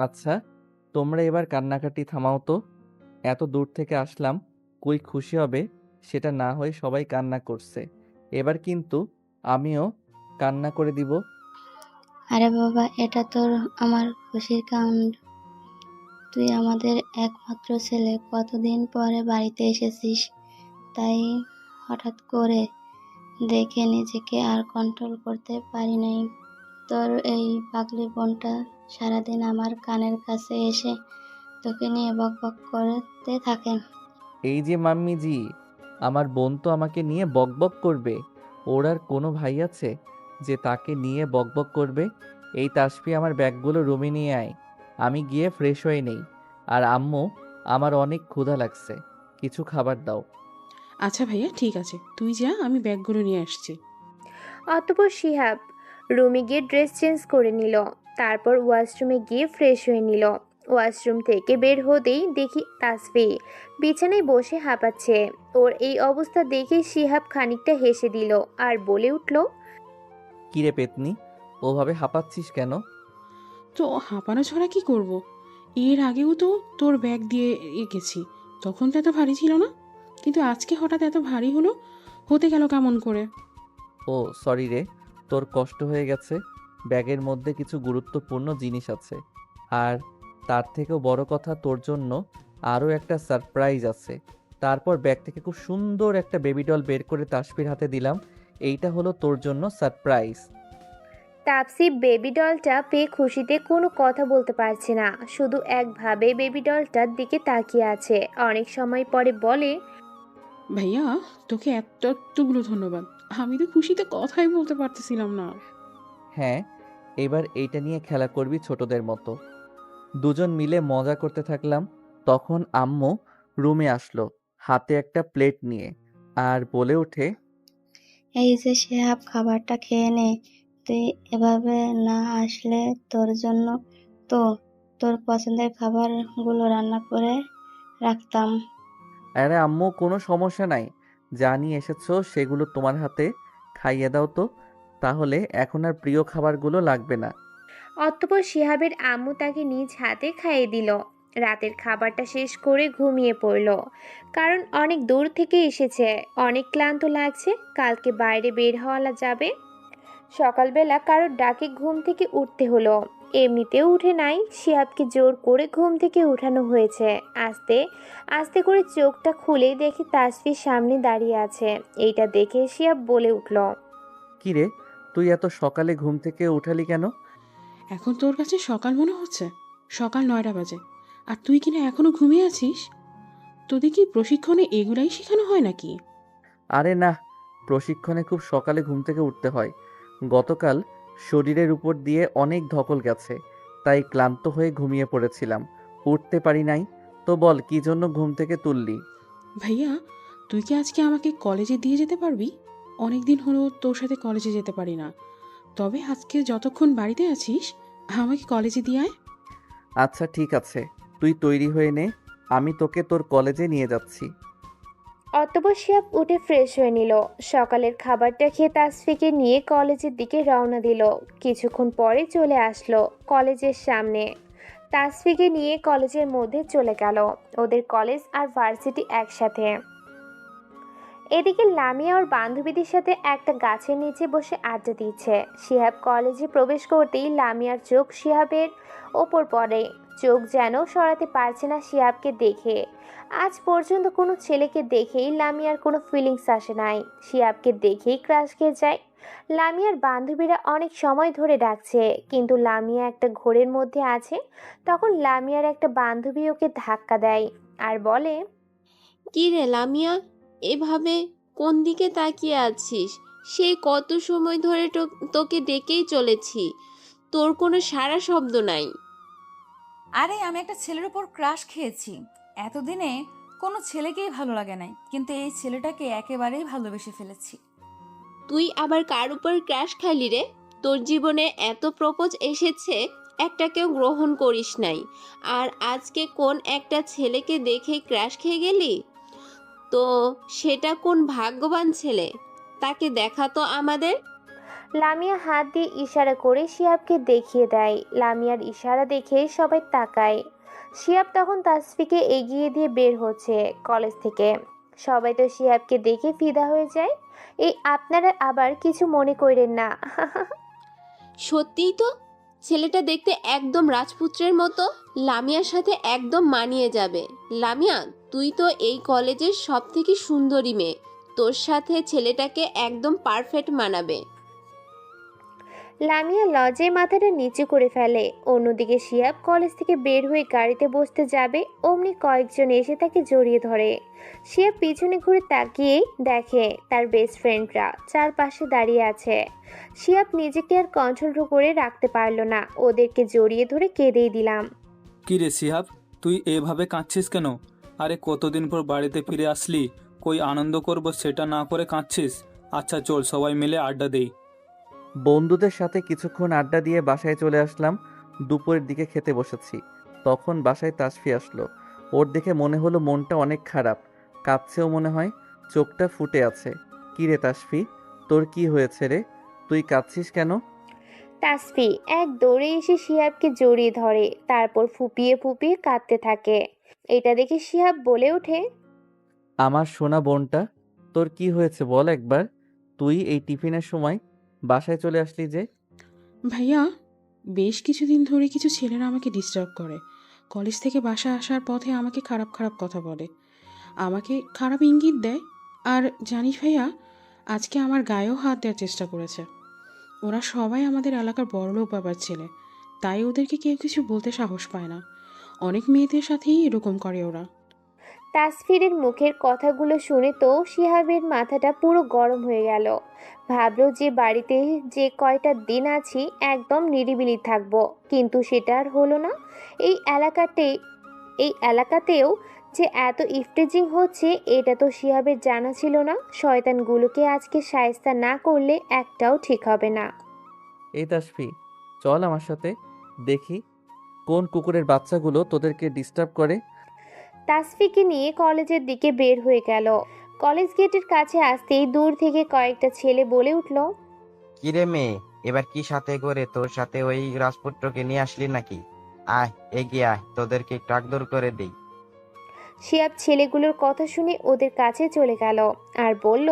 আচ্ছা, তোমরা এবার কান্নাকাটি থামাও তো। এত দূর থেকে আসলাম, কই খুশি হবে সেটা না হয়ে সবাই কান্না করছে। এবার কিন্তু আমিও কান্না করে দিব। আরে বাবা, এটা তোর আমার খুশির কাণ্ড। তুই আমাদের একমাত্র ছেলে, কতদিন পরে বাড়িতে এসেছিস, তাই হঠাৎ করে দেখে নিজেকে আর কন্ট্রোল করতে পারি নাই। তোর এই পাগলি বোনটা সারাদিন আমার কানের কাছে এসে তোকে নিয়ে বকবক করতে থাকেন। এই যে মাম্মিজি, আমার বোন তো আমাকে নিয়ে বকবক করবে। ওর আর কোনো ভাই আছে যে তাকে নিয়ে বকবক করবে? এই তাসফি, আমার ব্যাগগুলো রুমে নিয়ে আয়, আমি গিয়ে ফ্রেশ হয়ে নেই। আর আম্মু, আমার অনেক ক্ষুধা লাগছে, কিছু খাবার দাও। আচ্ছা ভাইয়া, ঠিক আছে, তুই যা, আমি ব্যাগগুলো নিয়ে আসছি। অতঃপর শিহাব রুমে গিয়ে ড্রেস চেঞ্জ করে নিল। তারপর ওয়াশরুমে গিয়ে ফ্রেশ হয়ে নিল। ওয়াশরুম থেকে বের হতেই দেখি তাসফি বিছানায় বসে হাঁপাচ্ছে। ওর এই অবস্থা দেখে শিহাব খানিকটা হেসে দিল আর বলে উঠল, কিরে পেতনি, ওভাবে হাঁপাচ্ছিস কেন? তো হাঁপানো ছাড়া কি করব? এর আগেও তো তোর ব্যাগ দিয়ে গেছি, তখন তো এত ভারী ছিল না, কিন্তু আজকে হঠাৎ এত ভারী হলো, হতে গেল কেমন করে? ও সরি রে, তোর কষ্ট হয়ে গেছে। ব্যাগের মধ্যে কিছু গুরুত্বপূর্ণ জিনিস আছে। আর তার থেকেও বড় কথা, তোর জন্য আরও একটা সারপ্রাইজ আছে। তারপর ব্যাগ থেকে খুব সুন্দর একটা বেবি ডল বের করে তাসফির হাতে দিলাম। এইটা হলো তোর জন্য সারপ্রাইজ। তাপসি বেবি ডলটা পেয়ে খুশিতে কোনো কথা বলতে পারছে না, শুধু একভাবে বেবি ডলটার দিকে তাকিয়ে আছে। অনেক সময় পরে বলে, ভাইয়া, তোকে এতগুলো ধন্যবাদ, আমি তো খুশিতে কথাই বলতে পারতেছিলাম না। হ্যাঁ, এবার এইটা নিয়ে খেলা করবি ছোটদের মতো। দুজন মিলে মজা করতে থাকলাম। তখন আম্মু রুমে আসলো, হাতে একটা প্লেট নিয়ে, আর বলে ওঠে, এই যে শিহাব, খাবারটা খেয়ে নে। তুই এভাবে না আসলে তোর জন্য তো তোর পছন্দের খাবারগুলো রান্না করে রাখতাম। আরে আম্মু, কোনো সমস্যা নাই, যা নিয়ে এসেছো সেগুলো তোমার হাতে খাইয়ে দাও তো, তাহলে এখন আর প্রিয় খাবারগুলো লাগবে না। অতঃপর শিহাবের আম্মু তাকে নিজ হাতে খাইয়ে দিল। রাতের খাবারটা শেষ করে ঘুমিয়ে পড়ল। কারণ অনেক দূর থেকে এসেছে, অনেক ক্লান্ত লাগছে। কালকে বাইরে বের হওয়া যাবে। সকালবেলা কারোর ডাকে ঘুম থেকে উঠতে হলো। এমনিতেও উঠে নাই, শিহাবকে জোর করে ঘুম থেকে উঠানো হয়েছে। আস্তে আস্তে করে চোখটা খুলেই দেখি তাসফির সামনে দাঁড়িয়ে আছে। এইটা দেখে শিহাব বলে উঠল, কি রে, তুই এত সকালে ঘুম থেকে উঠালি কেন? এখন তোর কাছে সকাল মনে হচ্ছে? সকাল 9টা বাজে, আর তুই কিনা এখনো ঘুমিয়ে আছিস? তোদের কি প্রশিক্ষণে এগুলাই শেখানো হয় নাকি? আরে না, প্রশিক্ষণে খুব সকালে ঘুম থেকে উঠতে হয়। গতকাল শরীরের উপর দিয়ে অনেক ধকল গেছে, তাই ক্লান্ত হয়ে ঘুমিয়ে পড়েছিলাম, উঠতে পারি নাই। তো বল, কি জন্য ঘুম থেকে তুললি? ভাইয়া, তুই কি আজকে আমাকে কলেজে দিয়ে যেতে পারবি? অনেক দিন হলো তোর সাথে কলেজে যেতে পারি না, তবে আজকে যতক্ষণ বাড়িতে আছিস আমাকে কলেজে দিয়ে আয়। আচ্ছা ঠিক আছে, তুই তৈরি হয়ে নে, আমি তোকে তোর কলেজে নিয়ে যাচ্ছি। অতঃপর শিহাব উঠে ফ্রেশ হয়ে নিল। সকালের খাবারটা খেয়ে তাসফিকে নিয়ে কলেজের দিকে রওনা দিল। কিছুক্ষণ পরে চলে আসলো কলেজের সামনে। তাসফিকে নিয়ে কলেজের মধ্যে চলে গেল। ওদের কলেজ আর ভার্সিটি একসাথে। এদিকে লামিয়া ওর বান্ধবীদের সাথে একটা গাছের নিচে বসে আড্ডা দিচ্ছে। শিহাব কলেজে প্রবেশ করতেই লামিয়ার চোখ শিহাবের ওপর পড়ে। চোখ যেন সরাতে পারছে না শিহাবকে দেখে। আজ পর্যন্ত কোনো ছেলেকে দেখেই লামিয়ার কোনো ফিলিংস আসে নাই, শিহাবকে দেখেই ক্রাশ খেয়ে যায়। লামিয়ার বান্ধবীরা অনেক সময় ধরে ডাকছে, কিন্তু লামিয়া একটা ঘোরের মধ্যে আছে। তখন লামিয়ার একটা বান্ধবী ওকে ধাক্কা দেয় আর বলে, কি রে লামিয়া, এভাবে কোন দিকে তাকিয়ে আছিস? সেই কত সময় ধরে তোকে ডেকেই চলেছি, তোর কোনো সাড়া শব্দ নাই। আরে আমি একটা ছেলের উপর ক্রাশ খেয়েছি। এতদিনে কোনো ছেলেকেই ভালো লাগে নাই, কিন্তু এই ছেলেটাকে একেবারেই ভালোবেসে ফেলেছি। তুই আবার কার উপর ক্র্যাশ খাইলি রে? তোর জীবনে এত প্রপোজ এসেছে, একটাকেও গ্রহণ করিস নাই, আর আজকে কোন একটা ছেলেকে দেখে ক্র্যাশ খেয়ে গেলি? তো সেটা কোন ভাগ্যবান ছেলে, তাকে দেখা তো আমাদের। লামিয়া হাত দিয়ে ইশারা করে শিহাবকে দেখিয়ে দেয়। লামিয়ার ইশারা দেখে সবাই তাকায়। শিহাব তখন তাসফিকে এগিয়ে দিয়ে বের হচ্ছে কলেজ থেকে। সবাই তো শিহাবকে দেখে ফিদা হয়ে যায়। এই আপনারা আবার কিছু মনে করেন না। সত্যিই তো, ছেলেটা দেখতে একদম রাজপুত্রের মতো, লামিয়ার সাথে একদম মানিয়ে যাবে। লামিয়া, তুই তো এই কলেজের সব থেকে সুন্দরী মেয়ে, তোর সাথে ছেলেটাকে একদম পারফেক্ট মানাবে। লামিয়া লজ্জায় মাথাটা নিচু করে ফেলে। অন্যদিকে শিহাব কলেজ থেকে বের হয়ে গাড়িতে বসতে যাবে, অমনি কয়েকজন এসে তাকে জড়িয়ে ধরে। শিহাব পিছনে ঘুরে তাকিয়ে দেখে তার বেস্ট ফ্রেন্ডরা চারপাশে দাঁড়িয়ে আছে। শিহাব নিজেকে আর কন্ট্রোল করে রাখতে পারলো না, ওদেরকে জড়িয়ে ধরে কেঁদেই দিলাম। কি রে সিহাব, তুই এভাবে কাঁদছিস কেন? আরে কতদিন পর বাড়িতে ফিরে আসলি, কই আনন্দ করব সেটা না করে কাঁদছিস? আচ্ছা চল সবাই মিলে আড্ডা দেই। বন্ধুদের সাথে কিছুক্ষণ আড্ডা দিয়ে বাসায় চলে আসলাম। দুপুরের দিকে খেতে বসেছি, তখন বাসায় তাসফি আসলো। ওর দেখে মনে হলো মনটা অনেক খারাপ, কাঁদছেও মনে হয়, চোখটা ফুটে আছে। কি রে তাসফি, তোর কি হয়েছে রে? তুই কাঁদছিস কেন? তাসফি এক দৌড়ে এসে শিহাবকে জড়িয়ে ধরে, তারপর ফুপিয়ে ফুপিয়ে কাঁদতে থাকে। এটা দেখে শিহাব বলে ওঠে, আমার সোনা বোনটা, তোর কি হয়েছে বল একবার। তুই এই টিফিনের সময় বাসায় চলে আসলি যে? ভাইয়া, বেশ কিছুদিন ধরে কিছু ছেলেরা আমাকে ডিস্টার্ব করে। কলেজ থেকে বাসা আসার পথে আমাকে খারাপ খারাপ কথা বলে, আমাকে খারাপ ইঙ্গিত দেয়। আর জানিস ভাইয়া, আজকে আমার গায়েও হাত দেওয়ার চেষ্টা করেছে। ওরা সবাই আমাদের এলাকার বড়লোক বাবার ছেলে, তাই ওদেরকে কেউ কিছু বলতে সাহস পায় না। অনেক মেয়েদের সাথেই এরকম করে ওরা। তাসফিরের মুখের কথাগুলো শুনে তো শিহাবের মাথাটা পুরো গরম হয়ে গেল। ভাবলো যে বাড়িতে যে কয়টা দিন আছি একদম নিরিবিলি থাকবো, কিন্তু সেটা আর হলো না। এই এলাকাতেও যে এত ইফটেজিং হচ্ছে এটা তো শিহাবের জানা ছিল না। শয়তানগুলোকে আজকে শায়েস্তা না করলে একটাও ঠিক হবে না। এই তাসফি, চল আমার সাথে, দেখি কোন কুকুরের বাচ্চাগুলো তোদেরকে ডিস্টার্ব করে। তাসফিকে নিয়ে কলেজের দিকে বের হয়ে গেল। কলেজ গেটের কাছে আসতেই দূর থেকে কয়েকটা ছেলে বলে উঠল, কিরে মেয়ে, এবার কি সাথে করে তোর সাথে ওই রাজপুত্রকে নিয়ে আসলি নাকি? আয় এগিয়ে আয়, তোদেরকে একটু আকদর করে দেই। শিয়াব ছেলেগুলোর কথা শুনে ওদের কাছে চলে গেল আর বলল,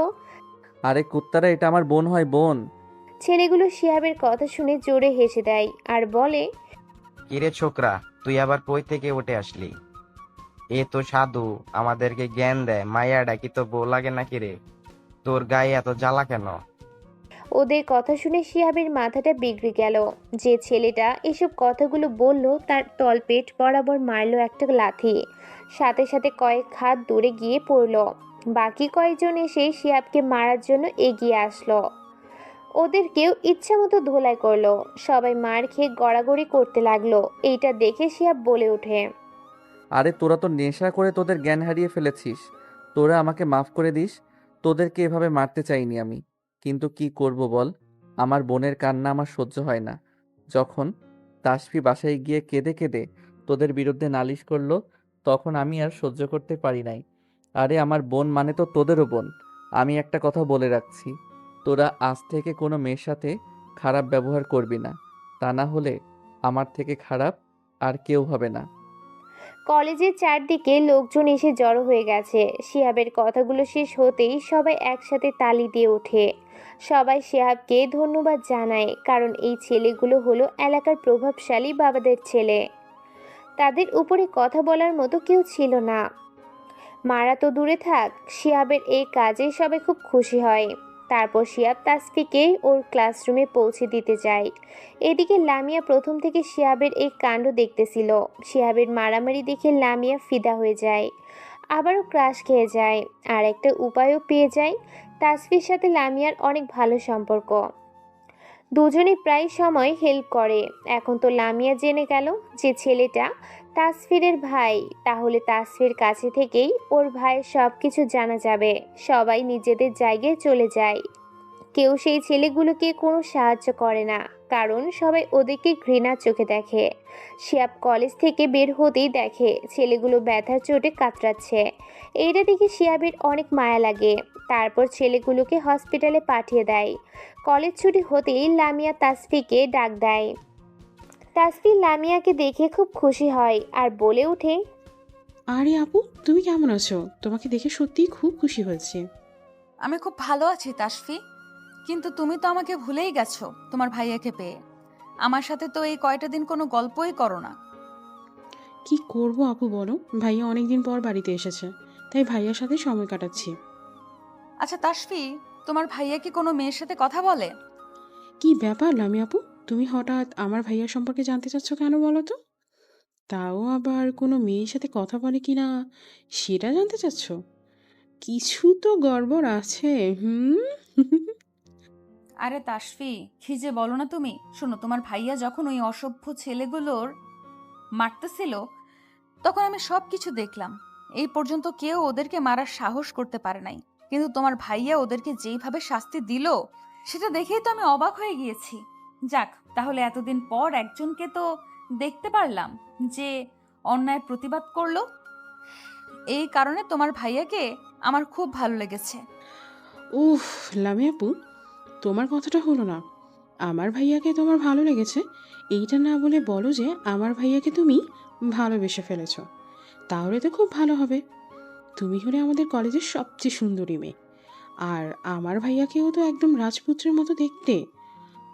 আরে কুত্তারা, এটা আমার বোন হয়, বোন। ছেলেগুলো শিয়াবের কথা শুনে জোরে হেসে দেয় আর বলে, কিরে ছোকরা, তুই আবার কই থেকে উঠে আসলি? এ তো সাধু, আমাদেরকে জ্ঞান দেয়। মাইয়াডা কি তো বউ লাগে নাকি রে? তোর গায়ে এত জ্বালা কেন? ওদের কথা শুনে শিহাবের মাথাটা বিগড়ে গেল। যে ছেলেটা এসব কথাগুলো বলল তার তলপেট বরাবর মারলো একটা লাথি, সাথে সাথে কয়েক হাত দূরে গিয়ে পড়ল। বাকি কয়েকজন এসে শিহাবকে মারার জন্য এগিয়ে আসলো। ওদেরকেও ইচ্ছা মতো ধোলাই করলো। সবাই মার খেয়ে গড়াগড়ি করতে লাগলো। এইটা দেখে শিহাব বলে ওঠে, আরে তোরা তো নেশা করে তোদের জ্ঞান হারিয়ে ফেলেছিস, তোরা আমাকে মাফ করে দিস। তোদেরকে এভাবে মারতে চাইনি আমি, কিন্তু কি করব বল, আমার বোনের কান্না আমার সহ্য হয় না। যখন তাসফি বাসায় গিয়ে কেঁদে কেঁদে তোদের বিরুদ্ধে নালিশ করলো, তখন আমি আর সহ্য করতে পারি নাই। আরে আমার বোন মানে তো তোদেরও বোন। আমি একটা কথা বলে রাখছি, তোরা আজ থেকে কোনো মেয়ের সাথে খারাপ ব্যবহার করবি না, তা না হলে আমার থেকে খারাপ আর কেউ হবে না। কলেজের চারদিকে লোকজন এসে জড়ো হয়ে গেছে। শিহাবের কথাগুলো শেষ হতেই সবাই একসাথে তালি দিয়ে ওঠে। সবাই শিহাবকে ধন্যবাদ জানায়, কারণ এই ছেলেগুলো হলো এলাকার প্রভাবশালী বাবাদের ছেলে। তাদের উপরে কথা বলার মতো কেউ ছিল না। মারা তো দূরে থাক, শিহাবের এই কাজে সবাই খুব খুশি হয়। তারপর শিহাব তাসফিকে ওর ক্লাসরুমে পৌঁছে দিতে যায়। এদিকে লামিয়া প্রথম থেকে শিহাবের এই কাণ্ড দেখতেছিল। শিহাবের মারামারি দেখে লামিয়া ফিদা হয়ে যায়, আবারও ক্রাশ খেয়ে যায়। আর একটা উপায়ও পেয়ে যায়। তাসফির সাথে লামিয়ার অনেক ভালো সম্পর্ক, দুজনে প্রায় সময় হেল্প করে। এখন তো লামিয়া জেনে গেল যে ছেলেটা তাসফিরের ভাই, তাহলে তাসফির কাছে থেকেই ওর ভাইয়ের সব কিছু জানা যাবে। সবাই নিজেদের জায়গায় চলে যায়, কেউ সেই ছেলেগুলোকে কোনো সাহায্য করে না। কারণ সবাই ওদেরকে ঘৃণার চোখে দেখে। শিহাব কলেজ থেকে বের হতেই দেখে ছেলেগুলো ব্যথার চোটে কাতরাচ্ছে। এইটা দেখে শিহাবের অনেক মায়া লাগে। তারপর ছেলেগুলোকে হসপিটালে পাঠিয়ে দেয়। কলেজ ছুটি হতেই লামিয়া তাসফিকে ডাক দেয়। তাসফি লামিয়াকে দেখে খুব খুশি হয় আর বলে ওঠে, আরে আপু, তুমি কেমন আছো? তোমাকে দেখে সত্যিই খুব খুশি হয়েছে। আমি খুব ভালো আছি তাসফি, কিন্তু তুমি তো আমাকে ভুলেই গেছো তোমার ভাইয়াকে পেয়ে। আমার সাথে তো এই কয়টা দিন কোনো গল্পই করো না। কি করব আপু বলো, ভাইয়া অনেকদিন পর বাড়িতে এসেছে, তাই ভাইয়ার সাথে সময় কাটাচ্ছি। আচ্ছা তাসফি, তোমার ভাইয়া কি কোনো মেয়ের সাথে কথা বলে? কি ব্যাপার লামি আপু, তুমি হঠাৎ আমার ভাইয়ার সম্পর্কে জানতে চাচ্ছ কেন বলো তো? তাও আবার কোনো মেয়ের সাথে কথা বলে কি না সেটা জানতে চাচ্ছ? কিছু তো গড়বড় আছে। হুম। আরে তাসফি, কি যে বলো না তুমি। শোনো, তোমার ভাইয়া যখন ওই অসভ্য ছেলেগুলোর মারতেছিল, তখন আমি সব কিছু দেখলাম। এই পর্যন্ত কেউ ওদেরকে মারার সাহস করতে পারে নাই, কিন্তু তোমার ভাইয়া ওদেরকে যেইভাবে শাস্তি দিল, সেটা দেখেই তো আমি অবাক হয়ে গিয়েছি। যাক, তাহলে এতদিন পর একজনকে তো দেখতে পারলাম যে অন্যায় প্রতিবাদ করলো। এই কারণে তোমার ভাইয়াকে আমার খুব ভালো লেগেছে। উফ, লামি আপু, তোমার কথাটা হলো না। আমার ভাইয়াকে তোমার ভালো লেগেছে এইটা না বলে বলো যে আমার ভাইয়াকে তুমি ভালোবেসে ফেলেছো। তাহলে তো খুব ভালো হবে। তুমি হলে আমাদের কলেজের সবচেয়ে সুন্দরী মেয়ে, আর আমার ভাইয়াকেও তো একদম রাজপুত্রের মতো দেখতে।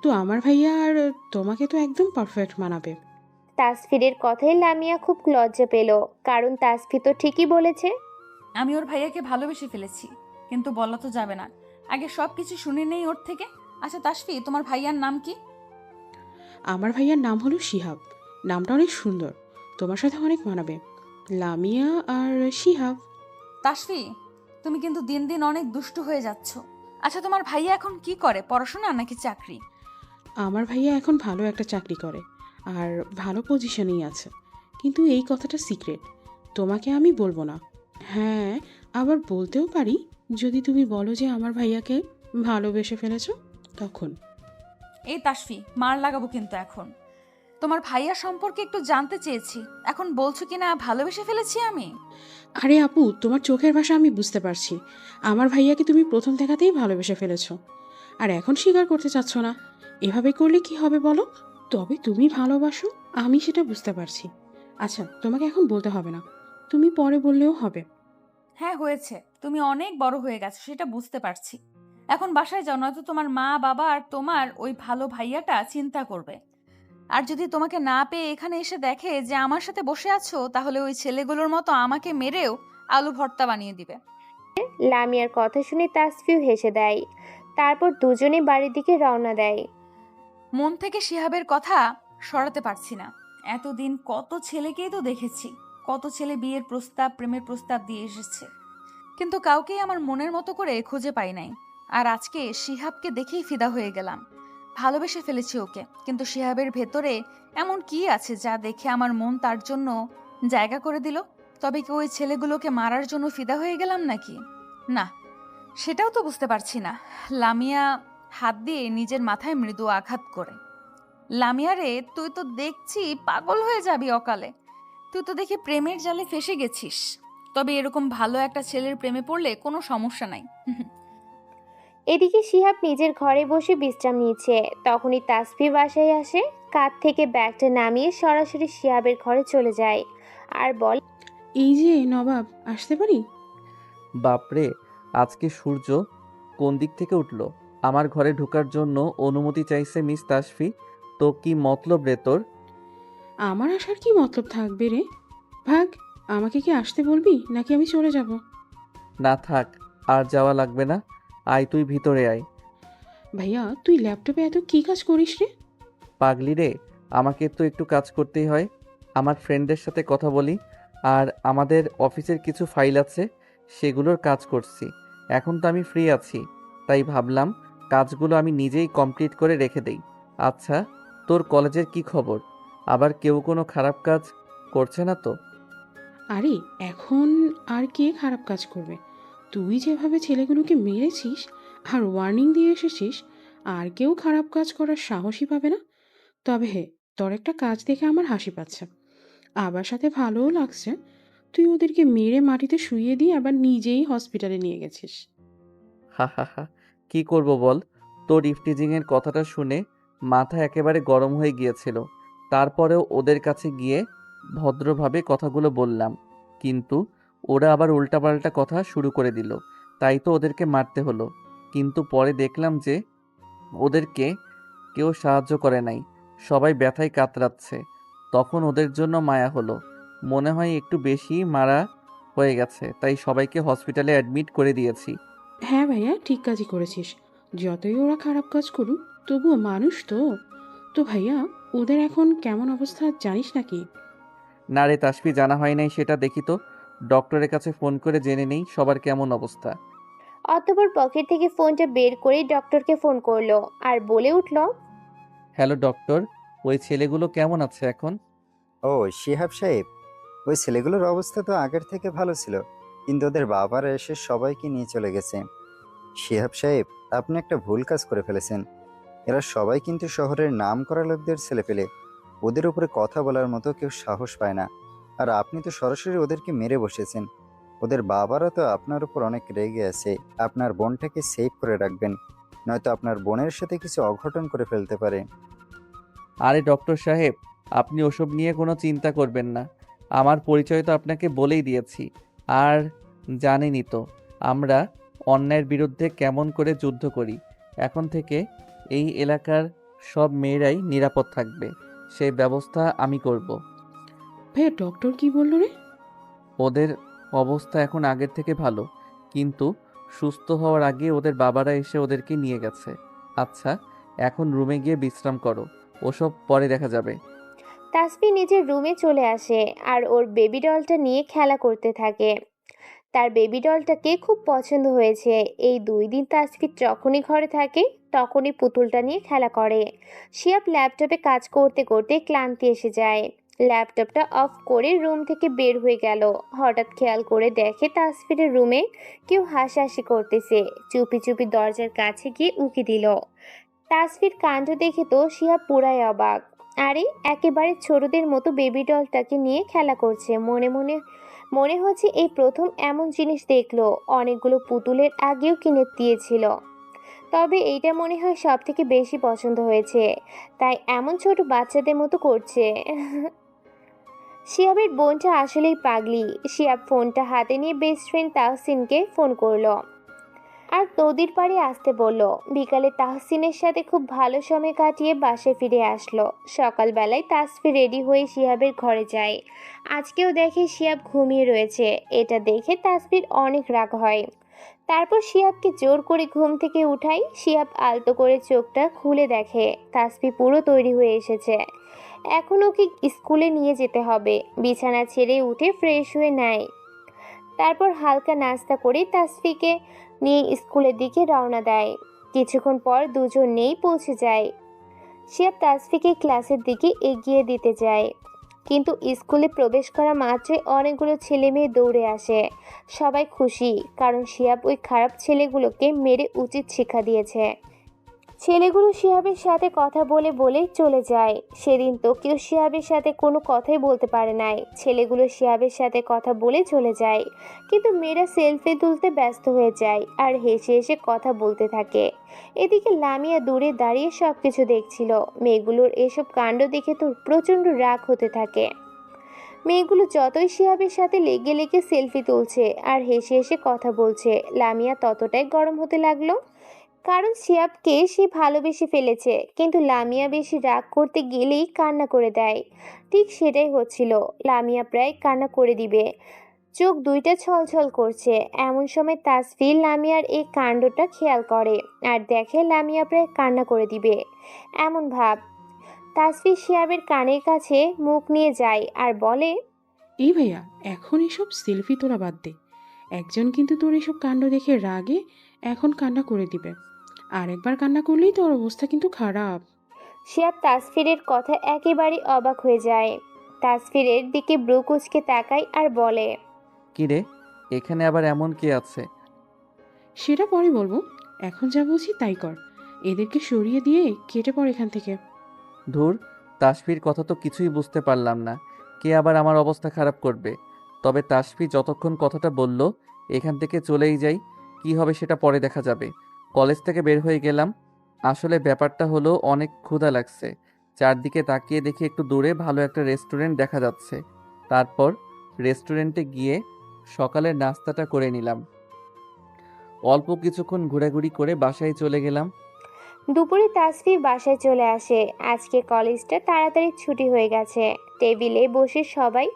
তো আমার ভাইয়া আর তোমাকে তো একদম পারফেক্ট মানাবে। তাসফিরের কথায় লামিয়া খুব লজ্জা পেল, কারণ তাসফি তো ঠিকই বলেছে। আমি ওর ভাইয়াকে ভালোবেসে ফেলেছি, কিন্তু বলা তো যাবে না। আগে সব কিছু শুনে নেই ওর থেকে। আচ্ছা তাসফি, তোমার ভাইয়ার নাম কি? আমার ভাইয়ার নাম হলো শিহাব। নামটা অনেক সুন্দর, তোমার সাথে অনেক মানাবে। লামিয়া আর শিহাব। তাসফি, তুমি কিন্তু দিন দিন অনেক দুষ্টু হয়ে যাচ্ছ। আচ্ছা, তোমার ভাইয়া এখন কি করে, পড়াশোনা নাকি চাকরি? আমার ভাইয়া এখন ভালো একটা চাকরি করে আর ভালো পজিশনেই আছে, কিন্তু এই কথাটা সিক্রেট, তোমাকে আমি বলবো না। হ্যাঁ, আবার বলতেও পারি যদি তুমি বলো যে আমার ভাইয়াকে ভালোবেসে ফেলেছো তখন। এই তাসফি, মার লাগাবো কিন্তু এখন। তোমার ভাইয়া সম্পর্কে একটু জানতে চেয়েছি, এখন বলছো কিনা ভালোবেসে ফেলেছি আমি? আরে আপু, তোমার চোখের ভাষা আমি বুঝতে পারছি। আমার ভাইয়াকে তুমি প্রথম দেখাতেই ভালোবেসে ফেলেছো, আর এখন স্বীকার করতে চাচ্ছ না। এভাবে করলে কি হবে বলো? তবে তুমি ভালোবাসো, আমি সেটা বুঝতে পারছি। আচ্ছা, তোমাকে এখন বলতে হবে না, তুমি পরে বললেও হবে। হ্যাঁ হয়েছে, তুমি অনেক বড় হয়ে গেছো সেটা বুঝতে পারছি। এখন বাসায় যাও, নয়তো তোমার মা বাবা আর তোমার ওই ভালো ভাইয়াটা চিন্তা করবে। আর যদি তোমাকে না পেয়ে এখানে এসে দেখে যে আমার সাথে বসে আছো, তাহলে ওই ছেলেগুলোর মতো আমাকে মেরেও আলু ভর্তা বানিয়ে দিবে। লামিয়ার কথা শুনে তাসফিও হেসে দেয়। তারপর দুজনে বাড়ির দিকে রওনা দেয়। মন থেকে শিহাবের কথা সরাতে পারছি না। এতদিন কত ছেলেকেই তো দেখেছি, কত ছেলে বিয়ের প্রস্তাব, প্রেমের প্রস্তাব দিয়ে এসেছে, কিন্তু কাউকেই আমার মনের মতো করে খুঁজে পাই নাই। আর আজকে শিহাবকে দেখেই ফিদা হয়ে গেলাম। ভালোবেসে ফেলেছি ওকে, কিন্তু শিহাবের ভেতরে এমন কি আছে যা দেখে আমার মন তার জন্য জায়গা করে দিল? তবে কি ওই ছেলেগুলোকে মারার জন্য ফিদা হয়ে গেলাম নাকি? না, সেটাও তো বুঝতে পারছি না। লামিয়া হাত দিয়ে নিজের মাথায় মৃদু আঘাত করে। লামিয়া রে, তুই তো দেখছি পাগল হয়ে যাবি অকালে। তুই তো দেখি প্রেমের জালে ফেসে গেছিস। তবে এরকম ভালো একটা ছেলের প্রেমে পড়লে কোনো সমস্যা নাই। এদিকে শিহাব নিজের ঘরে বসে বিশ্রাম নিচ্ছে। তখনই তাসফি বাসায় আসে। কাঁধ থেকে ব্যাগটা নামিয়ে সরাসরি শিহাবের ঘরে চলে যায় আর বলে, এই যে নবাব, আসতে পারি? বাপরে, আজকে সূর্য কোন দিক থেকে উঠলো? আমার ঘরে ঢোকার জন্য অনুমতি চাইছে মিস তাসফি। তো কি মতলব রে তোর? আমার আসার কি মতলব থাকবে রে? ভাগ, আমাকে কি আসতে বলবি নাকি আমি চলে যাব? না থাক, আর যাওয়া লাগবে না। আয় তুই ভিতরে আয়। ভাইয়া, তুই ল্যাপটপে এত কি কাজ করিস রে? পাগলি রে, আমাকে তো একটু কাজ করতেই হয়। আমার ফ্রেন্ডদের সাথে কথা বলি, আর আমাদের অফিসের কিছু ফাইল আছে, সেগুলোর কাজ করছি। এখন তো আমি ফ্রি আছি, তাই ভাবলাম কাজগুলো আমি নিজেই কমপ্লিট করে রেখে দেই। আচ্ছা, তোর কলেজের কি খবর? আবার কেউ কোনো খারাপ কাজ করছে না তো? আরে এখন আর কে খারাপ কাজ করবে? তুই যেভাবে ছেলেগুলোকে মেরেছিস আর ওয়ার্নিং দিয়ে এসেছিস, আর কেউ খারাপ কাজ করার সাহসই পাবে না। তবে হে, তোর একটা কাজ দেখে আমার হাসি পাচ্ছে, আবার সাথে ভালোও লাগছে। তুই ওদেরকে মেরে মাটিতে শুইয়ে দিয়ে আবার নিজেই হসপিটালে নিয়ে গেছিস। হা হা হা, কি করব বল? তোর ইফটিজিংয়ের কথাটা শুনে মাথা একেবারে গরম হয়ে গিয়েছিল। তারপরেও ওদের কাছে গিয়ে ভদ্রভাবে কথাগুলো বললাম, কিন্তু ওরা আবার উল্টাপাল্টা কথা শুরু করে দিল। তাই তো ওদেরকে মারতে হলো। কিন্তু পরে দেখলাম যে ওদেরকে কেউ সাহায্য করে নাই, সবাই ব্যথায় কাতরাচ্ছে। তখন ওদের জন্য মায়া হলো। মনে হয় একটু বেশি মারা হয়ে গেছে, তাই সবাইকে হসপিটালে অ্যাডমিট করে দিয়েছি। হ্যাঁ ভাইয়া, ঠিক কাজই করেছিস। যতই ওরা খারাপ কাজ করুক, তবুও মানুষ তো। তো ভাইয়া, ওদের এখন কেমন অবস্থা জানিস নাকি? না রে তাসফি, জানা হয় নাই, সেটা দেখি তো। ডক্টরের কাছে ফোন করে জেনে নেই সবার কেমন অবস্থা। অতঃপর পকেট থেকে ফোনটা বের করে ডক্টরকে ফোন করলো আর বলে উঠল, হ্যালো ডক্টর, ওই ছেলেগুলো কেমন আছে এখন? ও শিহাব সাহেব, ওই ছেলেগুলোর অবস্থা তো আগের থেকে ভালো ছিল, কিন্তু ওদের বাবারা এসে সবাইকে নিয়ে চলে গেছে। শিহাব সাহেব, আপনি একটা ভুল কাজ করে ফেলেছেন। এরা সবাই কিন্তু শহরের নাম করা লোকদের ছেলেপেলে। ওদের উপরে কথা বলার মতো কেউ সাহস পায় না। আর আপনি তো সরাসরি ওদেরকে মেরে বসেছেন। ওদের বাবারা তো আপনার উপর অনেক রেগে আছে। আপনার বোনটাকে সেভ করে রাখবেন, নয়তো আপনার বোনের সাথে কিছু অঘটন করে ফেলতে পারে। আরে ডক্টর সাহেব, আপনি ওসব নিয়ে কোনো চিন্তা করবেন না। আমার পরিচয় তো আপনাকে বলেই দিয়েছি। আর জানেনই তো আমরা অন্যায়ের বিরুদ্ধে কেমন করে যুদ্ধ করি। এখন থেকে এই এলাকার সব মেয়েরাই নিরাপদ থাকবে, সেই ব্যবস্থা আমি করব। ভাইয়া, ডক্টর কি বললো রে? ওদের অবস্থা এখন আগের থেকে ভালো, কিন্তু সুস্থ হওয়ার আগে ওদের বাবারা এসে ওদেরকে নিয়ে গেছে। আচ্ছা, এখন রুমে গিয়ে বিশ্রাম করো, ওসব পরে দেখা যাবে। তাসফি নিজের রুমে চলে আসে আর ওর বেবি ডলটা নিয়ে খেলা করতে থাকে। তার বেবি ডলটাকে খুব পছন্দ হয়েছে। এই 2 দিন তাসফি যখনই ঘরে থাকে তখনই পুতুলটা নিয়ে খেলা করে। শিয়াব ল্যাপটপে কাজ করতে করতে ক্লান্তি এসে যায়। ল্যাপটপটা অফ করে রুম থেকে বের হয়ে গেল। হঠাৎ খেয়াল করে দেখে তাসফিরের রুমে কেউ হাসাহাসি করতেছে। চুপি চুপি দরজার কাছে গিয়ে উকি দিল। তাসফির কাণ্ড দেখে তো শিহাব পুরাই অবাক। আরে, একেবারে ছোটদের মতো বেবি ডলটাকে নিয়ে খেলা করছে। মনে মনে মনে হচ্ছে এই প্রথম এমন জিনিস দেখলো। অনেকগুলো পুতুলের আগেও কিনে দিয়েছিল, তবে এইটা মনে হয় সব থেকে বেশি পছন্দ হয়েছে, তাই এমন ছোট বাচ্চাদের মতো করছে। শিয়াবের বোনটা আসলেই পাগলি। শিয়াব ফোনটা হাতে নিয়ে বেস্ট ফ্রেন্ড তাহসিনকে ফোন করলো আর নদীর পাড়ে আসতে বলল। বিকালে তাহসিনের সাথে খুব ভালো সময় কাটিয়ে বাসায় ফিরে আসলো। সকালবেলায় তাসফি রেডি হয়ে শিহাবের ঘরে যায়। আজকেও দেখে শিহাব ঘুমিয়ে রয়েছে। এটা দেখে তাসফির অনেক রাগ হয়। তারপর শিহাবকে জোর করে ঘুম থেকে উঠাই। শিহাব আলতো করে চোখটা খুলে দেখে তাসফি পুরো তৈরি হয়ে এসেছে। এখন ওকে স্কুলে নিয়ে যেতে হবে। বিছানা ছেড়ে উঠে ফ্রেশ হয়ে নেয়। তারপর হালকা নাস্তা করে তাসফিকে নিয়ে স্কুলের দিকে রওনা দেয়। কিছুক্ষণ পর দুজনেই পৌঁছে যায়। শিহাব তাসফিকে ক্লাসের দিকে এগিয়ে দিতে যায়, কিন্তু স্কুলে প্রবেশ করা মাত্রই অনেকগুলো ছেলে মেয়ে দৌড়ে আসে। সবাই খুশি, কারণ শিহাব ওই খারাপ ছেলেগুলোকে মেরে উচিত শিক্ষা দিয়েছে। ছেলেগুলো শিহাবের সাথে কথা বলে বলে চলে যায়। সেদিন তো কেউ শিহাবের সাথে কোনো কথাই বলতে পারে নাই। ছেলেগুলো শিহাবের সাথে কথা বলে চলে যায়, কিন্তু মেয়েরা সেলফি তুলতে ব্যস্ত হয়ে যায় আর হেসে হেসে কথা বলতে থাকে। এদিকে লামিয়া দূরে দাঁড়িয়ে সব কিছু দেখছিল। মেয়েগুলোর এসব কাণ্ড দেখে তো প্রচণ্ড রাগ হতে থাকে। মেয়েগুলো যতই শিহাবের সাথে লেগে লেগে সেলফি তুলছে আর হেসে হেসে কথা বলছে, লামিয়া ততটাই গরম হতে লাগলো। কারণ শিহাবকে সে ভালোবেসে ফেলেছে, কিন্তু লামিয়া বেশি রাগ করতে গেলেই কান্না করে দেয়। ঠিক সেটাই হচ্ছিল। লামিয়া প্রায় কান্না করে দিবে, চোখ দুইটা ছলছল করছে। এমন সময় তাসফি লামিয়ার এই কাণ্ডটা খেয়াল করে আর দেখে লামিয়া প্রায় কান্না করে দিবে এমন ভাব। তাসফি শিহাবের কানের কাছে মুখ নিয়ে যায় আর বলে, এই ভাইয়া, এখন এসব সেলফি তোলা বাদ দে। একজন কিন্তু তোর এসব কাণ্ড দেখে রাগে এখন কান্না করে দিবে, আর একবার কান্না করলেই তোর অবস্থা কিন্তু খারাপ। শিহাব তাসফিরের কথা একেবারে অবাক হয়ে যায়। তাসফিরের দিকে ব্রু কুঁচকে তাকায় আর বলে, কি রে, এখানে আবার এমন কে আছে? সেটা পরে বলবো, এখন যা বলছি তাই কর। এদেরকে সরিয়ে দিয়ে কেটে পড় এখান থেকে। ধুর, তাসফির কথা তো কিছুই বুঝতে পারলাম না। কে আবার আমার অবস্থা খারাপ করবে? তবে তাসফি যতক্ষণ কথাটা বলল, এখান থেকে চলেই যাই, কি হবে সেটা পরে দেখা যাবে। কলেজ থেকে বের হয়ে গেলাম। আসলে ব্যাপারটা হলো অনেক ক্ষুধা লাগছে। চারদিকে তাকিয়ে দেখি একটু দূরে ভালো একটা রেস্টুরেন্ট দেখা যাচ্ছে। তারপর রেস্টুরেন্টে গিয়ে সকালের নাস্তাটা করে নিলাম। অল্প কিছুক্ষণ ঘোরাঘুরি করে বাসায় চলে গেলাম। দুপুরে তাসফি বাসায় চলে আসে। আজকে কলেজটা তাড়াতাড়ি ছুটি হয়ে গেছে। টেবিলে বসে সবাই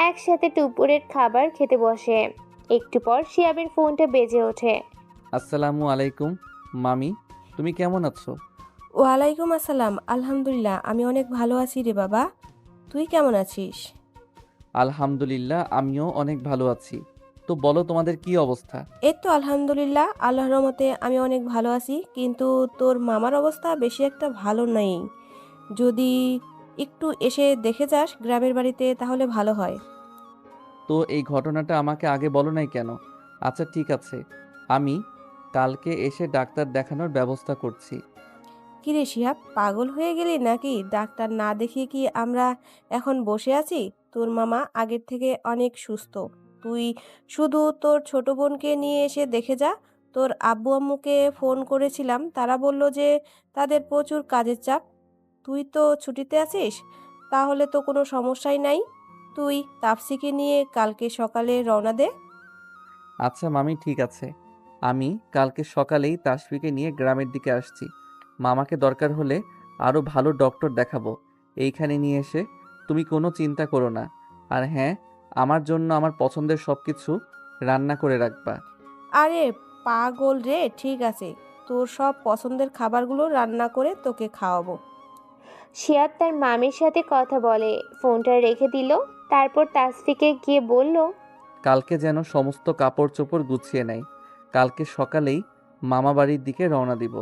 একসাথে দুপুরের খাবার খেতে বসে। একটু পর শিয়াবের ফোনটা বেজে ওঠে। আসসালামু আলাইকুম মামি, তুমি কেমন আছো? ওয়ালাইকুম আসসালাম। আলহামদুলিল্লাহ, আমি অনেক ভালো আছি রে বাবা। তুই কেমন আছিস? আলহামদুলিল্লাহ, আমিও অনেক ভালো আছি। তো বলো, তোমাদের কি অবস্থা? এই তো আলহামদুলিল্লাহ, আল্লাহর রহমতে আমি অনেক ভালো আছি, কিন্তু তোর মামার অবস্থা বেশি একটা ভালো নেই। যদি একটু এসে দেখে যাস গ্রামের বাড়িতে তাহলে ভালো হয়। তো এই ঘটনাটা আমাকে আগে বলো নাই কেন? আচ্ছা ঠিক আছে, আমি কালকে এসে ডাক্তার দেখানোর ব্যবস্থা করছি। কিরে শিহাব, পাগল হয়ে গেলি নাকি? ডাক্তার না দেখিয়ে কি আমরা এখন বসে আছি? তোর মামা আগের থেকে অনেক সুস্থ। তুই শুধু তোর ছোট বোনকে নিয়ে এসে দেখে যা। তোর আব্বু আম্মুকে ফোন করেছিলাম, তারা বলল যে তাদের প্রচুর কাজের চাপ। তুই তো ছুটিতে আছিস, তাহলে তো কোনো সমস্যাই নাই। তুই তাপসিকে নিয়ে কালকে সকালে রওনা দে। আচ্ছা মামি, ঠিক আছে। আমি কালকে সকালেই তাসফিকে নিয়ে গ্রামের দিকে আসছি। মামাকে দরকার হলে আরও ভালো ডক্টর দেখাবো এইখানে নিয়ে এসে। তুমি কোনো চিন্তা করো না। আর হ্যাঁ, আমার জন্য আমার পছন্দের সব কিছু রান্না করে রাখবা। আরে পাগল রে, ঠিক আছে, তোর সব পছন্দের খাবারগুলো রান্না করে তোকে খাওয়াবো। শিয়াব তার মামির সাথে কথা বলে, ফোনটা রেখে দিল। তারপর তাসফিকে গিয়ে বলল, কালকে যেন সমস্ত কাপড় চোপড় গুছিয়ে নেয়। কালকে সকালেই মামা বাড়ির দিকে রওনা দিব।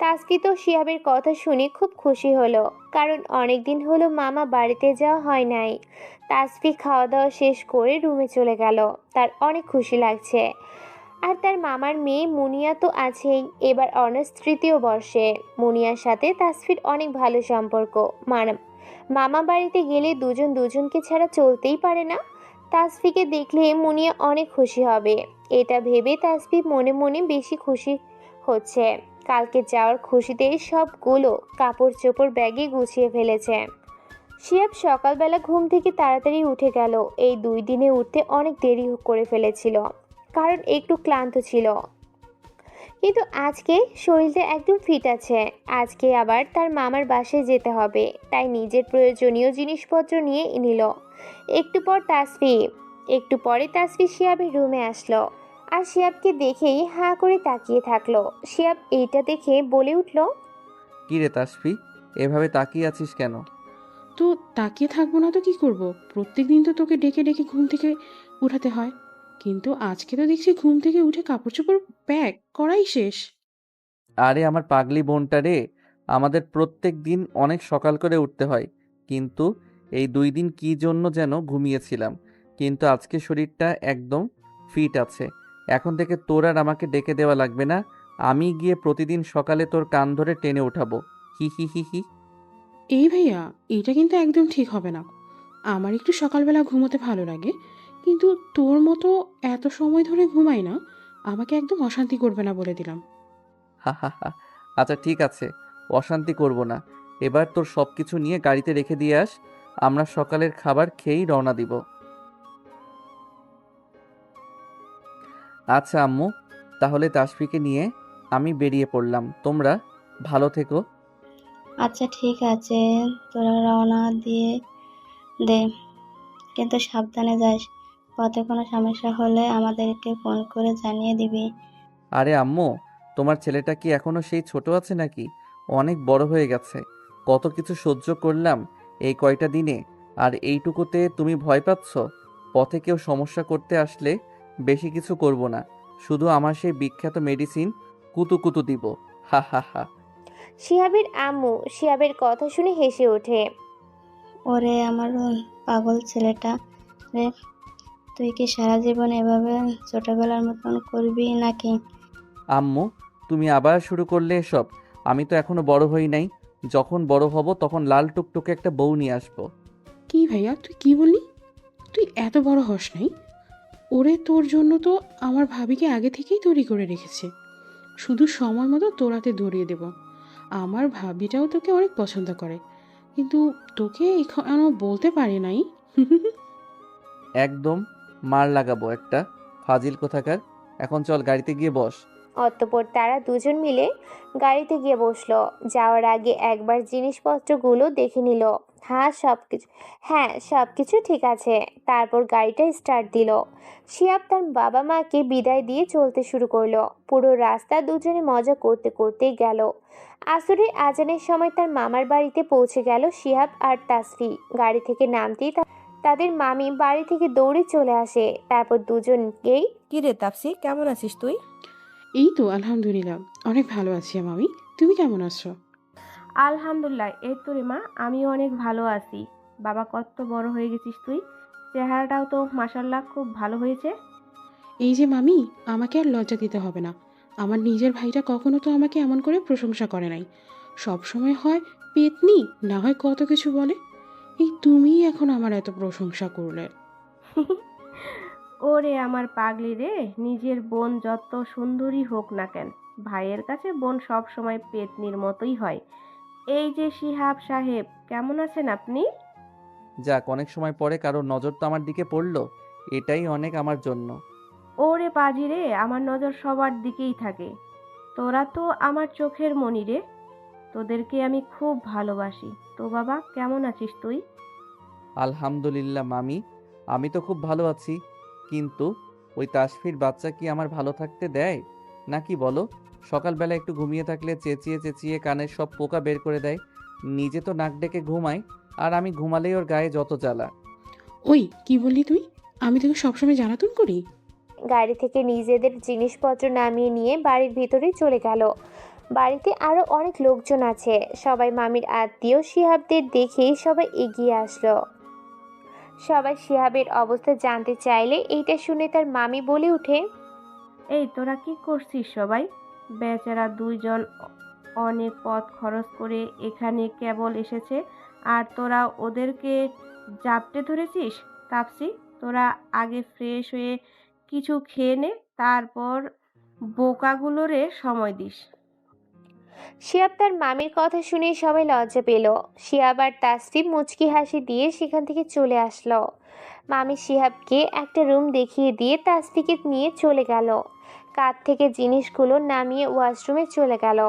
তাসফি তো শিহাবের কথা শুনে খুব খুশি হলো, কারণ অনেকদিন হলো মামা বাড়িতে যাওয়া হয় নাই। তাসফি খাওয়া দাওয়া শেষ করে রুমে চলে গেল। তার অনেক খুশি লাগছে। আর তার মামার মেয়ে মুনিয়া তো আছেই। এবার অনার্স তৃতীয় বর্ষে। মুনিয়ার সাথে তাসফির অনেক ভালো সম্পর্ক। মামা বাড়িতে গেলে দুজন দুজনকে ছাড়া চলতেই পারে না। তাসফিকে দেখলে মুনিয়া অনেক খুশি হবে, এটা ভেবে তাসফি মনে মনে বেশি খুশি হচ্ছে। কালকে যাওয়ার খুশিতে সবগুলো কাপড় চোপড় ব্যাগে গুছিয়ে ফেলেছে। শিয়াব সকালবেলা ঘুম থেকে তাড়াতাড়ি উঠে গেল। এই 2 দিনে উঠতে অনেক দেরি করে ফেলেছিল, কারণ একটু ক্লান্ত ছিল। কিন্তু আজকে শরীরটা একদম ফিট আছে। আজকে আবার তার মামার বাসায় যেতে হবে, তাই নিজের প্রয়োজনীয় জিনিসপত্র নিয়ে নিল। একটু পরে তাসফি শিয়াবের রুমে আসলো। আর শিয়াবকে দেখেই হাঁ করে তাকিয়ে থাকলো। শিয়াব এইটা দেখে বলে উঠল, কি রে তাসফি, এভাবে তাকিয়ে আছিস কেন? তো তাকিয়ে থাকবো না তো কি করব? প্রত্যেক দিন তো তোকে ডেকে ডেকে ঘুম থেকে উঠাতে হয়, কিন্তু আজকে তো দেখছি ঘুম থেকে উঠে কাপড় চোপড় প্যাক করাই শেষ। আরে আমার পাগলি বোনটা রে, আমাদের প্রত্যেক দিন অনেক সকাল করে উঠতে হয়। কিন্তু এই 2 দিন কি জন্য যেন ঘুমিয়েছিলাম। কিন্তু আজকে শরীরটা একদম ফিট আছে। এখন থেকে তোর আর আমাকে ডেকে দেওয়া লাগবে না। আমি গিয়ে প্রতিদিন সকালে তোর কান ধরে টেনে উঠাবো। হি হি হি হি। এই ভাইয়া, এটা কিন্তু একদম ঠিক হবে না। আমার একটু সকালবেলা ঘুমোতে ভালো লাগে, কিন্তু তোর মতো এত সময় ধরে ঘুমাই না। আমাকে একদম অশান্তি করবে না বলে দিলাম। হা হা হা। আচ্ছা ঠিক আছে, অশান্তি করব না। এবার তোর সব কিছু নিয়ে গাড়িতে রেখে দিয়ে আস। আমরা সকালের খাবার খেয়েই রওনা দিব। আচ্ছা আম্মু, তাহলে তাসফিকে নিয়ে আমি বেরিয়ে পড়লাম। তোমরা ভালো থেকো। আচ্ছা ঠিক আছে, তোরা রওনা দিয়ে দে, কিন্তু সাবধানে যাস। পথে কোনো সমস্যা হলে আমাদেরকে ফোন করে জানিয়ে দিবি। আরে আম্মু, তোমার ছেলেটা কি এখনো সেই ছোট আছে নাকি? অনেক বড় হয়ে গেছে। কত কিছু সহ্য করলাম এই কয়টা দিনে, আর এইটুকুতে তুমি ভয় পাচ্ছ? পথে কেউ সমস্যা করতে আসলে বেশি কিছু করব না, শুধু আমার সেই বিখ্যাত মেডিসিন কুতু কুতু দিব। হা হা হা। শিহাবের আম্মু শিহাবের কথা শুনে হেসে ওঠে। ওরে আমার পাগল ছেলেটা রে, তুই কি সারা জীবন এভাবে ছোটবেলার মতন করবি নাকি? আম্মু, তুমি আবার শুরু করলে এসব। আমি তো এখনো বড় হই নাই। যখন বড় হব তখন লাল টুকটুকে একটা বউ নিয়ে আসবো। কি ভাইয়া, তুই কি বললি? তুই এত বড় হস নাই। ওরে, তোর জন্য তো আমার ভাবিকে আগে থেকেই তৈরি করে রেখেছে। শুধু সময় মতো তোরাতে ধরিয়ে দেব। আমার ভাবিটাও তোকে অনেক পছন্দ করে, কিন্তু তোকে এখনো বলতে পারি নাই। একদম মার লাগাবো একটা, ফাজিল কোথাকার। এখন চল গাড়িতে গিয়ে বস। অতঃপর তারা দুজন মিলে গাড়িতে গিয়ে বসলো। যাওয়ার আগে একবার জিনিসপত্রগুলো দেখে নিল। হ্যাঁ, সবকিছু ঠিক আছে। তারপর গাড়িটা স্টার্ট দিল। শিহাব তার বাবা মাকে বিদায় দিয়ে চলতে শুরু করলো। পুরো রাস্তা দুজনে মজা করতে করতেই গেল। আসরের আজানের সময় তার মামার বাড়িতে পৌঁছে গেল শিহাব আর তাসফি। গাড়ি থেকে নামতেই তাদের মামি বাড়ি থেকে দৌড়ে চলে আসে। তারপর দুজনকেই কি রে তাপসি, কেমন আছিস তুই? এই তো আলহামদুলিল্লাহ, অনেক ভালো আছি মামি। তুমি কেমন আছো? আলহামদুলিল্লাহ, এই তো রে মা, আমিও অনেক ভালো আছি। বাবা, কত বড় হয়ে গেছিস তুই। চেহারাটাও তো মাশাল্লাহ খুব ভালো হয়েছে। এই যে মামি, আমাকে আর লজ্জা দিতে হবে না। আমার নিজের ভাইটা কখনো তো আমাকে এমন করে প্রশংসা করে নাই। সব সময় হয় পেতনি, না হয় কত কিছু বলে। এই তুমিই এখন আমার এত প্রশংসা করলে। ওরে আমার পাগলি রে, নিজের বোন যত সুন্দরী হোক না কেন, ভাইয়ের কাছে বোন সব সময় পেতনির মতোই হয়। এই যে শিহাব সাহেব, কেমন আছেন আপনি? যাক, অনেক সময় পরে কারোর নজর তো আমার দিকে পড়লো, এটাই অনেক আমার জন্য। ওরে পাজি রে, আমার নজর সবার দিকেই থাকে। তোরা তো আমার চোখের মণি রে, তোদেরকে আমি খুব ভালোবাসি। তো বাবা, কেমন আছিস তুই? আলহামদুলিল্লাহ মামি, আমি তো খুব ভালো আছি। কিন্তু ওই তাসফির বাচ্চা কি আমার ভালো থাকতে দেয় নাকি বলো? সকালবেলা একটু ঘুমিয়ে থাকলে চেঁচিয়ে চেঁচিয়ে কানের সব পোকা বের করে দেয়। নিজে তো নাক ডেকে ঘুমায়, আর আমি ঘুমালেই ওর গায়ে যত জ্বালা। ওই, কি বললি তুই? আমি তোকে সবসময় জ্বালাতন করি? গাড়ি থেকে নিজেদের জিনিসপত্র নামিয়ে নিয়ে বাড়ির ভিতরে চলে গেল। বাড়িতে আরো অনেক লোকজন আছে। সবাই মামির আত্মীয়। শিহাবদের দেখেই সবাই এগিয়ে আসলো। সবাই শিহাবের অবস্থা জানতে চাইলে এইটা শুনে তার মামি বলে ওঠে, এই তোরা কি করছিস সবাই? বেচারা দুইজন অনেক পথ খরচ করে এখানে কেবল এসেছে, আর তোরা ওদেরকে জাপটে ধরেছিস। তাপসি, তোরা আগে ফ্রেশ হয়ে কিছু খেয়ে নে, তারপর বোকাগুলোরে সময় দিস। শিহাব তার মামির কথা শুনে সবাই লজ্জা পেল। শিহাব আর তাসফি মুচকি হাসি দিয়ে সেখান থেকে চলে আসলো। মামি শিহাবকে একটা রুম দেখিয়ে দিয়ে তাসফিকে নিয়ে চলে গেল। কাঁধ থেকে জিনিসগুলো নামিয়ে ওয়াশরুমে চলে গেল।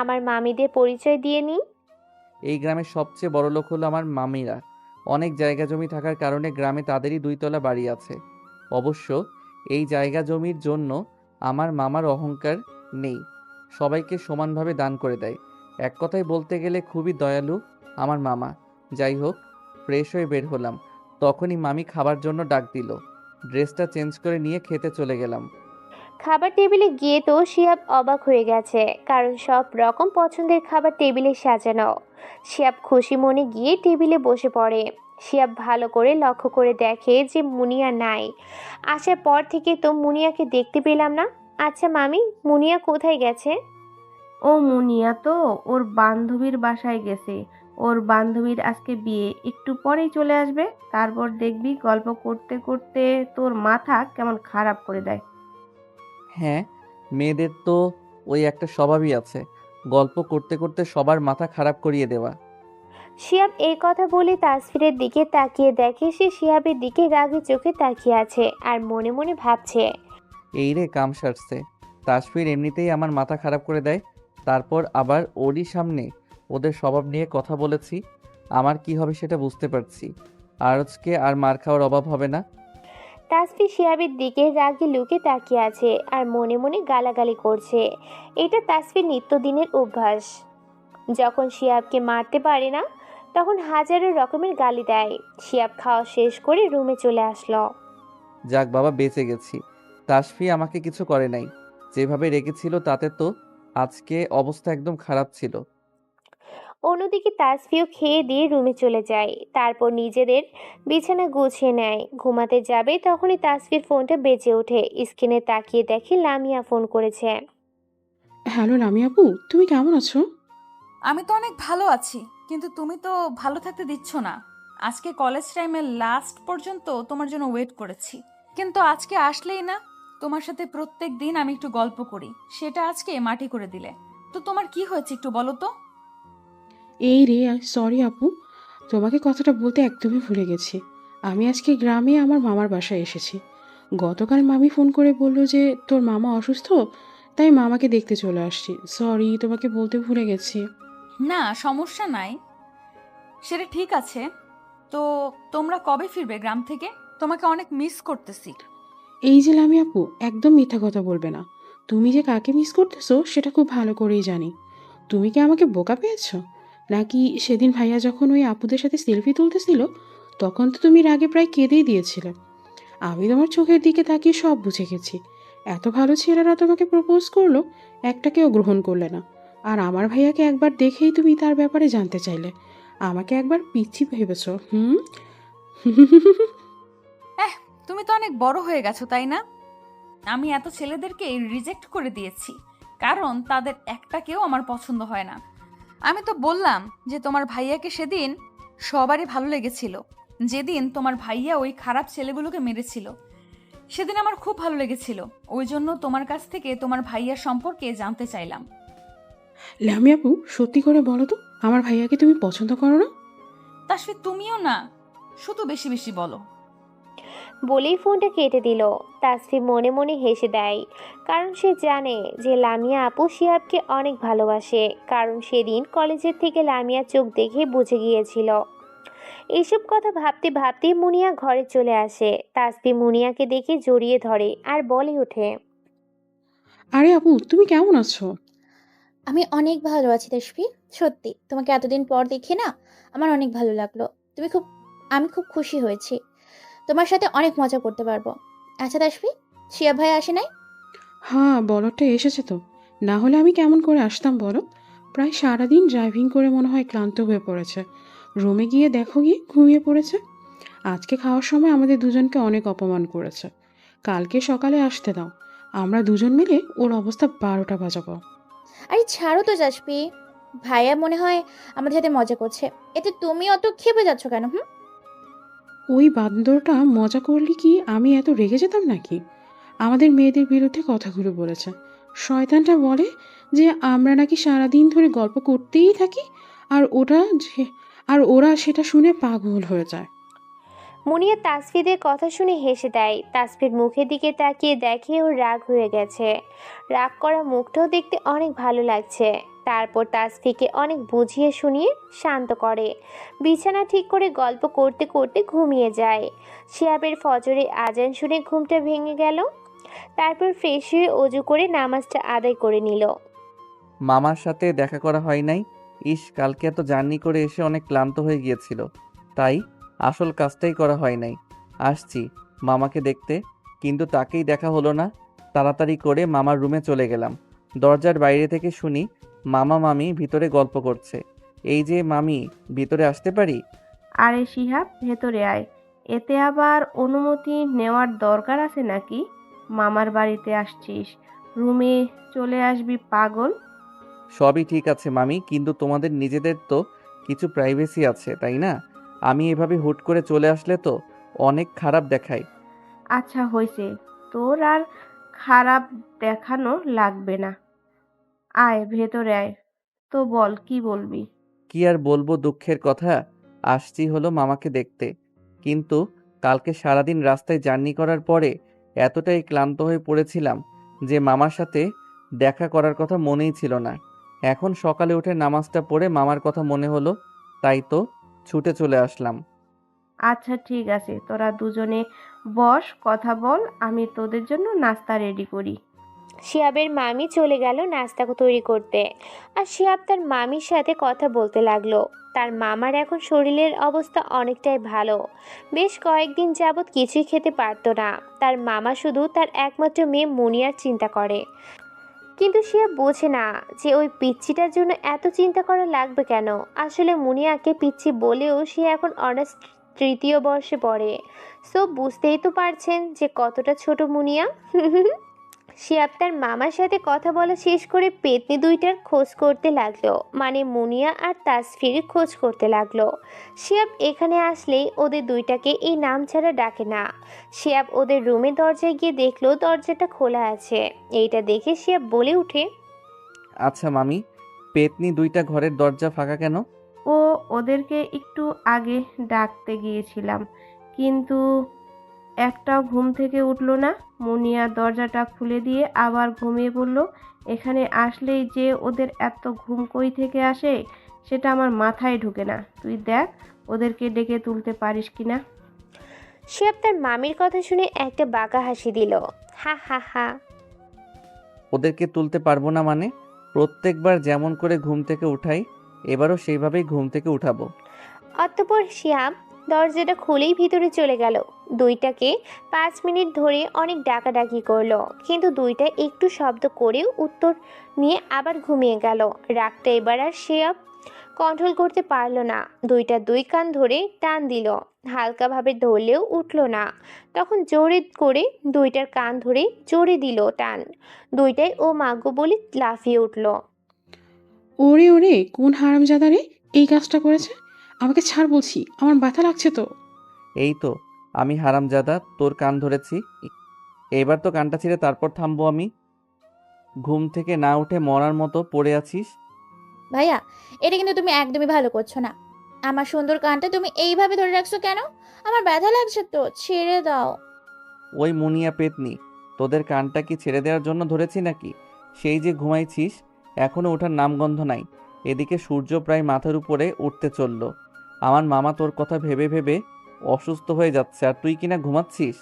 আমার মামিদের পরিচয় দিয়ে নি। এই গ্রামের সবচেয়ে বড় লোক হলো আমার মামিরা। অনেক জায়গা জমি থাকার কারণে গ্রামে তাদেরই 2 তলা বাড়ি আছে। অবশ্য এই জায়গা জমির জন্য আমার মামার অহংকার নেই, সবাইকে সমানভাবে দান করে দেয়। এক কথায় বলতে গেলে খুবই দয়ালু আমার মামা। যাই হোক, ফ্রেশ হয়ে বের হলাম, তখনই মামি খাবার জন্য ডাক দিল। ড্রেসটা চেঞ্জ করে নিয়ে খেতে চলে গেলাম। খাবার টেবিলে গিয়ে তো শিহাব অবাক হয়ে গেছে, কারণ সব রকম পছন্দের খাবার টেবিলে সাজানো। শিহাব খুশি মনে গিয়ে টেবিলে বসে পড়ে। শিহাব ভালো করে লক্ষ্য করে দেখে যে মুনিয়া নাই। আসার পর থেকে তো মুনিয়াকে দেখতে পেলাম না। আচ্ছা মামি, মুনিয়া কোথায় গেছে? ও মুনিয়া তো ওর বান্ধবীর বাসায় গেছে। ওর বান্ধবীর আজকে বিয়ে, একটু পরেই চলে আসবে। তারপর দেখবি গল্প করতে করতে তোর মাথা কেমন খারাপ করে দেয়। হ্যাঁ, মেয়েদের তো ওই একটা স্বভাবই আছে, গল্প করতে করতে সবার মাথা খারাপ করিয়ে দেওয়া। শিহাব এই কথা বলে তাসফিরের দিকে তাকিয়ে দেখে সে শিহাবের দিকে রাগী চোখে তাকিয়ে আছে আর মনে মনে ভাবছে, এই রে কাম সারছে। তাসফির এমনিতেই আমার মাথা খারাপ করে দেয়, তারপর আবার ওরই সামনে ওদের স্বভাব নিয়ে কথা বলেছি। আমার কি হবে সেটা বুঝতে পারছি। আজকে আর মার খাওয়ার অভাব হবে না। তাসফি শিহাবের দিকে রাগী লুকে তাকিয়ে আছে আর মনে মনে গালাগালি করছে। এটা তাসফির নিত্যদিনের অভ্যাস। যখন শিহাবকে মারতে পারে না তখন হাজারো রকমের গালি দেয়। শিহাব খাওয়া শেষ করে রুমে চলে আসলো। যাক বাবা, বেঁচে গেছি। তাসফি আমাকে কিছু করে নাই। যেভাবে রেগেছিল তাতে তো আজকে অবস্থা একদম খারাপ ছিল। অন্যদিকে তাসফিও খেয়ে দিয়ে রুমে চলে যায়। তারপর নিজেদের বিছানা গুছিয়ে নেয়। ঘুমাতে যাবে তখনই তাসফির ফোনটা বেজে ওঠে। স্ক্রিনে তাকিয়ে দেখে লামিয়া ফোন করেছে। হ্যালো লামি আপু, তুমি কেমন আছো? আমি তো অনেক ভালো আছি, কিন্তু তুমি তো ভালো থাকতে দিচ্ছ না। আজকে কলেজ টাইমের লাস্ট পর্যন্ত তোমার জন্য ওয়েট করেছি, কিন্তু আজকে আসলেই না। তোমার সাথে প্রত্যেক দিন আমি একটু গল্প করি, সেটা আজকে মাটি করে দিলে। তো তোমার কি হয়েছে একটু বলো তো। এই রে, সরি আপু, তোমাকে কথাটা বলতে একদমই ভুলে গেছি। আমি আজকে গ্রামে আমার মামার বাসায় এসেছি। গতকাল মামি ফোন করে বলল যে তোর মামা অসুস্থ, তাই মামাকে দেখতে চলে আসছি। সরি, তোমাকে বলতে ভুলে গেছি। না, সমস্যা নাই, সেটা ঠিক আছে। তো তোমরা কবে ফিরবে গ্রাম থেকে? তোমাকে অনেক মিস করতেছি। এই যে লামি আপু, একদম মিথ্যা কথা বলবে না। তুমি যে কাকে মিস করতেছো সেটা খুব ভালো করেই জানি। তুমি কি আমাকে বোকা পেয়েছো? নাকি সেদিন ভাইয়া যখন ওই আপুদের সাথে সেলফি তুলতেছিল, তখন তো তুমি রাগে প্রায় কেঁদেই দিয়েছিলে। আমি তোমার চোখের দিকে তাকিয়ে সব বুঝে গেছি। এত ভালো ছেলেরা তোমাকে প্রপোজ করলো, একটাকেও গ্রহণ করলে না। আর আমার ভাইয়াকে একবার দেখেই তুমি তার ব্যাপারে জানতে চাইলে। আমাকে একবার পিচ্ছি ভেবেছো, হুম? এহ, তুমি তো অনেক বড় হয়ে গেছো, তাই না? আমি এত ছেলেদেরকে রিজেক্ট করে দিয়েছি, কারণ তাদের একটাকেও আমার পছন্দ হয় না। আমি তো বললাম যে তোমার ভাইয়াকে সেদিন সবারই ভালো লেগেছিল। যেদিন তোমার ভাইয়া ওই খারাপ ছেলেগুলোকে মেরেছিল, সেদিন আমার খুব ভালো লেগেছিল। ওই জন্য তোমার কাছ থেকে তোমার ভাইয়ার সম্পর্কে জানতে চাইলাম। লামি আপু, সত্যি করে বলো তো, আমার ভাইয়াকে তুমি পছন্দ করো না? তাসফি, তুমিও না, শুধু বেশি বেশি বলো। বলেই ফোনটা কেটে দিল। তাসফি মনে মনে হেসে দেয়, কারণ সে জানে যে লামিয়া আপু শিহাবকে অনেক ভালোবাসে, কারণ সেদিন কলেজের থেকে লামিয়া চোখ দেখে বুঝে গিয়েছিল। এইসব কথা ভাবতে ভাবতে মুনিয়া ঘরে চলে আসে। তাসফি মুনিয়াকে দেখে জড়িয়ে ধরে আর বলে ওঠে, আরে আপু, তুমি কেমন আছো? আমি অনেক ভালো আছি তাসফি। সত্যি তোমাকে এতদিন পর দেখে না আমার অনেক ভালো লাগলো। তুমি খুব আমি খুব খুশি হয়েছি। তোমার সাথে অনেক মজা করতে পারবো। আচ্ছা তাসফি, শিয়া ভাই আসে নাই? হ্যাঁ, বলটা এসেছে তো। না হলে আমি কেমন করে আসতাম বলো? প্রায় সারাদিন ড্রাইভিং করে মনে হয় ক্লান্ত হয়ে পড়েছে। রুমে গিয়ে দেখো, গিয়ে ঘুমিয়ে পড়েছে। আজকে খাওয়ার সময় আমাদের দুজনকে অনেক অপমান করেছে। কালকে সকালে আসতে দাও, আমরা দুজন মিলে ওর অবস্থা 12টা বাজাবো। আরে ছাড়ো তো তাসফি, ভাইয়া মনে হয় আমাদের সাথে মজা করছে। এতে তুমি অত ক্ষেপে যাচ্ছ কেন? হুম। ওই বান্দরটা মজা করলে কি আমি এত রেগে যেতাম নাকি? আমাদের মেয়েদের বিরুদ্ধে কথাগুলো বলেছে। শয়তানটা বলে যে আমরা নাকি সারাদিন ধরে গল্প করতেই থাকি, আর ওরা সেটা শুনে পাগল হয়ে যায়। মুনিয়া তাসফিদের কথা শুনে হেসে দেয়। তাসফির মুখের দিকে তাকিয়ে দেখে ওর রাগ হয়ে গেছে। রাগ করা মুখটাও দেখতে অনেক ভালো লাগছে। তারপর তাসফিকে অনেক বুঝিয়ে শুনিয়ে শান্ত করে। বিছানা ঠিক করে গল্প করতে করতে ঘুমিয়ে যায়। শিহাবের ফজরে আজান শুনে ঘুমটা ভেঙে গেল। তারপর ফ্রেশ হয়ে অজু করে নামাজটা আদায় করে নিল। মামার সাথে দেখা করা হয় নাই। ইস, কালকে এত জার্নি করে এসে অনেক ক্লান্ত হয়ে গিয়েছিল, তাই আসল কাজটাই করা হয় নাই। আসছি মামাকে দেখতে, কিন্তু তাকেই দেখা হলো না। তাড়াতাড়ি করে মামার রুমে চলে গেলাম। দরজার বাইরে থেকে শুনি মামা মামি ভিতরে গল্প করছে। এই যে মামি, ভিতরে আসতে পারি? আরে শিহাব, ভেতরে আয়। এতে আবার অনুমতি নেওয়ার দরকার আছে নাকি? মামার বাড়িতে আসছিস, রুমে চলে আসবি পাগল। সবই ঠিক আছে মামি, কিন্তু তোমাদের নিজেদের তো কিছু প্রাইভেসি আছে, তাই না? আমি এভাবে হুট করে চলে আসলে তো অনেক খারাপ দেখায়। আচ্ছা হয়েছে, তোর আর খারাপ দেখানো লাগবে না। আয় ভেতরে আয়, তো বল কি বলবি। কি আর বলবো, দুঃখের কথা। আসছি হলো মামাকে দেখতে, কিন্তু কালকে সারাদিন রাস্তায় জার্নি করার পরে এতটাই ক্লান্ত হয়ে পড়েছিলাম যে মামার সাথে দেখা করার কথা মনেই ছিল না। এখন সকালে উঠে নামাজটা পড়ে মামার কথা মনে হলো, তাই তো ছুটে চলে আসলাম। আচ্ছা ঠিক আছে, তোরা দুজনে বস, কথা বল, আমি তোদের জন্য নাস্তা রেডি করি। শিহাবের মামি চলে গেল নাস্তা তৈরি করতে, আর শিহাব তার মামির সাথে কথা বলতে লাগলো। তার মামার এখন শরীরের অবস্থা অনেকটাই ভালো। বেশ কয়েকদিন যাবৎ কিছুই খেতে পারতো না। তার মামা শুধু তার একমাত্র মেয়ে মুনিয়ার চিন্তা করে, কিন্তু শিহাব বোঝে না যে ওই পিচ্চিটার জন্য এত চিন্তা করা লাগবে কেন। আসলে মুনিয়াকে পিচ্চি বলেও সে এখন অনার্স তৃতীয় বর্ষে পড়ে। সো বুঝতেই তো পারছেন যে কতটা ছোট মুনিয়া। শিহাব তার মামার সাথে কথা বলা শেষ করে পেতনি দুইটার খোঁজ করতে লাগলো, মানে মুনিয়া আর তাসফির খোঁজ করতে লাগলো। শিহাব এখানে আসলেই ওদের দুইটাকে এই নাম ছাড়া ডাকে না। শিহাব ওদের রুমে দরজায় গিয়ে দেখলো দরজাটা খোলা আছে। এইটা দেখে শিহাব বলে উঠে, আচ্ছা মামি, পেতনি দুইটা ঘরের দরজা ফাঁকা কেন? ও ওদেরকে একটু আগে ডাকতে গিয়েছিলাম, কিন্তু একটাও ঘুম থেকে উঠলো না। মুনিয়া দরজাটা খুলে দিয়ে আবার ঘুমিয়ে পড়ল। এখানে আসলেই যে ওদের এত ঘুম কই থেকে আসে সেটা আমার মাথায় ঢোকে না। তুই দেখ ওদেরকে ডেকে তুলতে পারিস কিনা। শিহাব তার মামির কথা শুনে একটা বাঁকা হাসি দিল। হা হা হা। ওদেরকে তুলতে পারবো না মানে? প্রত্যেকবার যেমন করে ঘুম থেকে উঠাই, এবারও সেইভাবেই ঘুম থেকে উঠাবো। অতঃপর শিহাব দরজাটা খুলেই ভিতরে চলে গেল। দুইটাকে 5 মিনিট ধরে অনেক ডাকাডাকি করলো, কিন্তু দুইটা একটু শব্দ করেও উত্তর নিয়ে আবার ঘুমিয়ে গেল। রাগটা এবার আর শিহাব কন্ট্রোল করতে পারলো না। দুইটা দুই কান ধরে টান দিল, হালকাভাবে ধরলেও উঠলো না। তখন জোরে করে দুইটার কান ধরে জোরে দিল টান। দুইটাই ও মাগো বলে লাফিয়ে উঠলো। ওরে ওরে, কোন হারামজাদা রে এই কাজটা করেছে? আমাকে ছাড় বলছি, আমার ব্যথা লাগছে তো। এই তো আমি হারামজাদা, তোর কান ধরেছি। এবার তো কানটা ছিঁড়ে তারপর থামবো আমি। ঘুম থেকে না উঠে মরার মতো পড়ে আছিস। ভাইয়া, এটা কিন্তু তুমি একদমই ভালো করছো না। আমার সুন্দর কানটা তুমি এইভাবে ধরে রাখছো কেন? আমার ব্যথা লাগছে তো, ছেড়ে দাও। ওই মুনিয়া পেতনি, তোদের কানটা কি ছেড়ে দেওয়ার জন্য ধরেছি নাকি? সেই যে ঘুমাইছিস, এখনো ওঠার নামগন্ধ নাই। এদিকে সূর্য প্রায় মাথার উপরে উঠতে চলল। আমার মামা তোর কথা ভেবে ভেবে অসুস্থ হয়ে যাচ্ছে, আর তুই কিনা ঘুমাচ্ছিস।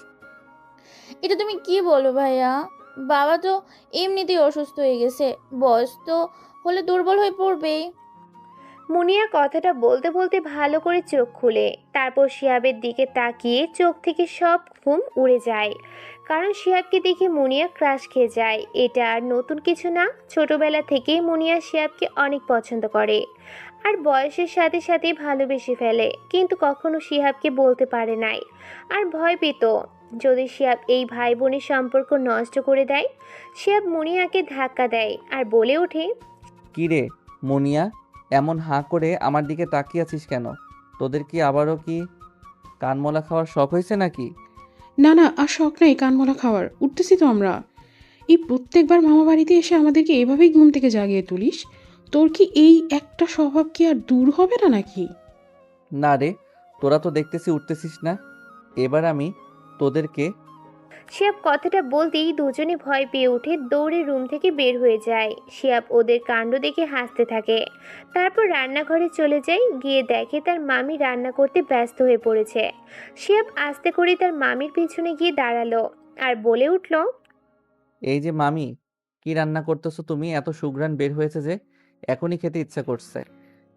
এটা তুমি কি বলো ভাইয়া? বাবা তো এমনিতেই অসুস্থ হয়ে গেছে, বয়স তো হলে দুর্বল হয়ে পড়বে। মুনিয়া কথাটা বলতে বলতে ভালো করে চোখ খুলে, তারপর শিহাবের দিকে তাকিয়ে চোখ থেকে সব ঘুম উড়ে যায়। কারণ শিহাবকে দেখে মুনিয়া ক্রাশ খেয়ে যায়। এটা আর নতুন কিছু না, ছোটবেলা থেকেই মুনিয়া শিহাবকে অনেক পছন্দ করে আর বয়সের সাথে সাথে ভালোবেসে ফেলে, কিন্তু কখনো শিহাবকে বলতে পারে নাই। আর ভয় পেত যদি শিহাব এই ভাই বোনের সম্পর্ক নষ্ট করে দেয়। শিহাব মুনিয়াকে ধাক্কা দেয় আর বলে ওঠে, কি রে মুনিয়া, এমন হাঁ করে আমার দিকে তাকিয়ে আছিস কেন? তোদের কি আবারও কি কানমলা খাওয়ার শখ হয়েছে নাকি? না না, আর শখ নাই কানমলা খাওয়ার, উঠতেছি তো আমরা। এই প্রত্যেকবার মামা বাড়িতে এসে আমাদেরকে এভাবেই ঘুম থেকে জাগিয়ে তুলিস? তোর কি এই একটা স্বভাব কি আর দূর হবে না নাকি? না রে, তোরা তো দেখতেছি উঠতেছিস না। এবার আমি তোদেরকে। শিহাব কথাটা বলতেই দুজনে ভয় পেয়ে উঠে দৌড়ে রুম থেকে বের হয়ে যায়। শিহাব ওদের কাণ্ড দেখে হাসতে থাকে। তারপর রান্নাঘরে চলে যায়, গিয়ে দেখে তার মামি রান্না করতে ব্যস্ত হয়ে পড়েছে। শিহাব আস্তে করে তার মামির পিছনে গিয়ে দাঁড়ালো আর বলে উঠল, এই যে মামি, কি রান্না করতেছো তুমি? এত সুঘ্রাণ বের হয়েছে যে এখনই খেতে ইচ্ছা করছে।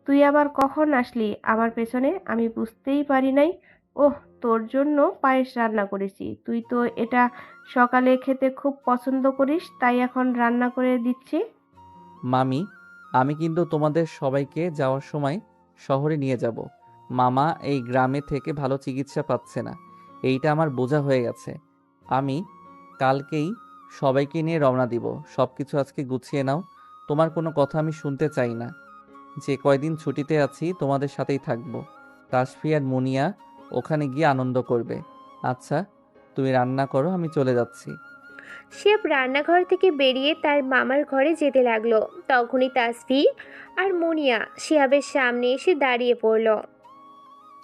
তুই আবার কখন আসলি আমার পেছনে? আমি বুঝতেই পারি নাই। ওহ, তোর জন্য পায়েস রান্না করেছি। তুই তো এটা সকালে খেতে খুব পছন্দ করিস, তাই এখন রান্না করে দিচ্ছি। মামি, আমি কিন্তু তোমাদের সবাইকে যাওয়ার সময় শহরে নিয়ে যাব। মামা এই গ্রামে থেকে ভালো চিকিৎসা পাচ্ছে না, এইটা আমার বোঝা হয়ে গেছে। আমি কালকেই সবাইকে নিয়ে রওনা দিব। সব কিছু আজকে গুছিয়ে নাও। তোমার কোনো কথা আমি শুনতে চাই না। যে কয়দিন ছুটিতে আছি তোমাদের সাথেই থাকবো। তাসফি আর মুনিয়া ওখানে গিয়ে আনন্দ করবে। আচ্ছা, তুমি রান্না করো, আমি চলে যাচ্ছি। শিহাব রান্নাঘর থেকে বেরিয়ে তার মামার ঘরে যেতে লাগলো। তখনই তাসফি আর মুনিয়া শিহাবের সামনে এসে দাঁড়িয়ে পড়ল।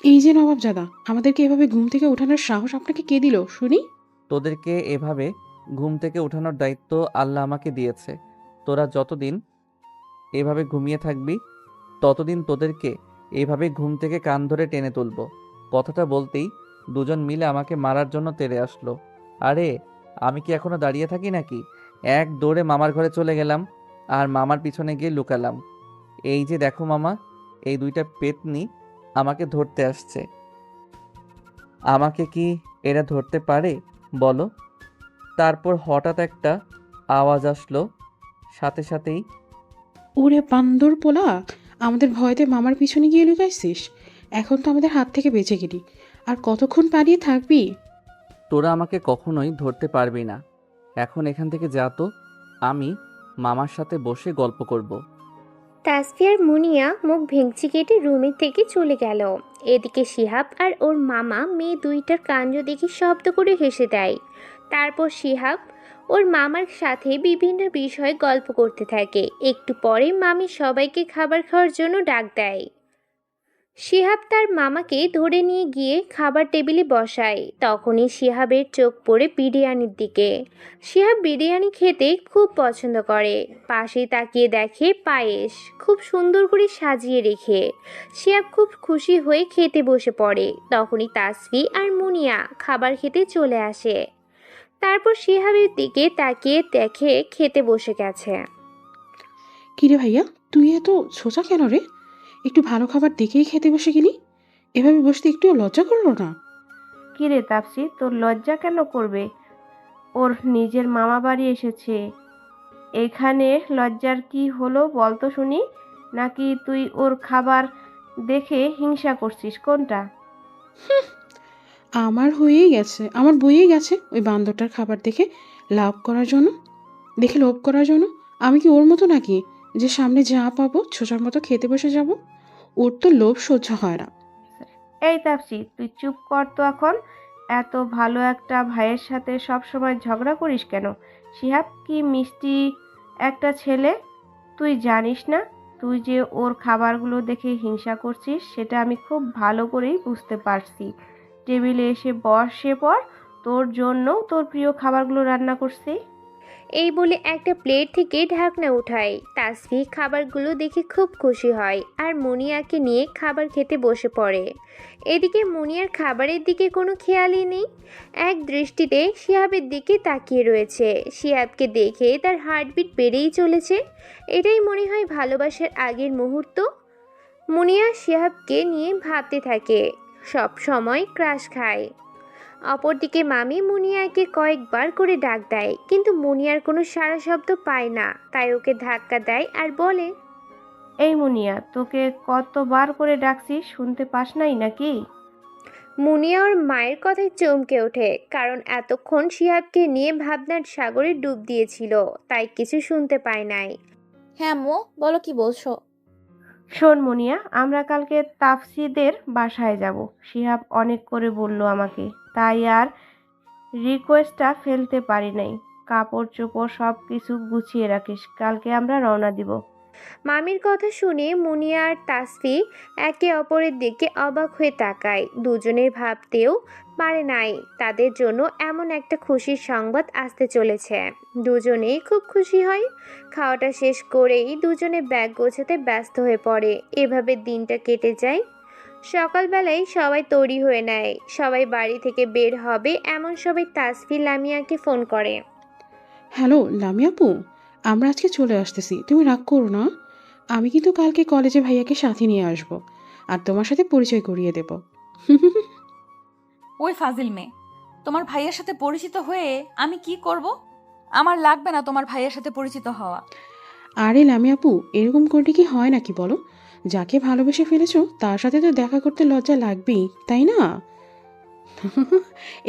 এই যে নবাবজাদা, আমাদেরকে এভাবে ঘুম থেকে ওঠানোর সাহস আপনাকে কে দিল শুনি? তোদেরকে এভাবে ঘুম থেকে ওঠানোর দায়িত্ব আল্লাহ আমাকে দিয়েছে। তোরা যতদিন এভাবে ঘুমিয়ে থাকবি, ততদিন তোদেরকে এভাবে ঘুম থেকে কান ধরে টেনে তুলবো। কথাটা বলতেই দুজন মিলে আমাকে মারার জন্য তেড়ে আসলো। আরে আমি কি এখনো দাঁড়িয়ে থাকি নাকি? এক দৌড়ে মামার ঘরে চলে গেলাম আর মামার পিছনে গিয়ে লুকালাম। এই যে দেখো মামা, এই দুইটা পেতনি আমাকে ধরতে আসছে। আমাকে কি এরা ধরতে পারে বলো? তারপর হঠাৎ একটা আওয়াজ আসলো, সাথে সাথেই ওরে বান্দর পোলা, আমাদের ভয়তে মামার পিছনে গিয়ে লুকাইছিস? এখন তো আমাদের হাত থেকে বেঁচে গেলি, আর কতক্ষণ পালিয়ে থাকবি? তোরা আমাকে কখনোই ধরতে পারবি না। এখন এখান থেকে যা তো, আমি মামার সাথে বসে গল্প করব। তাসফি আর মুনিয়া মুখ ভেঙচি কেটে রুমের থেকে চলে গেল। এদিকে শিহাব আর ওর মামা মেয়ে দুইটার কাণ্ড দেখে শব্দ করে হেসে দেয়। তারপর শিহাব ওর মামার সাথে বিভিন্ন বিষয়ে গল্প করতে থাকে। একটু পরে মামি সবাইকে খাবার খাওয়ার জন্য ডাক দেয়। শিহাব তার মামাকে ধরে নিয়ে গিয়ে খাবার টেবিলে বসায়। তখনই শিহাবের চোখ পড়ে বিরিয়ানির দিকে। শিহাব বিরিয়ানি খেতে খুব পছন্দ করে। পাশে তাকিয়ে দেখে পায়েস খুব সুন্দর করে সাজিয়ে রেখে। শিহাব খুব খুশি হয়ে খেতে বসে পড়ে। তখনই তাসফি আর মুনিয়া খাবার খেতে চলে আসে। তারপর শিহাবের দিকে তাকিয়ে দেখে খেতে বসে গেছে। কিরে ভাইয়া, তুই এত সোজা কেন রে? একটু ভালো খাবার দেখেই খেতে বসে গেলি। এভাবে বসতে একটুও লজ্জা করলো না? কিরে তাপসি, তোর লজ্জা কেন করবে? ওর নিজের মামা বাড়ি এসেছে, এখানে লজ্জার কি হলো বলতো শুনি? নাকি তুই ওর খাবার দেখে হিংসা করছিস, কোনটা? আমার বইয়েই গেছে ওই বান্দরটার খাবার দেখে লোভ করার জন্য। আমি কি ওর মতো নাকি যে সামনে যা পাবো ছোটার মতো খেতে বসে যাব? ওর তো লোভ সহ্য হয় না। এই তাপসি, তুই চুপ কর তো এখন। এত ভালো একটা ভাইয়ের সাথে সব সময় ঝগড়া করিস কেন? শিহাব কি মিষ্টি একটা ছেলে, তুই জানিস না? তুই যে ওর খাবারগুলো দেখে হিংসা করছিস সেটা আমি খুব ভালো করেই বুঝতে পারছি। টেবিলে এসে বসে পর, তোর জন্য তোর প্রিয় খাবারগুলো রান্না করছি। এই বলে একটা প্লেট থেকে ঢাকনা উঠায়। তাসফি খাবারগুলো দেখে খুব খুশি হয় আর মুনিয়াকে নিয়ে খাবার খেতে বসে পড়ে। এদিকে মুনিয়ার খাবারের দিকে কোনো খেয়ালই নেই, এক দৃষ্টিতে শিহাবের দিকে তাকিয়ে রয়েছে। শিহাবকে দেখে তার হার্টবিট বেড়েই চলেছে। এটাই মনে হয় ভালোবাসার আগের মুহূর্ত। মুনিয়া শিহাবকে নিয়ে ভাবতে থাকে, সব সময় ক্রাশ খায়। অপরদিকে মামি মুনিয়াকে কয়েকবার করে ডাক দেয়, কিন্তু মুনিয়ার কোনো সাড়া শব্দ পায় না। তাই ওকে ধাক্কা দেয় আর বলে, এই মুনিয়া, তোকে কতবার করে ডাকছি, শুনতে পাস নাই নাকি? মুনিয়া ওর মায়ের কথায় চমকে ওঠে, কারণ এতক্ষণ শিহাবকে নিয়ে ভাবনার সাগরে ডুব দিয়েছিল, তাই কিছু শুনতে পায় নাই। হ্যাঁ আম্মু, বলো কি বলছো? শোন মুনিয়া, আমরা কালকে তাফসিদের বাসায় যাব। শিহাব অনেক করে বলল আমাকে, তাই আর রিকোয়েস্টটা ফেলতে পারি নাই। কাপড় চোপড় সব কিছু গুছিয়ে রাখিস, কালকে আমরা রওনা দিব। মামির কথা শুনে মুনিয়া আর তাসফি একে অপরের দিকে অবাক হয়ে তাকায়। দুজনের ভাবতেও পারে নাই তাদের জন্য এমন একটা খুশির সংবাদ আসতে চলেছে। দুজনেই খুব খুশি হয়। খাওয়াটা শেষ করেই দুজনে ব্যাগ গোছাতে ব্যস্ত হয়ে পড়ে। এভাবে দিনটা কেটে যায়। সকালবেলায় সবাই তৈরি হয়ে নেয়, সবাই বাড়ি থেকে বের হবে এমন সবাই তাসফি লামিয়াকে ফোন করে। হ্যালো লামিয়া আপু, আমরা আজকে চলে আসতেছি, তুমি রাগ করো না। আমি কিন্তু কালকে কলেজে ভাইয়াকে সাথে নিয়ে আসবো আর তোমার সাথে পরিচয় করিয়ে দেব। ওই ফাজিল মেয়ে, তোমার ভাইয়ের সাথে পরিচিত হয়ে আমি কি করব? আমার লাগবে না তোমার ভাইয়ের সাথে পরিচিত হওয়া। আরে লামিয়া আপু, এরকম করলে কি হয় নাকি বলো? যাকে ভালোবেসে ফেলেছো তার সাথে তো দেখা করতে লজ্জা লাগবেই, তাই না?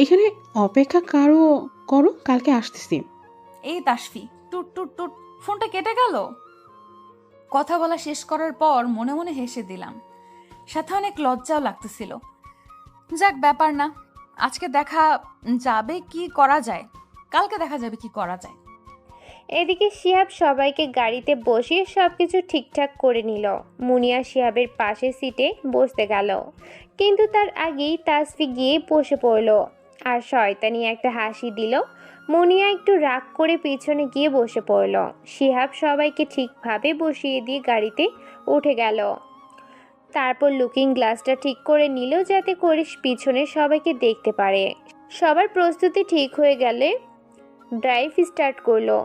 এখানে অপেক্ষা করো, কালকে আসতেছি। এই তাসফি, টুট টুট টুট, ফোনটা কেটে গেল। কথা বলা শেষ করার পর মনে মনে হেসে দিলাম, সাথে অনেক লজ্জাও লাগতেছিল। যাক, ব্যাপার না, আজকে দেখা যাবে কি করা যায়, কালকে দেখা যাবে কি করা যায়। এদিকে শিহাব সবাইকে গাড়িতে বসিয়ে সবকিছু ঠিকঠাক করে নিল। মুনিয়া শিহাবের পাশের সিটে বসতে গেল, কিন্তু তার আগেই তাসফি গিয়ে বসে পড়ল আর শয়তানি একটা হাসি দিল। মুনিয়া একটু রাগ করে পিছনে গিয়ে বসে পড়ল। শিহাব সবাইকে ঠিকভাবে বসিয়ে দিয়ে গাড়িতে উঠে গেল। তারপর লুকিং গ্লাসটা ঠিক করে নিল যাতে করে পিছনে সবাইকে দেখতে পারে। সবার প্রস্তুতি ঠিক হয়ে গেলে ড্রাইভ স্টার্ট করলো।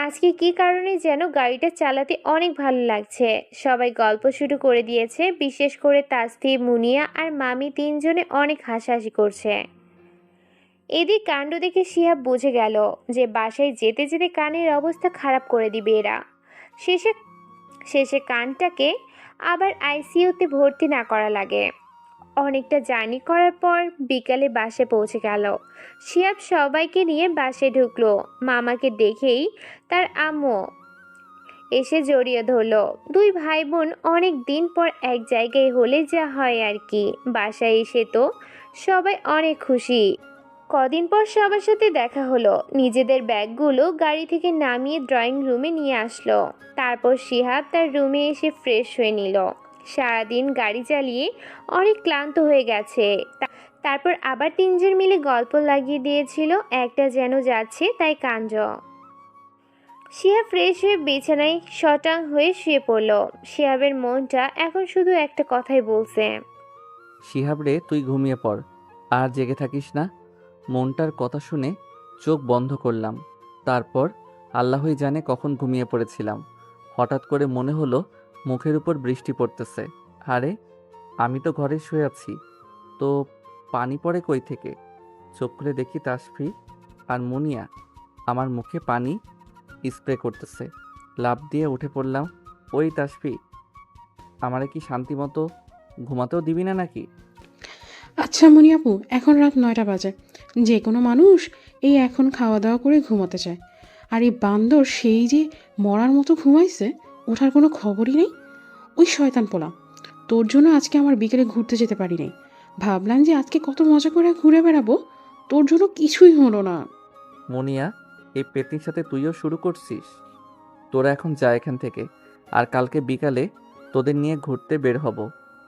আজকে কি কারণে যেন গাড়িটা চালাতে অনেক ভালো লাগছে। সবাই গল্প শুরু করে দিয়েছে, বিশেষ করে তাসফি, মুনিয়া আর মামি তিনজনে অনেক হাসাহাসি করছে। এদিক কাণ্ড দেখে শিহাব বুঝে গেল যে বাসায় যেতে যেতে কানের অবস্থা খারাপ করে দিবে এরা। শেষে কানটাকে আবার আইসিইউতে ভর্তি না করা লাগে। অনেকটা জার্নি করার পর বিকালে বাসে পৌঁছে গেল। শিহাব সবাইকে নিয়ে বাসে ঢুকলো। মামাকে দেখেই তার আম্মু এসে জড়িয়ে ধরলো। দুই ভাই বোন অনেক দিন পর এক জায়গায় হলে যা হয় আর কি। বাসায় এসে তো সবাই অনেক খুশি। কদিন পর সবার সাথে দেখা হলো। নিজেদের ব্যাগগুলো গাড়ি থেকে নামিয়ে ড্রয়িং রুমে নিয়ে আসলো। তারপর শিহাব তার রুমে এসে ফ্রেশ হয়ে নিল। সারাদিন গাড়ি চালিয়ে অনেক ক্লান্ত হয়ে গেছে। তারপর আবার তিনজন মিলে গল্প লাগিয়ে দিয়েছিল, একটা যেন যাচ্ছে তাই কাণ্ড। শিহাব ফ্রেশ হয়ে বিছানায় শটাং হয়ে শুয়ে পড়ল। শিহাবের মনটা এখন শুধু একটা কথাই বলছে, শিহাব রে, তুই ঘুমিয়ে পড়, আর জেগে থাকিস না। মনটার কথা শুনে চোখ বন্ধ করলাম। তারপর আল্লাহই জানে কখন ঘুমিয়ে পড়েছিলাম। হঠাৎ করে মনে হলো মুখের উপর বৃষ্টি পড়তেছে। আরে, আমি তো ঘরে শুয়ে আছি, তো পানি পড়ে কই থেকে? চোখ খুলে দেখি তাসফি আর মুনিয়া আমার মুখে পানি স্প্রে করতেছে। লাফ দিয়ে উঠে পড়লাম। ওই তাসফি, আমারে কি শান্তি মতো ঘুমাতেও দিবি না নাকি? আচ্ছা মনি আপু, এখন রাত 9টা বাজে। যে কোনো মানুষ এই এখন খাওয়া দাওয়া করে ঘুমাতে চায়, আর এই বান্দর সেই যে মরার মতো ঘুমাইছে, ওঠার কোনো খবরই নেই। ওই শয়তান পোলা, তোর জন্য আজকে আমার বিকেলে ঘুরতে যেতে পারি নাই। ভাবলাম যে আজকে কত মজা করে ঘুরে বেড়াবো, তোর জন্য কিছুই হলো না। মুনিয়া, এই পেতনির সাথে তুইও শুরু করছিস? তোরা এখন যা এখান থেকে, আর কালকে বিকালে তোদের নিয়ে ঘুরতে বের হব।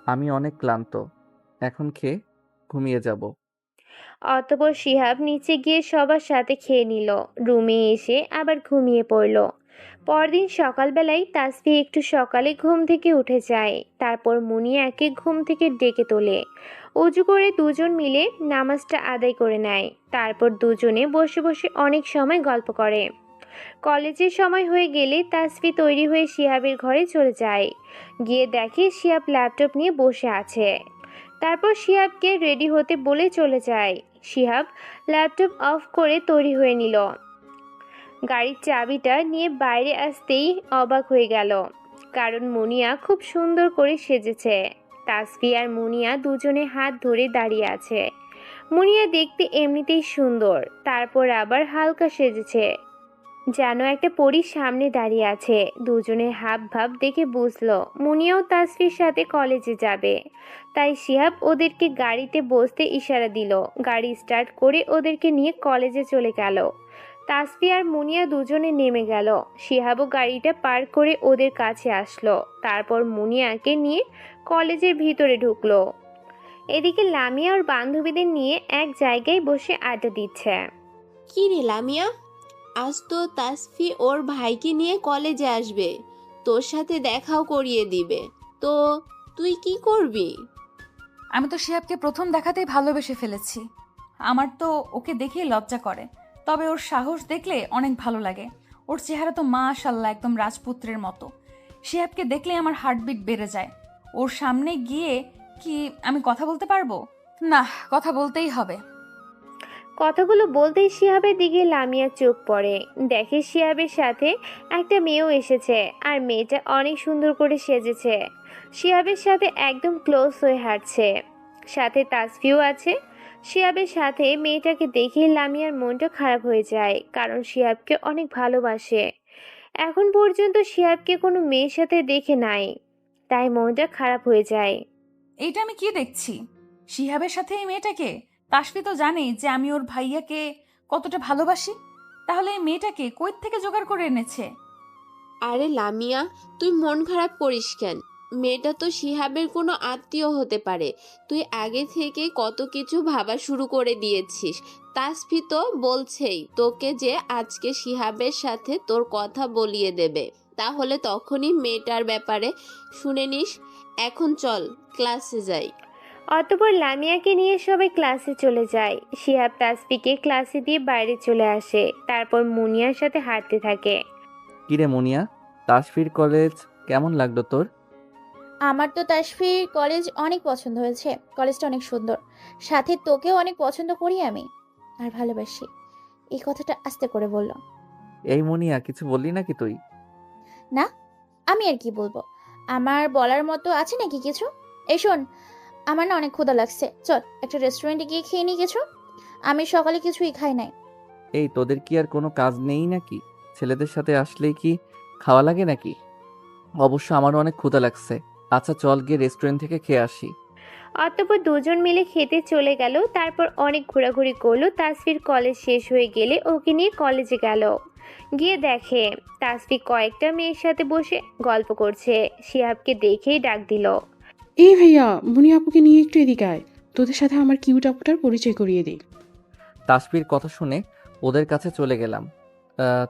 আমি অনেক ক্লান্ত, এখন খেয়ে ঘুমিয়ে যাব। অতঃপর শিহাব নিচে গিয়ে সবার সাথে খেয়ে নিল। রুমে এসে আবার ঘুমিয়ে পড়ল। পরদিন সকালবেলায় তাসফি একটু সকালে ঘুম থেকে উঠে যায়। তারপর মুনিয়াকে ঘুম থেকে ডেকে তোলে। অজু করে দুজন মিলে নামাজটা আদায় করে নেয়। তারপর দুজনে বসে বসে অনেক সময় গল্প করে। কলেজের সময় হয়ে গেলে তাসফি তৈরি হয়ে শিহাবের ঘরে চলে যায়। গিয়ে দেখে শিহাব ল্যাপটপ নিয়ে বসে আছে। তারপর শিহাবকে রেডি হতে বলে চলে যায়। শিহাব ল্যাপটপ অফ করে তৈরি হয়ে নিল। গাড়ির চাবিটা নিয়ে বাইরে আসতেই অবাক হয়ে গেল, কারণ মুনিয়া খুব সুন্দর করে সেজেছে। তাসফি আর মুনিয়া দুজনে হাত ধরে দাঁড়িয়ে আছে। মুনিয়া দেখতে এমনিতেই সুন্দর, তারপর আবার হালকা সেজেছে, যেন একটা পরীর সামনে দাঁড়িয়ে আছে। দুজনের হাব ভাব দেখে বুঝলো মুনিয়াও তাসফির সাথে কলেজে যাবে। তাই শিহাব ওদেরকে গাড়িতে বসতে ইশারা দিল। গাড়ি স্টার্ট করে ওদেরকে নিয়ে কলেজে চলে গেল। তাসফি আর মুনিয়া দুজনে নেমে গেল। শিহাবও গাড়িটা পার করে ওদের কাছে আসলো। তারপর মুনিয়াকে নিয়ে কলেজের ভিতরে ঢুকলো। এদিকে লামিয়া ওর বান্ধবীদের নিয়ে এক জায়গায় বসে আড্ডা দিচ্ছে। কি রে লামিয়া, আজ তো তাসফি ওর ভাইকে নিয়ে কলেজে আসবে, তোর সাথে দেখাও করিয়ে দিবে, তো তুই কি করবি? আমি তো শিহাবকে প্রথম দেখাতেই ভালোবেসে ফেলেছি। আমার তো ওকে দেখেই লজ্জা করে, তবে ওর সাহস দেখলে অনেক ভালো লাগে। ওর চেহারা তো মাশাআল্লাহ একদম রাজপুত্রের মতো। শিহাবকে দেখলে আমার হার্টবিট বেড়ে যায়। ওর সামনে গিয়ে কি আমি কথা বলতে পারবো? না, কথা বলতেই হবে। কথাগুলো বলতেই শিহাবের দিকে লামিয়া চোখ পড়ে। দেখে শিহাবের সাথে একটা মেয়েও এসেছে, আর মেয়েটা অনেক সুন্দর করে সেজেছে। শিহাবের সাথে একদম ক্লোজ হয়ে হাঁটছে, সাথে তাসফিও আছে। শিহাবের সাথে মেয়েটাকে দেখে লামিয়ার মনটা খারাপ হয়ে যায়, কারণ শিহাবকে অনেক ভালোবাসে। এখন পর্যন্ত শিহাবকে কোনো মেয়ের সাথে দেখে নাই, তাই মনটা খারাপ হয়ে যায়। এইটা আমি কি দেখছি? শিহাবের সাথে এই মেয়েটাকে? তাসফি তো জানেই যে আমি ওর ভাইয়াকে কতটা ভালোবাসি। তাহলে এই মেয়েটাকে কই থেকে জোগাড় করে এনেছে? আরে লামিয়া, তুই মন খারাপ করিস কেন? মেয়েটা তো শিহাবের কোনো আত্মীয় হতে পারে। তুই আগে থেকে কত কিছু ভাবা শুরু করে দিয়েছিস। তাসফি তো বলছেই তোকে যে আজকে শিহাবের সাথে তোর কথা বলিয়ে দেবে, তাহলে তখনই মেয়েটার ব্যাপারে শুনে নিস। এখন চল ক্লাসে যাই। অতঃপর লামিয়াকে নিয়ে সবাই ক্লাসে চলে যায়। শিহাব তাসফিকে ক্লাসে দিয়ে বাইরে চলে আসে। তারপর মুনিয়ার সাথে হাঁটতে থাকে। কিরে মুনিয়া, তাসফির কলেজ কেমন লাগলো তোর? আমার তো তাসফির কলেজ অনেক পছন্দ হয়েছে। কলেজটা অনেক সুন্দর, সাথে তোকেও অনেক পছন্দ করি আমি, আর ভালোবাসি। এই কথাটা আস্তে করে বলল। এই মুনিয়া, কিছু বললি নাকি তুই? না, আমি আর কি বলবো? আমার বলার মতো আছে নাকি কিছু? এই শোন, আমার না অনেক ক্ষুধা লাগছে, চল একটা রেস্টুরেন্টে গিয়ে খেয়ে নিই কিছু। আমি সকালে কিছুই খাই নাই। এই তোদের কি আর কোনো কাজ নেই নাকি? ছেলেদের সাথে আসলেই কি খাওয়া লাগে নাকি? অবশ্য আমারও অনেক ক্ষুধা লাগছে। আচ্ছা চল গিয়ে রেস্টুরেন্ট থেকে খেয়ে আসি। অতঃপর দুজন মিলে খেতে চলে গেল। তারপর অনেক ঘোরাঘুরি করলো। তাসফির কলেজ শেষ হয়ে গেলে ওকে নিয়ে কলেজে গেল। গিয়ে দেখে তাসফি কয়েকটা মেয়ের সাথে বসে গল্প করছে। শিহাবকে দেখেই ডাক দিল। এই ভাইয়া, মুনি আপুকে নিয়ে একটু এদিকে আয়, তোদের সাথে আমার কিউট আপুটার পরিচয় করিয়ে দিই। তাসফির কথা শুনে ওদের কাছে চলে গেলাম।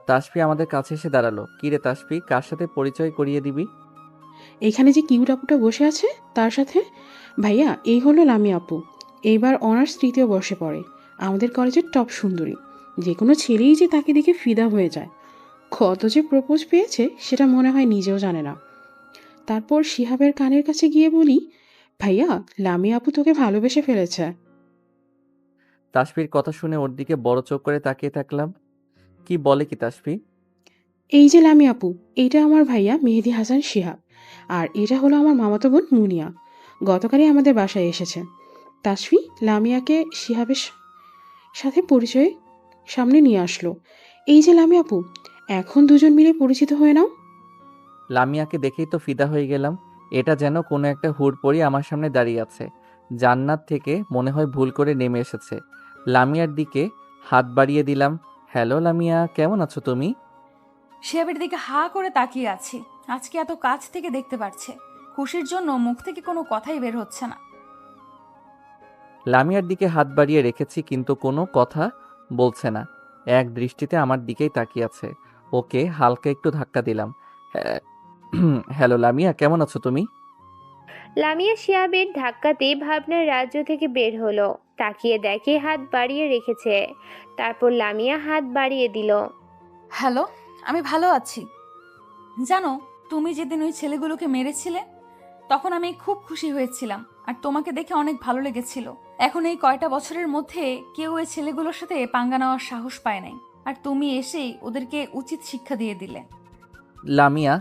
তাসফি আমাদের কাছে এসে দাঁড়ালো। কি রে তাসফি, কার সাথে পরিচয় করিয়ে দিবি? এখানে যে কিউট আপুটা বসে আছে তার সাথে। ভাইয়া, এই হলো লামি আপু, এইবার অনার্স 3য় বর্ষে পড়ে, আমাদের কলেজের টপ সুন্দরী। যে কোনো ছেলেই যে তাকে দেখে ফিদা হয়ে যায়। কত যে প্রপোজ পেয়েছে সেটা মনে হয় নিজেও জানে না। তারপর শিহাবের কানের কাছে গিয়ে বলি, ভাইয়া, লামি আপু তোকে ভালোবেসে ফেলেছে। তাসফির কথা শুনে ওর দিকে বড় চোখ করে তাকিয়ে থাকলাম। কি বলে কি তাসফি? এই যে লামি আপু, এইটা আমার ভাইয়া মেহেদি হাসান শিহাব, আর এটা হলো আমার মামাতো বোন মুনিয়া। গতকালই আমাদের বাসায় এসেছে। তাসফি লামিয়াকে শিহাবের সাথে পরিচয় সামনে নিয়ে আসলো। এই যে লামি আপু, এখন দুজন মিলে পরিচিত হয়ে নাও। লামিয়াকে দেখেই তো ফিদা হয়ে গেলাম। এটা যেন কোনো একটা হুড়পড়ি আমার সামনে দাঁড়িয়ে আছে। জান্নাত থেকে মনে হয় ভুল করে নেমে এসেছে। লামিয়ার দিকে হাত বাড়িয়ে দিলাম। হ্যালো লামিয়া, কেমন আছো তুমি? শিহাবের দিকে হা করে তাকিয়ে আছি। আজকে এত কাছ থেকে দেখতে পারছে। খুশির জন্য মুখ থেকে কোনো কথাই বের হচ্ছে না। লামিয়ার দিকে হাত বাড়িয়ে রেখেছি কিন্তু কোনো কথা বলছে না। এক দৃষ্টিতে আমার দিকেই তাকিয়ে আছে। ওকে হালকা একটু ধাক্কা দিলাম। হ্যাঁ, হ্যালো লামিয়া, কেমন আছো তুমি? লামিয়া শিহাবের ধাক্কাতে ভাবনার রাজ্য থেকে বের হলো। তাকিয়ে দেখে হাত বাড়িয়ে রেখেছে। তারপর লামিয়া হাত বাড়িয়ে দিল। হ্যালো, আমি ভালো আছি। জানো, তুমি যেদিন ওই ছেলেগুলোকে মেরেছিলে তখন আমি খুব খুশি হয়েছিলাম, আর তোমাকে দেখে অনেক ভালো লেগেছিল। এখন এই কয়টা বছরের মধ্যে কেউ ওই ছেলেগুলোর সাথে পাঙ্গা নেওয়ার সাহস পায় নাই, আর তুমি এসেই ওদেরকে উচিত শিক্ষা দিয়ে দিলে। লামিয়া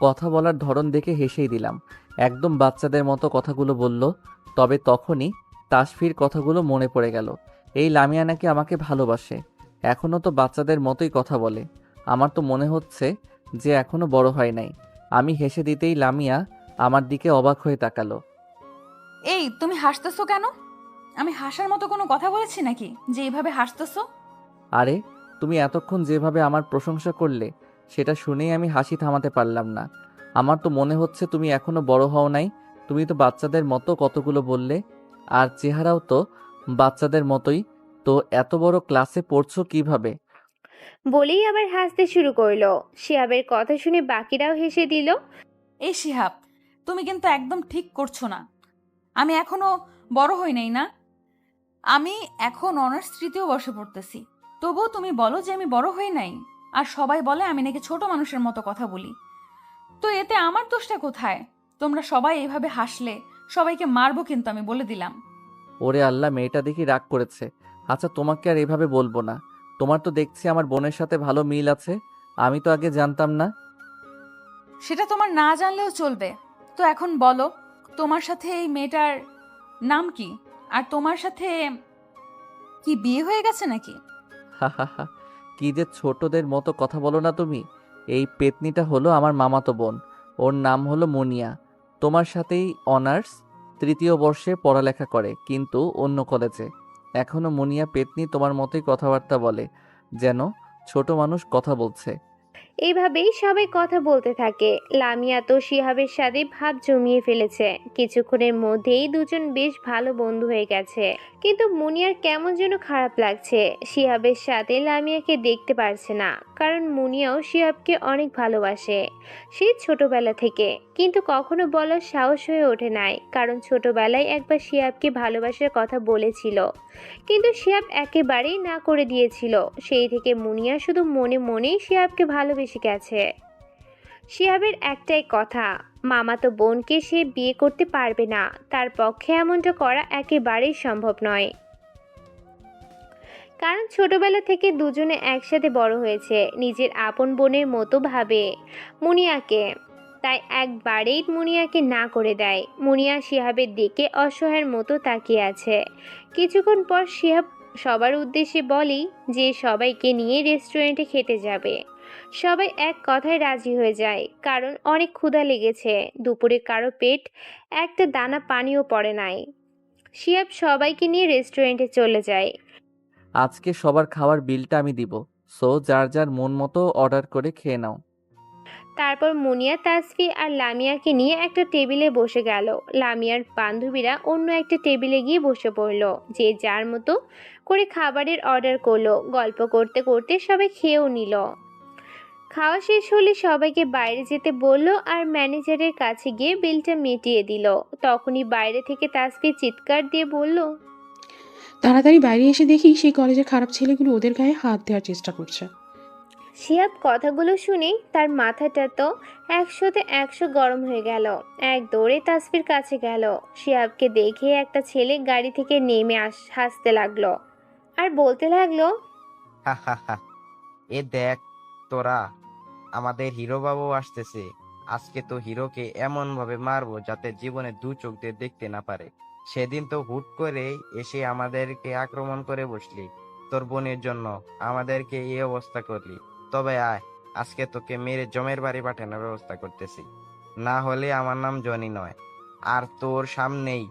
কথা বলার ধরন দেখে হেসেই দিলাম। একদম বাচ্চাদের মতো কথাগুলো বলল। তবে তখনই তাসফির কথাগুলো মনে পড়ে গেল। এই লামিয়া নাকি আমাকে ভালোবাসে। এখনও তো বাচ্চাদের মতোই কথা বলে। আমার তো মনে হচ্ছে যে এখনো বড় হয় নাই। আমি হেসে দিতেই লামিয়া আমার দিকে অবাক হয়ে তাকালো। এই, তুমি হাসতেছো কেন? আমি হাসার মতো কোনো কথা বলেছি নাকি যে এইভাবে হাসতেছো? আরে, তুমি এতক্ষণ যেভাবে আমার প্রশংসা করলে সেটা শুনেই আমি হাসি থামাতে পারলাম না। আমার তো মনে হচ্ছে তুমি এখনো বড় হও নাই। তুমি তো বাচ্চাদের মতো কতগুলো বললে, আর চেহারাও তো বাচ্চাদের মতোই। তো এত বড় ক্লাসে পড়ছো কিভাবে? বলেই আবার হাসতে শুরু করলো। শিহাবের কথা শুনে বাকিরাও হেসে দিল। এই শিহাব, তুমি কিন্তু একদম ঠিক করছো না। আমি এখনো বড় হই নাই না? আমি এখন অনার্স 3য় বর্ষে পড়তেছি। তবুও তুমি বলো যে আমি বড় হই নাই, আর সবাই বলে আমি নাকি ছোট মানুষের মতো কথা বলি। তো এতে আমার দোষটা কোথায়? তোমরা সবাই এইভাবে হাসলে সবাইকে মারবো কিন্তু, আমি বলে দিলাম। ওরে আল্লাহ, মেয়েটা দেখি রাগ করেছে। আচ্ছা তোমাকে আর এভাবে বলবো না। তোমার তো দেখছি আমার বোনের সাথে ভালো মিল আছে। আমি তো আগে জানতাম না। সেটা তোমার না জানলেও চলবে। তো এখন বলো, তোমার সাথে এই মেয়েটার নাম কি? আর তোমার সাথে কি বিয়ে হয়ে গেছে নাকি? হা হা হা, কি যে ছোটদের মতো কথা বলো না তুমি। এই পেতনিটা হলো আমার মামাতো বোন। ওর নাম হলো মুনিয়া। তোমার সাথেই অনার্স 3য় বর্ষে পড়ালেখা করে, কিন্তু অন্য কলেজে। এখনো মুনিয়া পেতনি তোমার মতোই কথাবার্তা বলে, যেন ছোট মানুষ কথা বলছে। এইভাবেই সবাই কথা বলতে থাকে। লামিয়া তো শিহাবের সাথে ভাব জমিয়ে ফেলেছে। কিছুক্ষণের মধ্যেই দুজন বেশ ভালো বন্ধু হয়ে গেছে। কিন্তু মুনিয়ার কেমন যেন খারাপ লাগছে। শিহাবের সাথে লামিয়াকে দেখতে পারছে না, কারণ মুনিয়াও শিহাবকে অনেক ভালোবাসে সেই ছোটবেলা থেকে। কিন্তু কখনো বলার সাহস হয়ে ওঠে নাই, কারণ ছোটবেলায় একবার শিহাবকে ভালোবাসার কথা বলেছিল, কিন্তু শিহাব একেবারেই না করে দিয়েছিল। সেই থেকে মুনিয়া শুধু মনে মনেই শিহাবকে ভালোবেসে গেছে। শিহাবের একটাই কথা, মামাতো বোনকে সে বিয়ে করতে পারবে না। তার পক্ষে এমনটা করা একেবারেই সম্ভব নয়, কারণ ছোটবেলা থেকে দুজনে একসাথে বড় হয়েছে। নিজের আপন বোনের মতো ভাবে মুনিয়াকে। তাই একবারেই মুনিয়াকে না করে দেয়। মুনিয়া শিহাবের দিকে অসহায়ের মতো তাকিয়ে আছে। কিছুক্ষণ পর শিহাব সবার উদ্দেশ্যে বলি যে সবাইকে নিয়ে রেস্টুরেন্টে খেতে যাবে। সবাই এক কথায় রাজি হয়ে যায়, কারণ অনেক ক্ষুধা লেগেছে। দুপুরে কারো পেট একটা দানা পানিও পড়ে নাই। শিহাব সবাইকে নিয়ে রেস্টুরেন্টে চলে যায়। আজকে সবার খাওয়ার বিলটা আমি দিব, সো যার যার মন মতো অর্ডার করে খেয়ে নাও। তারপর মুনিয়া, তাসফি আর লামিয়াকে নিয়ে একটা টেবিলে বসে গেল। লামিয়ার বান্ধবীরা অন্য একটা টেবিলে গিয়ে বসে পড়ল। যে যার মতো করে খাবারের অর্ডার করলো। গল্প করতে করতে সবাই খেয়েও নিল। খাওয়া শেষ হলে সবাইকে বাইরে যেতে বলল আর ম্যানেজারের কাছে গিয়ে বিলটা মিটিয়ে দিল। তখনই বাইরে থেকে তাসফি চিৎকার দিয়ে বলল, তাড়াতাড়ি বাইরে এসে দেখি সেই কলেজের খারাপ ছেলেগুলো ওদের গায়ে হাত দেওয়ার চেষ্টা করছে। শিহাব কথাগুলো শুনে তার মাথাটা তো 100-তে 100 গরম হয়ে গেল। এক দৌড়ে তাসফির কাছে গেল। শিহাবকে দেখে একটা ছেলে গাড়ি থেকে নেমে হাসতে লাগলো আর বলতে লাগলো, হা হা হা, এ দেখ তোরা, আমাদের হিরো বাবু আসতেছে। আজকে তো হিরোকে এমন ভাবে মারবো যাতে জীবনে দু চোখ দিয়ে দেখতে না পারে। সেদিন তো হুট করে এসে আমাদেরকে আক্রমণ করে বসলি, তোর বোনের জন্য আমাদেরকে এই অবস্থা করলি। তবে আয়, আজকে তোকে মেরে জমের বাড়ি পাঠানোর ব্যবস্থা করতেছি। না হলে আমার নাম জনি নয়, আর তোর সামনেই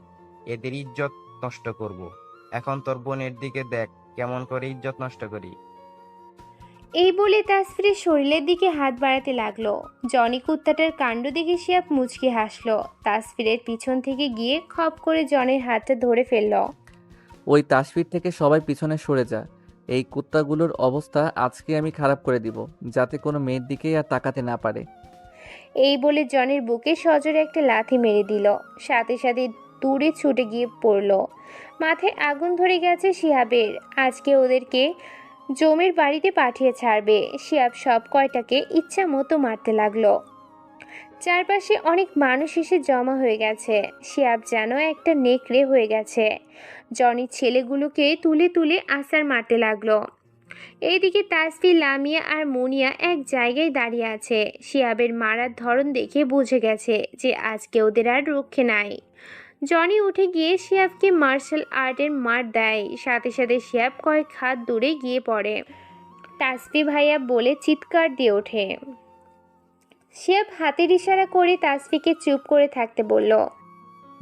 এদের ইজ্জত নষ্ট করব। এখন তোর বোনের দিকে দেখ কেমন করে ইজ্জত নষ্ট করি। এই বলে তাসফিরের শরীরের দিকে হাত বাড়াতে লাগলো। জনি কুত্তাটার কাণ্ড দেখে শিহাব মুচকি হাসলো। তাসফিরের পিছন থেকে গিয়ে খপ করে জনের হাতটা ধরে ফেললো। ওই তাসফির থেকে সবাই পিছনে সরে যা। এই কুত্তাগুলোর অবস্থা আজকে আমি খারাপ করে দিব, যাতে কোনো মেয়ের দিকেই আর তাকাতে না পারে। এই বলে জনের বুকে সজোরে একটা লাথি মেরে দিল। সাথে সাথে দূরে ছুটে গিয়ে পড়ল। মাথায় আগুন ধরে গেছে শিহাবের। আজকে ওদেরকে জমের বাড়িতে পাঠিয়ে ছাড়বে। শিহাব সব কয়টাকে ইচ্ছা মতো মারতে লাগলো। চারপাশে অনেক মানুষ এসে জমা হয়ে গেছে। শিহাব যেন একটা নেকড়ে হয়ে গেছে। জনি ছেলেগুলোকে তুলে তুলে আছাড় মারতে লাগলো। এইদিকে তাসফি, লামিয়া আর মুনিয়া এক জায়গায় দাঁড়িয়ে আছে। শিহাবের মারার ধরন দেখে বুঝে গেছে যে আজকে ওদের আর রক্ষে নাই। জনি উঠে গিয়ে শিহাবকে মার্শাল আর্টের মার দেয়। সাথে সাথে শিহাব কয়েক হাত দূরে গিয়ে পড়ে। তাসফি ভাইয়া বলে চিৎকার দিয়ে ওঠে। শিহাব হাতের ইশারা করে তাসফিকে চুপ করে থাকতে বলল।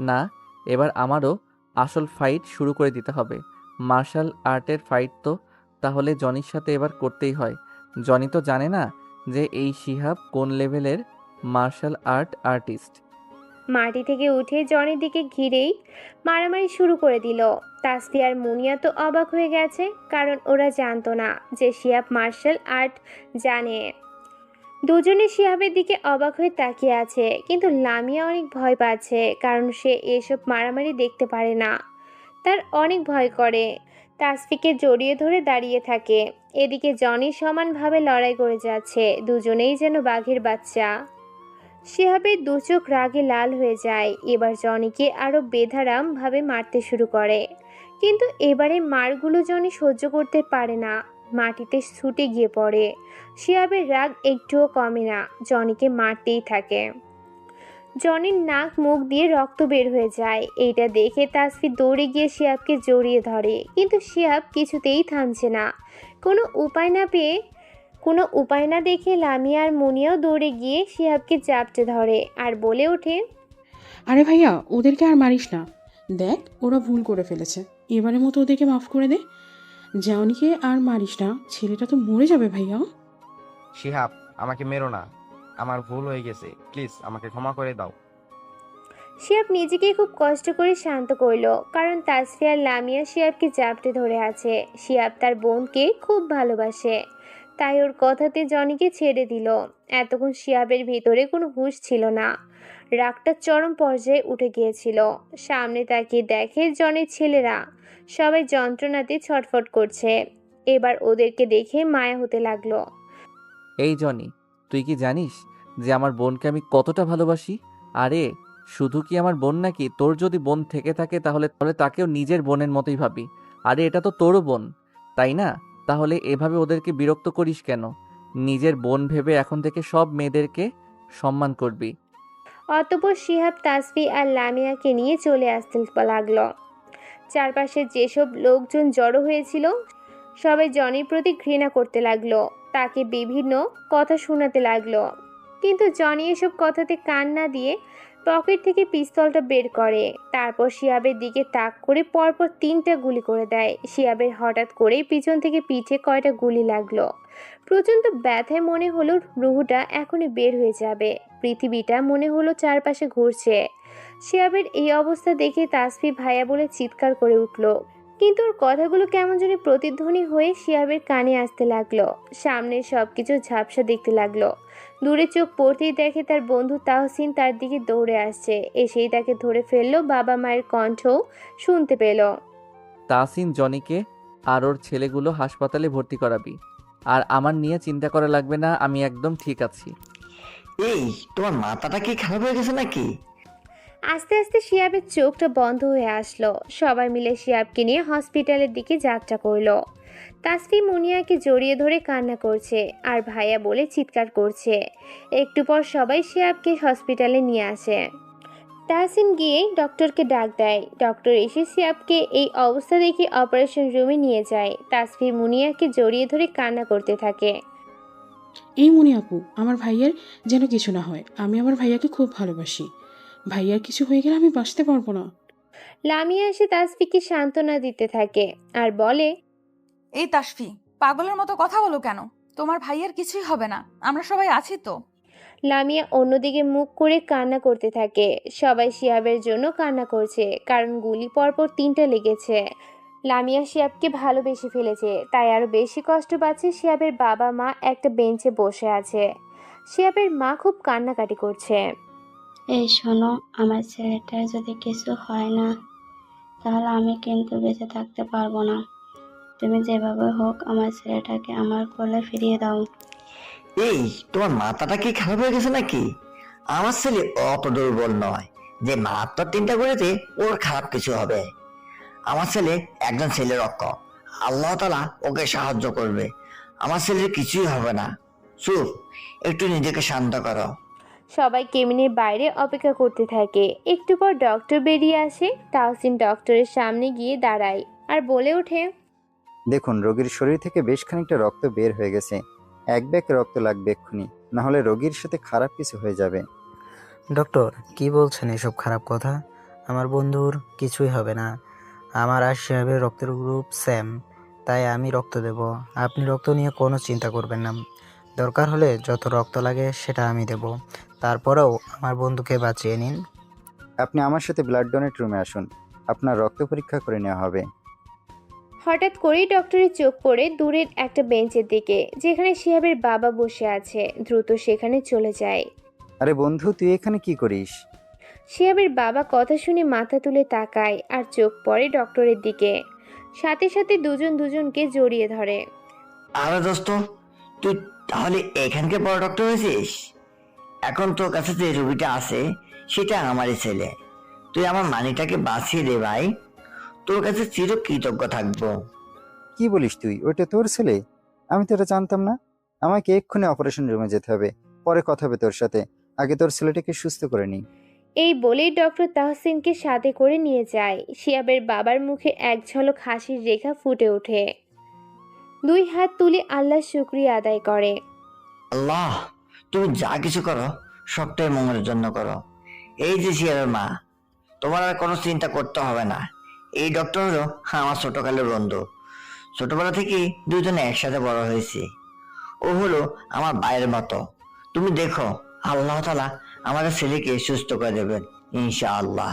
না, এবার আমারও আসল ফাইট শুরু করে দিতে হবে। মার্শাল আর্টের ফাইট তো তাহলে জনির সাথে এবার করতেই হয়। জনি তো জানে না যে এই শিহাব কোন লেভেলের মার্শাল আর্ট আর্টিস্ট। মাটি থেকে উঠে জনের দিকে ঘিরেই মারামারি শুরু করে দিল। তাসফি আর মুনিয়া তো অবাক হয়ে গেছে, কারণ ওরা জানতো না যে শিহাব মার্শাল আর্ট জানে। দুজনে শিহাবের দিকে অবাক হয়ে তাকিয়ে আছে, কিন্তু লামিয়া অনেক ভয় পাচ্ছে, কারণ সে এসব মারামারি দেখতে পারে না। তার অনেক ভয় করে। তাসফিকে জড়িয়ে ধরে দাঁড়িয়ে থাকে। এদিকে জনি সমানভাবে লড়াই করে যাচ্ছে। দুজনেই যেন বাঘের বাচ্চা। শিহাবের দু চোখ রাগে লাল হয়ে যায়। এবার জনিকে আরো বেধারাম ভাবে মারতে শুরু করে, কিন্তু এবারে মারগুলো জনি সহ্য করতে পারে না। মাটিতে ছুটে গিয়ে পড়ে। শিহাবের রাগ একটুও কমে না, জনিকে মারতেই থাকে। জনির নাক মুখ দিয়ে রক্ত বের হয়ে যায়। এইটা দেখে তাসফি দৌড়ে গিয়ে শিহাবকে জড়িয়ে ধরে, কিন্তু শিহাব কিছুতেই থামছে না। কোনো উপায় না দেখে লামিয়া আর মুনিয়াও দৌড়ে গিয়ে শিহাবকে জাপটে ধরে আর বলে ওঠে, আরে ভাইয়া, ওদেরকে আর মারিস না। দেখ, ওরা ভুল করে ফেলেছে। এবারের মতো ওদেরকে মাফ করে দে। জাউনিকে আর মারিস না, ছেলেটা তো মরে যাবে ভাইয়া। শিহাব, আমাকে মেরো না, আমার ভুল হয়ে গেছে, প্লিজ আমাকে ক্ষমা করে দাও। শিহাব নিজেকে খুব কষ্ট করে শান্ত করলো, কারণ তাসফি আর লামিয়া শিহাবকে জাপটে ধরে আছে। শিহাব তার বোনকে খুব ভালোবাসে, তাই ওর কথাতে জনিকে ছেড়ে দিল। এতক্ষণ শিহাবের ভিতরে কোনো হুঁশ ছিল না। রাগটা চরম পর্যায়ে উঠে গিয়েছিল। সামনে তাকিয়ে দেখে জনের ছেলেরা সবাই যন্ত্রণাতে ছটফট করছে। এবার ওদেরকে দেখে মায়া হতে লাগলো। এই জনি, তুই কি জানিস যে আমার বোনকে আমি কতটা ভালোবাসি? আরে শুধু কি আমার বোন নাকি, তোর যদি বোন থেকে থাকে তাহলে তাহলে তাকেও নিজের বোনের মতোই ভাবি। আরে এটা তো তোরও বোন, তাই না? তাহলে এভাবে ওদেরকে বিরক্ত করিস কেন? নিজের বোন ভেবে এখন থেকে সব মেয়েদেরকে সম্মান করবি। অতঃপর শিহাব তাসফি আর লামিয়াকে নিয়ে চলে আসতে লাগলো। চারপাশে যেসব লোকজন জড়ো হয়েছিল সবাই জনির প্রতি ঘৃণা করতে লাগলো, তাকে বিভিন্ন কথা শোনাতে লাগলো। কিন্তু জনি এসব কথাতে কান না দিয়ে পকেট থেকে পিস্তলটা বের করে, তারপর শিহাবের দিকে তাক করে পরপর 3টা গুলি করে দেয়। শিহাবের হঠাৎ করেই পিছন থেকে পিঠে কয়টা গুলি লাগলো। প্রচণ্ড ব্যথায় মনে হলো রুহুটা এখনই বের হয়ে যাবে, পৃথিবীটা মনে হলো চারপাশে ঘুরছে। শিহাবের এই অবস্থা দেখে তাসফি ভাইয়া বলে চিৎকার করে উঠল, কিন্তু ওর কথাগুলো কেমন যেন প্রতিধ্বনি হয়ে শিহাবের কানে আসতে লাগলো। সামনের সবকিছু ঝাপসা দেখতে লাগলো। দূরে চোখ পড়তেই দেখে তার বন্ধু তাহসিন তার দিকে দৌড়ে আসছে। এসেই তাকে ধরে ফেললো, বাবা মায়ের কণ্ঠ শুনতে পেল। তাসিন জনিকে আর ওর ছেলেগুলো হাসপাতালে ভর্তি করাবি। আর আমার নিয়ে চিন্তা করা লাগবে না, আমি একদম ঠিক আছি। এই তোমার মাথাটা কি খারাপ হয়ে গেছে নাকি? আস্তে আস্তে শিহাবের চোখটা বন্ধ হয়ে আসলো। সবাই মিলে শিহাবকে নিয়ে হসপিটালের দিকে যাত্রা করলো। তাসফি মুনিয়াকে জড়িয়ে ধরে কান্না করছে আর ভাইয়া বলে চিৎকার করছে। একটু পর সবাই শিহাবকে হসপিটালে নিয়ে আসে। তাহসিন গিয়ে ডক্টরকে ডাক দেয়। ডক্টর এসে শিহাবকে এই অবস্থা দেখে অপারেশন রুমে নিয়ে যায়। তাসফি মুনিয়াকে জড়িয়ে ধরে কান্না করতে থাকে। এই মনি আপু, আমার ভাইয়ের যেন কিছু না হয়। আমি আমার ভাইয়াকে খুব ভালোবাসি। ভাইয়ার কিছু হয়ে গেলে আমি বাঁচতে পারবো না। লামিয়া এসে তাসফিকে সান্ত্বনা দিতে থাকে আর বলে, এই তাসফি, পাগলের মতো কথা বলো কেন? তোমার ভাইয়ের কিছুই হবে না, আমরা সবাই আছি তো। লামিয়া অন্যদিকে মুখ করে কান্না করতে থাকে। সবাই শিহাবের জন্য কান্না করছে, কারণ গুলি পরপর 3টা লেগেছে। লামিয়া শিহাবকে ভালোবেসে ফেলেছে, তাই আরো বেশি কষ্ট পাচ্ছে। শিহাবের বাবা মা একটা বেঞ্চে বসে আছে। শিহাবের মা খুব কান্নাকাটি করছে। এই শোনো, আমার ছেলেটার যদি কিছু হয় না তাহলে আমি কিন্তু বেঁচে থাকতে পারবো না। তুমি যেভাবে হোক আমার ছেলেটাকে আমার কোলে ফিরিয়ে দাও। এই তোমার মাথাটা কি খারাপ হয়ে গেছে নাকি? আমার ছেলে অত দুর্বল নয় যে মাত্র 3টা করেছে ওর খারাপ কিছু হবে। আমার ছেলে একজন ছেলে রক্ষক, আল্লাহ তাআলা ওকে সাহায্য করবে। আমার ছেলের কিছুই হবে না। চুপ, একটু নিজেকে শান্ত করো। সবাই কেবিনের বাইরে অপেক্ষা করতে থাকে। একটু পর ডক্টর বেরিয়ে আসে। তাহসিন ডক্টরের সামনে গিয়ে দাঁড়ায় আর বলে ওঠে, দেখুন, রোগীর শরীর থেকে বেশ খানিকটা রক্ত বের হয়ে গেছে। 1 ব্যাগ রক্ত লাগবে এক্ষুনি, নাহলে রোগীর সাথে খারাপ কিছু হয়ে যাবে। ডক্টর, কি বলছেন এসব খারাপ কথা? আমার বন্ধুর কিছুই হবে না। আমার আর সাহেবের রক্তের গ্রুপ সেম, তাই আমি রক্ত দেব। আপনি রক্ত নিয়ে কোনো চিন্তা করবেন না। দরকার হলে যত রক্ত লাগে সেটা আমি দেব। তারপরেও আমার বন্ধুকে বাঁচিয়ে নিন। আপনি আমার সাথে ব্লাড ডোনেট রুমে আসুন, আপনার রক্ত পরীক্ষা করে নেওয়া হবে। হঠাৎ করেই ডক্টরের চোখ পড়ে দূরের একটা বেঞ্চের দিকে, যেখানে শিহাবের বাবা বসে আছে। দ্রুত সেখানে চলে যায়। আরে বন্ধু, তুই এখানে কি করিস? শিহাবের বাবা কথা শুনে মাথা তুলে তাকায় আর চোখ পড়ে ডক্টরের দিকে। সাথে সাথে দুজন দুজনকে জড়িয়ে ধরে। আরে দোস্ত, তুই তাহলে এখানকে বড় ডক্টর হয়েছিস? এখন তোর কাছে যে রুগীটা আছে সেটা আমারই ছেলে। তুই আমার মানিটাকে বাঁচিয়ে দে ভাই, তোর কাছে চির কৃতজ্ঞ থাকবো। কি বলিস তুই? ওইটা তোর ছেলে? আমি তো এটা জানতাম না। আমাকে এক্ষুনি অপারেশন রুমে যেতে হবে, পরে কথা হবে তোর সাথে। আগে তোর ছেলেটাকে সুস্থ করে নি। এই বলেই ডক্টর তাহসিনকে সাথে করে নিয়ে যায়। শিহাবের বাবার মুখে এক ঝলক হাসির রেখা ফুটে ওঠে। 2 হাত তুলে আল্লাহর শুকরিয়া আদায় করে। আল্লাহ, তুমি যা কিছু করো সবটাই মঙ্গলের জন্য করো। এই যে শিয়ারের মা, তোমার আর কোনো চিন্তা করতে হবে না। এই ডক্টর হলো আমার ছোটকালের বন্ধু। ছোটবেলা থেকে দুজনে একসাথে বড় হয়েছি। ও হলো আমার ভাইয়ের মতো। তুমি দেখো, আল্লাহ তাআলা আমাদের ছেলেকে সুস্থ করে দেবেন ইনশাআল্লাহ।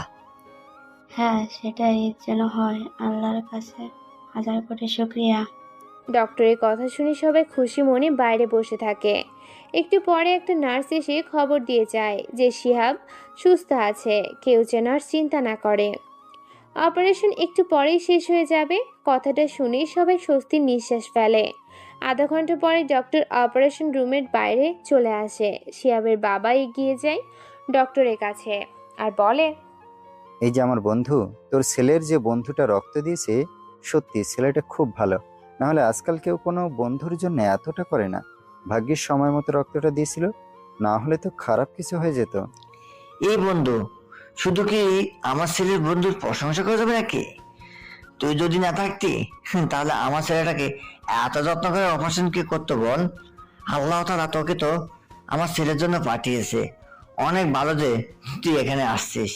হ্যাঁ, সেটাই যেন হয়। আল্লাহর কাছে হাজার কোটি শুকরিয়া। ডক্টরের কথা শুনে সবাই খুশি মনে বাইরে বসে থাকে। একটু পরে একটা নার্স এসে খবর দিয়ে যায় যে শিহাব সুস্থ আছে, কেউ যেন আর চিন্তা না করে। অপারেশন একটু পরেই শেষ হয়ে যাবে। কথাটা শুনেই সবাই স্বস্তির নিঃশ্বাস ফেলে। আধা ঘন্টা পরে ডক্টর অপারেশন রুমের বাইরে চলে আসে। শিহাবের বাবা এগিয়ে যায় ডক্টরের কাছে আর বলে, এই যে আমার বন্ধু, তোর ছেলের যে বন্ধুটা রক্ত দিয়েছে, সত্যি ছেলেটা খুব ভালো। নাহলে আজকাল কেউ কোনো বন্ধুর জন্য এতটা করে না। ভাগ্যের সময় মতো রক্তটা দিয়েছিল, না হলে তো খারাপ কিছু হয়ে যেত। এই বন্ধু শুধু কি আমার ছেলের বন্ধুর প্রশংসা করে যাবে নাকি? তুই যদি না থাকতি তাহলে আমার ছেলেটাকে এত যত্ন করে অপারেশন কে করতো বল? আল্লাহ তাআলা তোকে তো আমার ছেলের জন্য পাঠিয়েছে। অনেক ভালো যে তুই এখানে আসছিস।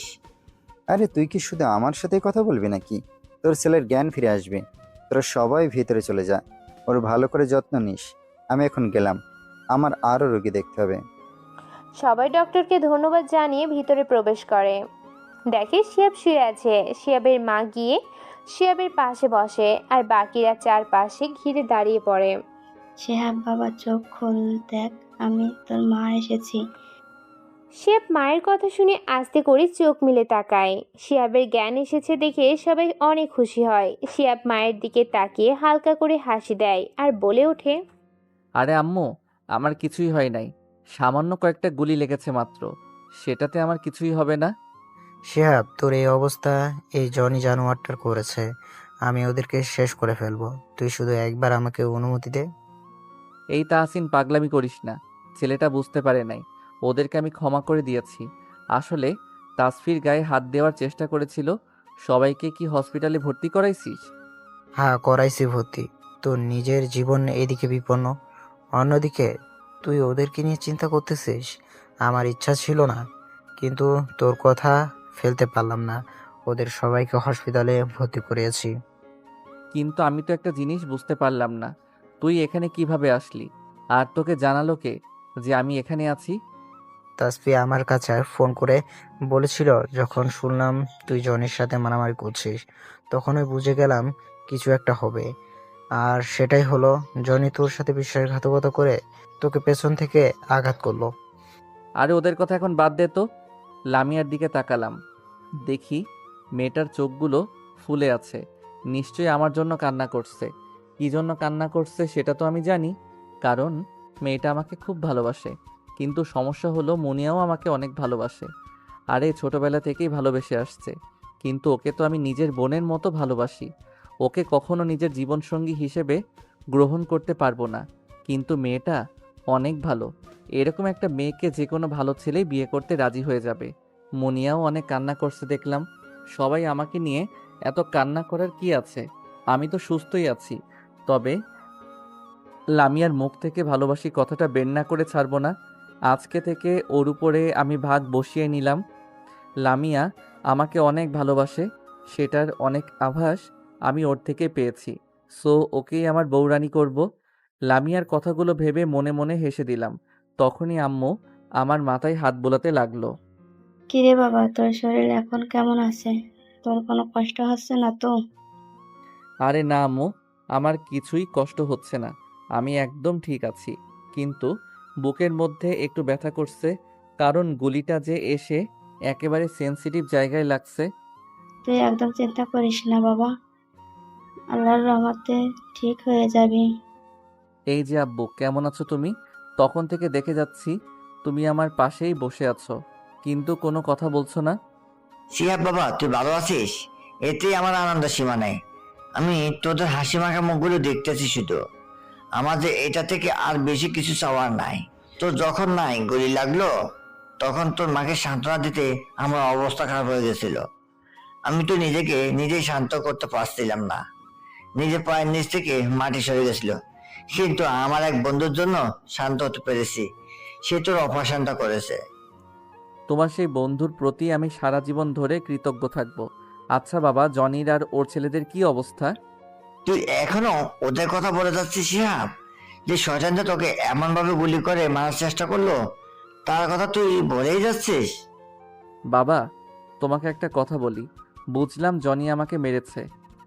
আরে তুই কি শুধু আমার সাথেই কথা বলবি নাকি? তোর ছেলের জ্ঞান ফিরে আসবে। তোরা সবাই ভিতরে চলে যা, ওর ভালো করে যত্ন নিস। আমি এখন গেলাম, আমার আরও রোগী দেখতে হবে। সবাই ডক্টরকে ধন্যবাদ জানিয়ে ভিতরে প্রবেশ করে। দেখে শিয়াব শুয়ে আছে। শিয়াবের মা গিয়ে শিয়াবের পাশে বসে আর বাকিরা চারপাশে ঘিরে দাঁড়িয়ে পড়ে। শিহাব বাবা চোখ খোল, দেখ আমি তোর মা এসেছি। শিয়াব মায়ের কথা শুনে আস্তে করে চোখ মিলে তাকায়। শিয়াবের জ্ঞান এসেছে দেখে সবাই অনেক খুশি হয়। শিয়াব মায়ের দিকে তাকিয়ে হালকা করে হাসি দেয় আর বলে ওঠে, আরে আম্মু, আমার কিছুই হয় নাই, সামান্য কয়েকটা গুলি লেগেছে মাত্র, সেটাতে আমার কিছুই হবে না। শিহাব, তোর এই অবস্থা এই জনি জানোয়ারটার করেছে। আমি ওদেরকে শেষ করে ফেলবো। তুই শুধু একবার আমাকে অনুমতি দে। এই তাহসিন, পাগলামি করিস না। ছেলেটা বুঝতে পারে নাই, ওদেরকে আমি ক্ষমা করে দিয়েছি। আসলে তাসফির গায়ে হাত দেওয়ার চেষ্টা করেছিল। সবাইকে কি হসপিটালে ভর্তি করাইছিস? হ্যাঁ, করাইছি ভর্তি। তোর নিজের জীবন এদিকে বিপন্ন, অন্যদিকে তুই ওদেরকে নিয়ে চিন্তা করতেছিস। আমার ইচ্ছা ছিল না, কিন্তু তোর কথা ফেলতে পারলাম না। ওদের সবাইকে হসপিটালে ভর্তি করিয়েছি। কিন্তু আমি তো একটা জিনিস বুঝতে পারলাম না, তুই এখানে কিভাবে আসলি? আর তোকে জানালো কে যে আমি এখানে আছি? তাসফি আমার কাছে ফোন করে বলেছিল। যখন শুনলাম তুই জনির সাথে মারামারি করছিস, তখনই বুঝে গেলাম কিছু একটা হবে। আর সেটাই হলো, জনি তোর সাথে বিশ্বাসঘাতকতা করে তোকে পেছন থেকে আঘাত করলো। আরে ওদের কথা এখন বাদ দে তো। লামিয়ার দিকে তাকালাম, দেখি মেয়েটার চোখগুলো ফুলে আছে। নিশ্চয়ই আমার জন্য কান্না করছে। কি জন্য কান্না করছে সেটা তো আমি জানি, কারণ মেয়েটা আমাকে খুব ভালোবাসে। কিন্তু সমস্যা হলো মুনিয়াও আমাকে অনেক ভালোবাসে। আরে ছোটবেলা থেকেই ভালোবেসে আসছে। কিন্তু ওকে তো আমি নিজের বোনের মতো ভালোবাসি। ওকে কখনো নিজের জীবনসঙ্গী হিসেবে গ্রহণ করতে পারবো না। কিন্তু মেয়েটা অনেক ভালো। এরকম একটা মেয়েকে যে কোনো ভালো ছেলেই বিয়ে করতে রাজি হয়ে যাবে। মুনিয়াও অনেক কান্না করছে দেখলাম। সবাই আমাকে নিয়ে এত কান্না করার কি আছে? আমি তো সুস্থই আছি। তবে লামিয়ার মুখ থেকে ভালোবাসি কথাটা বের না করে ছাড়বো না। আজকে থেকে ওর উপরে আমি ভাগ বসিয়ে নিলাম। লামিয়া আমাকে অনেক ভালোবাসে, সেটার অনেক আভাস আমি ওর থেকে পেয়েছি। সো ওকেই আমার বউরানী করব। লামিয়ার কথাগুলো ভেবে মনে মনে হেসে দিলাম। তখনই আম্মু আমার মাথায় হাত বোলাতে লাগলো। কিরে বাবা, তোর শরীর এখন কেমন আছে? তোর কোনো কষ্ট হচ্ছে না তো? আরে না আম্মু, আমার কিছুই কষ্ট হচ্ছে না, আমি একদম ঠিক আছি। কিন্তু বুকের মধ্যে একটু ব্যথা করছে, কারণ গুলিটা যে এসে একেবারে সেনসিটিভ জায়গায় লাগছে। তুই একদম চিন্তা করিস না বাবা, আল্লাহর রহমতে ঠিক হয়ে যাবি। এই যে আব্বু, কেমন আছো তুমি? তখন থেকে দেখে যাচ্ছি তুমি আমার পাশেই বসে আছো, কিন্তু কোনো কথা বলছো না। শিহাব বাবা, তুই ভালো আছিস? এতেই আমার আনন্দ সীমা নেই। আমি তোদের হাসি মাখা মুখগুলো দেখতেছি শুধু। আমাদের এটা থেকে আর বেশি কিছু চাওয়ার নাই। তোর যখন নাই গুলি লাগলো, তখন তোর মাকে সান্ত্বনা দিতে আমার অবস্থা খারাপ হয়ে গেছিল। আমি তো নিজেকে নিজেই শান্ত করতে পারছিলাম না। নিজের পায়ের নিচ থেকে মাটি সরে গেছিল। কিন্তু আমার এক বন্ধুর জন্য শান্ত হতে পেরেছি। সে তোর অপারেশনটা করেছে। তোমার সেই বন্ধুর প্রতি আমি সারা জীবন ধরে কৃতজ্ঞ থাকব। আচ্ছা বাবা, জনির আর ওর ছেলেদের কি অবস্থা? তুই এখনো ওদের কথা বলে যাচ্ছিস শিহাব? যে শয়তানটা তোকে এমন ভাবে গুলি করে মারার চেষ্টা করলো, তার কথা তুই বলেই যাচ্ছিস? বাবা, তোমাকে একটা কথা বলি। বুঝলাম জনি আমাকে মেরেছে,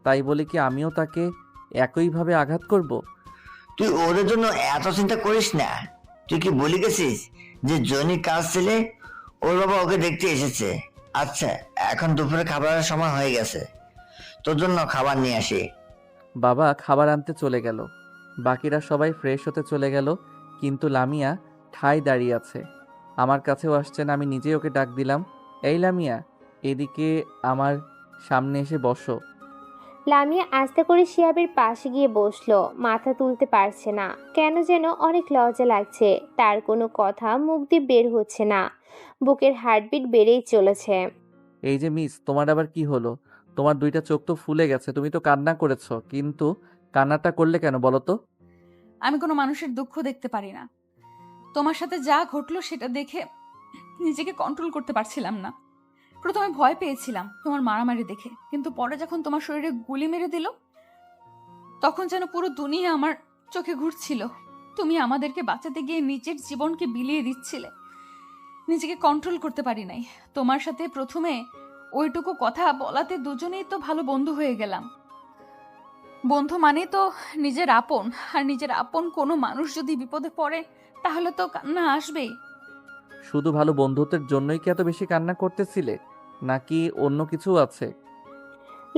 তাই বলি কি আমিও তাকে একইভাবে আঘাত করব? তুই ওদের জন্য এত চিন্তা করিস না। তুই কি বলি গেছিস যে জনি কাজ ছেলে, ওর বাবা ওকে দেখতে এসেছে? আচ্ছা, এখন দুপুরে খাবারের সময় হয়ে গেছে, তোর জন্য খাবার নিয়ে আসি। বাবা খাবার আনতে চলে গেল। বাকিরা সবাই ফ্রেশ হতে চলে গেল, কিন্তু লামিয়া ঠায় দাঁড়িয়ে আছে। আমার কাছেও আসছে না। আমি নিজেই ওকে ডাক দিলাম, এই লামিয়া, এদিকে আমার সামনে এসে বসো। লামিয়া আস্তে করে শিহাবের পাশে গিয়ে বসলো। মাথা তুলতে পারছে না, কেন যেন অনেক লজ্জা লাগছে। তার কোনো কথা মুখ দিয়ে বের হচ্ছে না, বুকের হার্টবিট বেড়েই চলেছে। এই যে মিস, তোমার আবার কি হলো? তোমার দুইটা চোখ তো ফুলে গেছে, তুমি তো কান্না করেছো, কিন্তু কান্নাটা করলে কেন বলো তো? আমি কোনো মানুষের দুঃখ দেখতে পারি না। তোমার সাথে যা ঘটলো সেটা দেখে নিজেকে কন্ট্রোল করতে পারছিলাম না। প্রথমে ভয় পেয়েছিলাম তোমার মারামারি দেখে, কিন্তু পরে যখন তোমার শরীরে গুলি মেরে দিল, তখন যেন পুরো দুনিয়া আমার চোখে ঘুরছিল। তুমি আমাদেরকে বাঁচাতে গিয়ে নিজের জীবনকে বিলিয়ে দিচ্ছিলে। নিজেকে কন্ট্রোল করতে পারি নাই। তোমার সাথে প্রথমে ওইটুকু কথা বলাতে দুজনেই তো ভালো বন্ধু হয়ে গেলাম। বন্ধু মানে তো নিজের আপন, আর নিজের আপন কোনো মানুষ যদি বিপদে পড়ে তাহলে তো কান্না আসবেই। শুধু ভালো বন্ধুত্বের জন্যই কি এত বেশি কান্না করতেছিলে, নাকি অন্য কিছু আছে?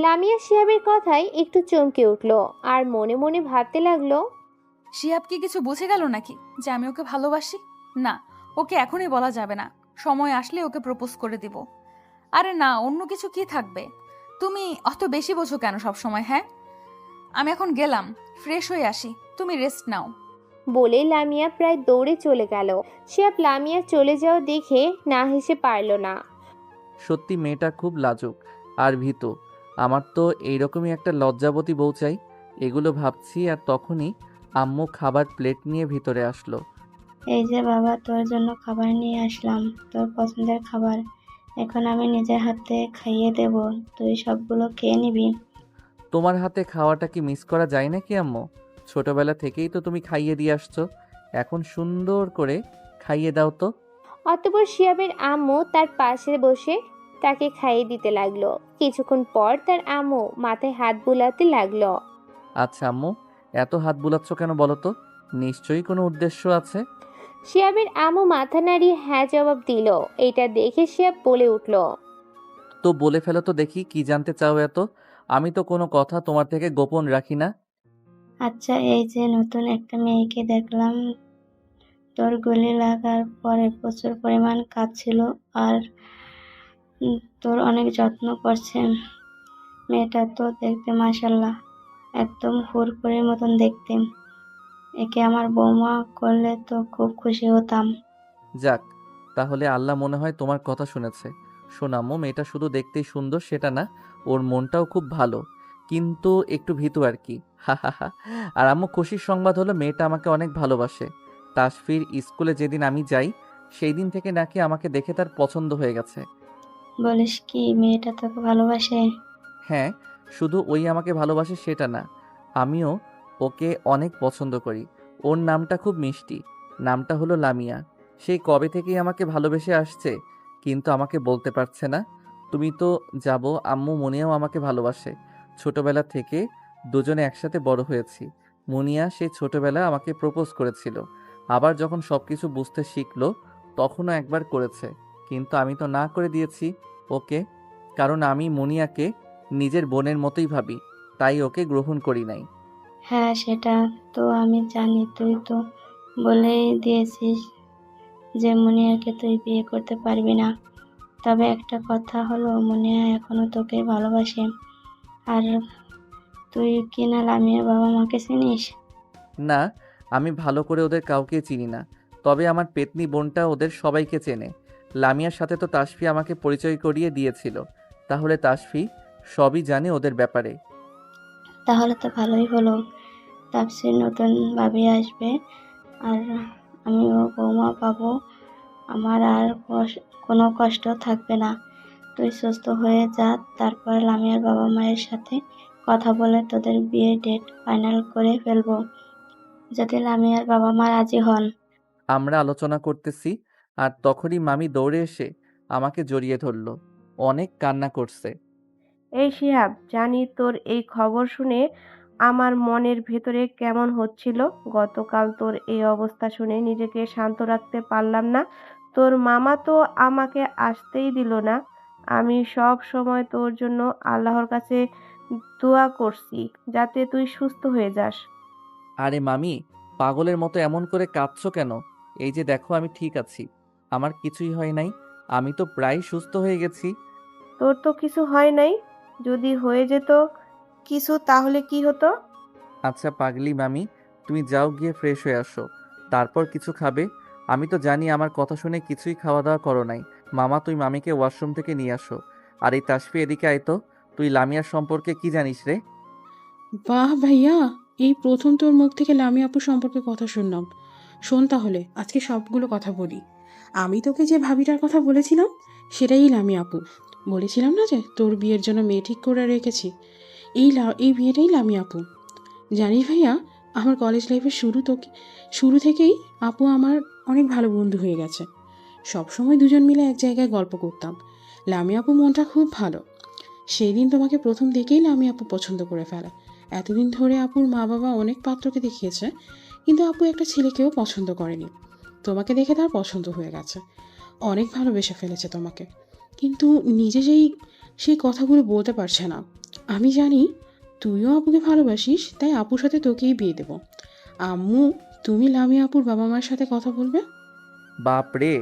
লামিয়া শিহাবের কথায় একটু চমকে উঠলো আর মনে মনে ভাবতে লাগলো, শিহাব কি কিছু বুঝে গেল নাকি যে আমি ওকে ভালোবাসি? না, ওকে এখনই বলা যাবে না, সময় আসলে ওকে প্রপোজ করে দিব। আরে না, অন্য কিছু কি থাকবে? তুমি অত বেশি বোঝো কেন সব সময়? হ্যাঁ, আমি এখন গেলাম, ফ্রেশ হয়ে আসি, তুমি রেস্ট নাও। বলে লামিয়া প্রায় দৌড়ে চলে গেল। শিহাব লামিয়া চলে যাওয়া দেখে না হেসে পারল না। সত্যি মেয়েটা খুব লাজুক আর ভীতু। আমার তো এইরকমই একটা লজ্জাবতী বউ চাই। এগুলো ভাবছি আর তখনই আম্মু খাবার প্লেট নিয়ে ভিতরে আসলো। এই যে বাবা, তোর জন্য খাবার নিয়ে আসলাম, তোর পছন্দের খাবার। এখন আমি নিজের হাতে খাইয়ে দেব, তুই সবগুলো খেয়ে নিবি। তোমার হাতে খাওয়াটা কি মিস করা যায় নাকি আম্মু? ছোটবেলা থেকেই তো তুমি খাইয়ে দিয়ে আসছো, এখন সুন্দর করে খাইয়ে দাও তো। অতঃপর শিহাবের আম্মু তার পাশে বসে তাকে খাইয়ে দিতে লাগলো। কিছুক্ষণ পর তার আম্মু মাথায় হাত বুলাতে লাগলো। আচ্ছা আম্মু, এত হাত বুলাচ্ছ কেন বলো তো? নিশ্চয়ই কোনো উদ্দেশ্য আছে। শিহাবের আম্মু মাথা নাড়িয়ে হ্যাঁ জবাব দিল। এটা দেখে শিহাব বলে উঠল, তো বলে ফেলো তো দেখি, কি জানতে চাও এত? আমি তো কোনো কথা তোমার থেকে গোপন রাখি না। আচ্ছা, এই যে নতুন একটা মেয়েকে দেখলাম, তোর গুলি লাগার পরে প্রচুর পরিমাণ কাঁদছিল আর তোর অনেক যত্ন করছে। মেয়েটা তো দেখতে মাশাআল্লাহ, একদম হুরপুরের মতন দেখতে। একে আমার বৌমা করলে তো খুব খুশি হতাম। যাক, তাহলে আল্লাহ মনে হয় তোমার কথা শুনেছে। শোন আম্মু, মেয়েটা শুধু দেখতেই সুন্দর সেটা না, ওর মনটাও খুব ভালো, কিন্তু একটু ভীতু আর কি। হা হা হা। আর আম্মু, খুশির সংবাদ হলো মেয়েটা আমাকে অনেক ভালোবাসে। তাসফির স্কুলে যেদিন আমি যাই, সেই দিন থেকে নাকি আমাকে দেখে তার পছন্দ হয়ে গেছে। বলিস কি, মেয়েটা তোকে ভালোবাসে? হ্যাঁ, শুধু ওই আমাকে ভালোবাসে সেটা না, আমিও ওকে অনেক পছন্দ করি। ওর নামটা খুব মিষ্টি, নামটা হলো লামিয়া। সেই কবে থেকেই আমাকে ভালোবেসে আসছে, কিন্তু আমাকে বলতে পারছে না। তুমি তো যাবো, আম্মু মুনিয়াও আমাকে ভালোবাসে। ছোটবেলা থেকে দুজনে একসাথে বড় হয়েছি। মুনিয়া সেই ছোটবেলা আমাকে প্রপোজ করেছিল, আবার যখন সবকিছু বুঝতে শিখলো তখনও একবার করেছে, কিন্তু আমি তো না করে দিয়েছি ওকে, কারণ আমি মুনিয়াকে নিজের বোনের মতোই ভাবি, তাই ওকে গ্রহণ করি নাই। হ্যাঁ, সেটা তো আমি জানি। তুই তো বলেই দিয়েছিস যে মুনিয়াকে তুই বিয়ে করতে পারবি না। তবে একটা কথা হলো, মুনিয়া এখনো তোকে ভালোবাসে। আর তুই কি না লামিয়ার বাবা মাকে চিনিস? না, আমি ভালো করে ওদের কাউকে চিনি না, তবে আমার পেতনি বোনটা ওদের সবাইকে চেনে। লামিয়ার সাথে তো তাসফি আমাকে পরিচয় করিয়ে দিয়েছিল, তাহলে তাসফি সবই জানে ওদের ব্যাপারে। তাহলে তো ভালোই হলো। তাপসির নতুন ভাবি আসবে আর আমিও বৌমা পাবো। আমার আর কোনো কষ্ট থাকবে না। তুই সুস্থ হয়ে যা, তারপর লামিয়ার বাবা মায়ের সাথে কথা বলে তোদের বিয়ের ডেট ফাইনাল করে ফেলবো, যদি লামিয়ার বাবা মা রাজি হন। আমরা আলোচনা করতেছি, আর তখনই মামি দৌড়ে এসে আমাকে জড়িয়ে ধরলো। অনেক কান্না করছে। এই শিহাব, জানি তোর এই খবর শুনে আমার মনের ভেতরে কেমন হচ্ছিল। গতকাল তোর এই অবস্থা শুনে নিজেকে শান্ত রাখতে পারলাম না। তোর মামা তো আমাকে আসতেই দিল না। আমি সব সময় তোর জন্য আল্লাহর কাছে দোয়া করছি যাতে তুই সুস্থ হয়ে যাস। আরে মামি, পাগলের মতো এমন করে কাঁদছো কেন? এই যে দেখো, আমি ঠিক আছি, আমার কিছুই হয় নাই, আমি তো প্রায় সুস্থ হয়ে গেছি। তোর তো কিছু হয় নাই। যদি হয়ে যেত কিছু তাহলে কি হতো? আচ্ছা পাগলি মামি, তুমি যাও গিয়ে ফ্রেশ হয়ে আসো, তারপর কিছু খাবে। আমি তো জানি আমার কথা শুনে কিছুই খাওয়া দাওয়া করো নাই। মামা, তুই মামিকে ওয়াশরুম থেকে নিয়ে আসো। আর এই তাসফি, এদিকে আয় তো। তুই লামিয়ার সম্পর্কে কি জানিস রে? বাহ ভাইয়া, এই প্রথম তোর মুখ থেকে লামি আপু সম্পর্কে কথা শুনলাম। শোন তাহলে আজকে সবগুলো কথা বলি। আমি তোকে যে ভাবিটার কথা বলেছিলাম সেটাই লামি আপু। বলেছিলাম না যে তোর বিয়ের জন্য মেয়ে ঠিক করে রেখেছি, এই বিয়েটাই লামি আপু। জানিস ভাইয়া, আমার কলেজ লাইফের শুরু থেকেই আপু আমার অনেক ভালো বন্ধু হয়ে গেছে। সবসময় দুজন মিলে এক জায়গায় গল্প করতাম। লামি আপু মনটা খুব ভালো। সেই দিন তোমাকে প্রথম দেখেই লামি আপু পছন্দ করে ফেলে। এতদিন ধরে আপুর মা বাবা অনেক পাত্রকে দেখিয়েছে, কিন্তু আপু একটা ছেলেকেও পছন্দ করেনি। তোমাকে দেখে তার পছন্দ হয়ে গেছে, অনেক ভালোবেসে ফেলেছে তোমাকে। কিন্তু নিজে সেই কথাগুলো বলতে পারছে না। আমি জানি তুইও আপুকে ভালোবাসিস, তাই আপুর সাথে তোকেই বিয়ে দেব। আম্মু, তুমি লামি আপুর বাবা মার সাথে কথা বলবে। বাপ রে,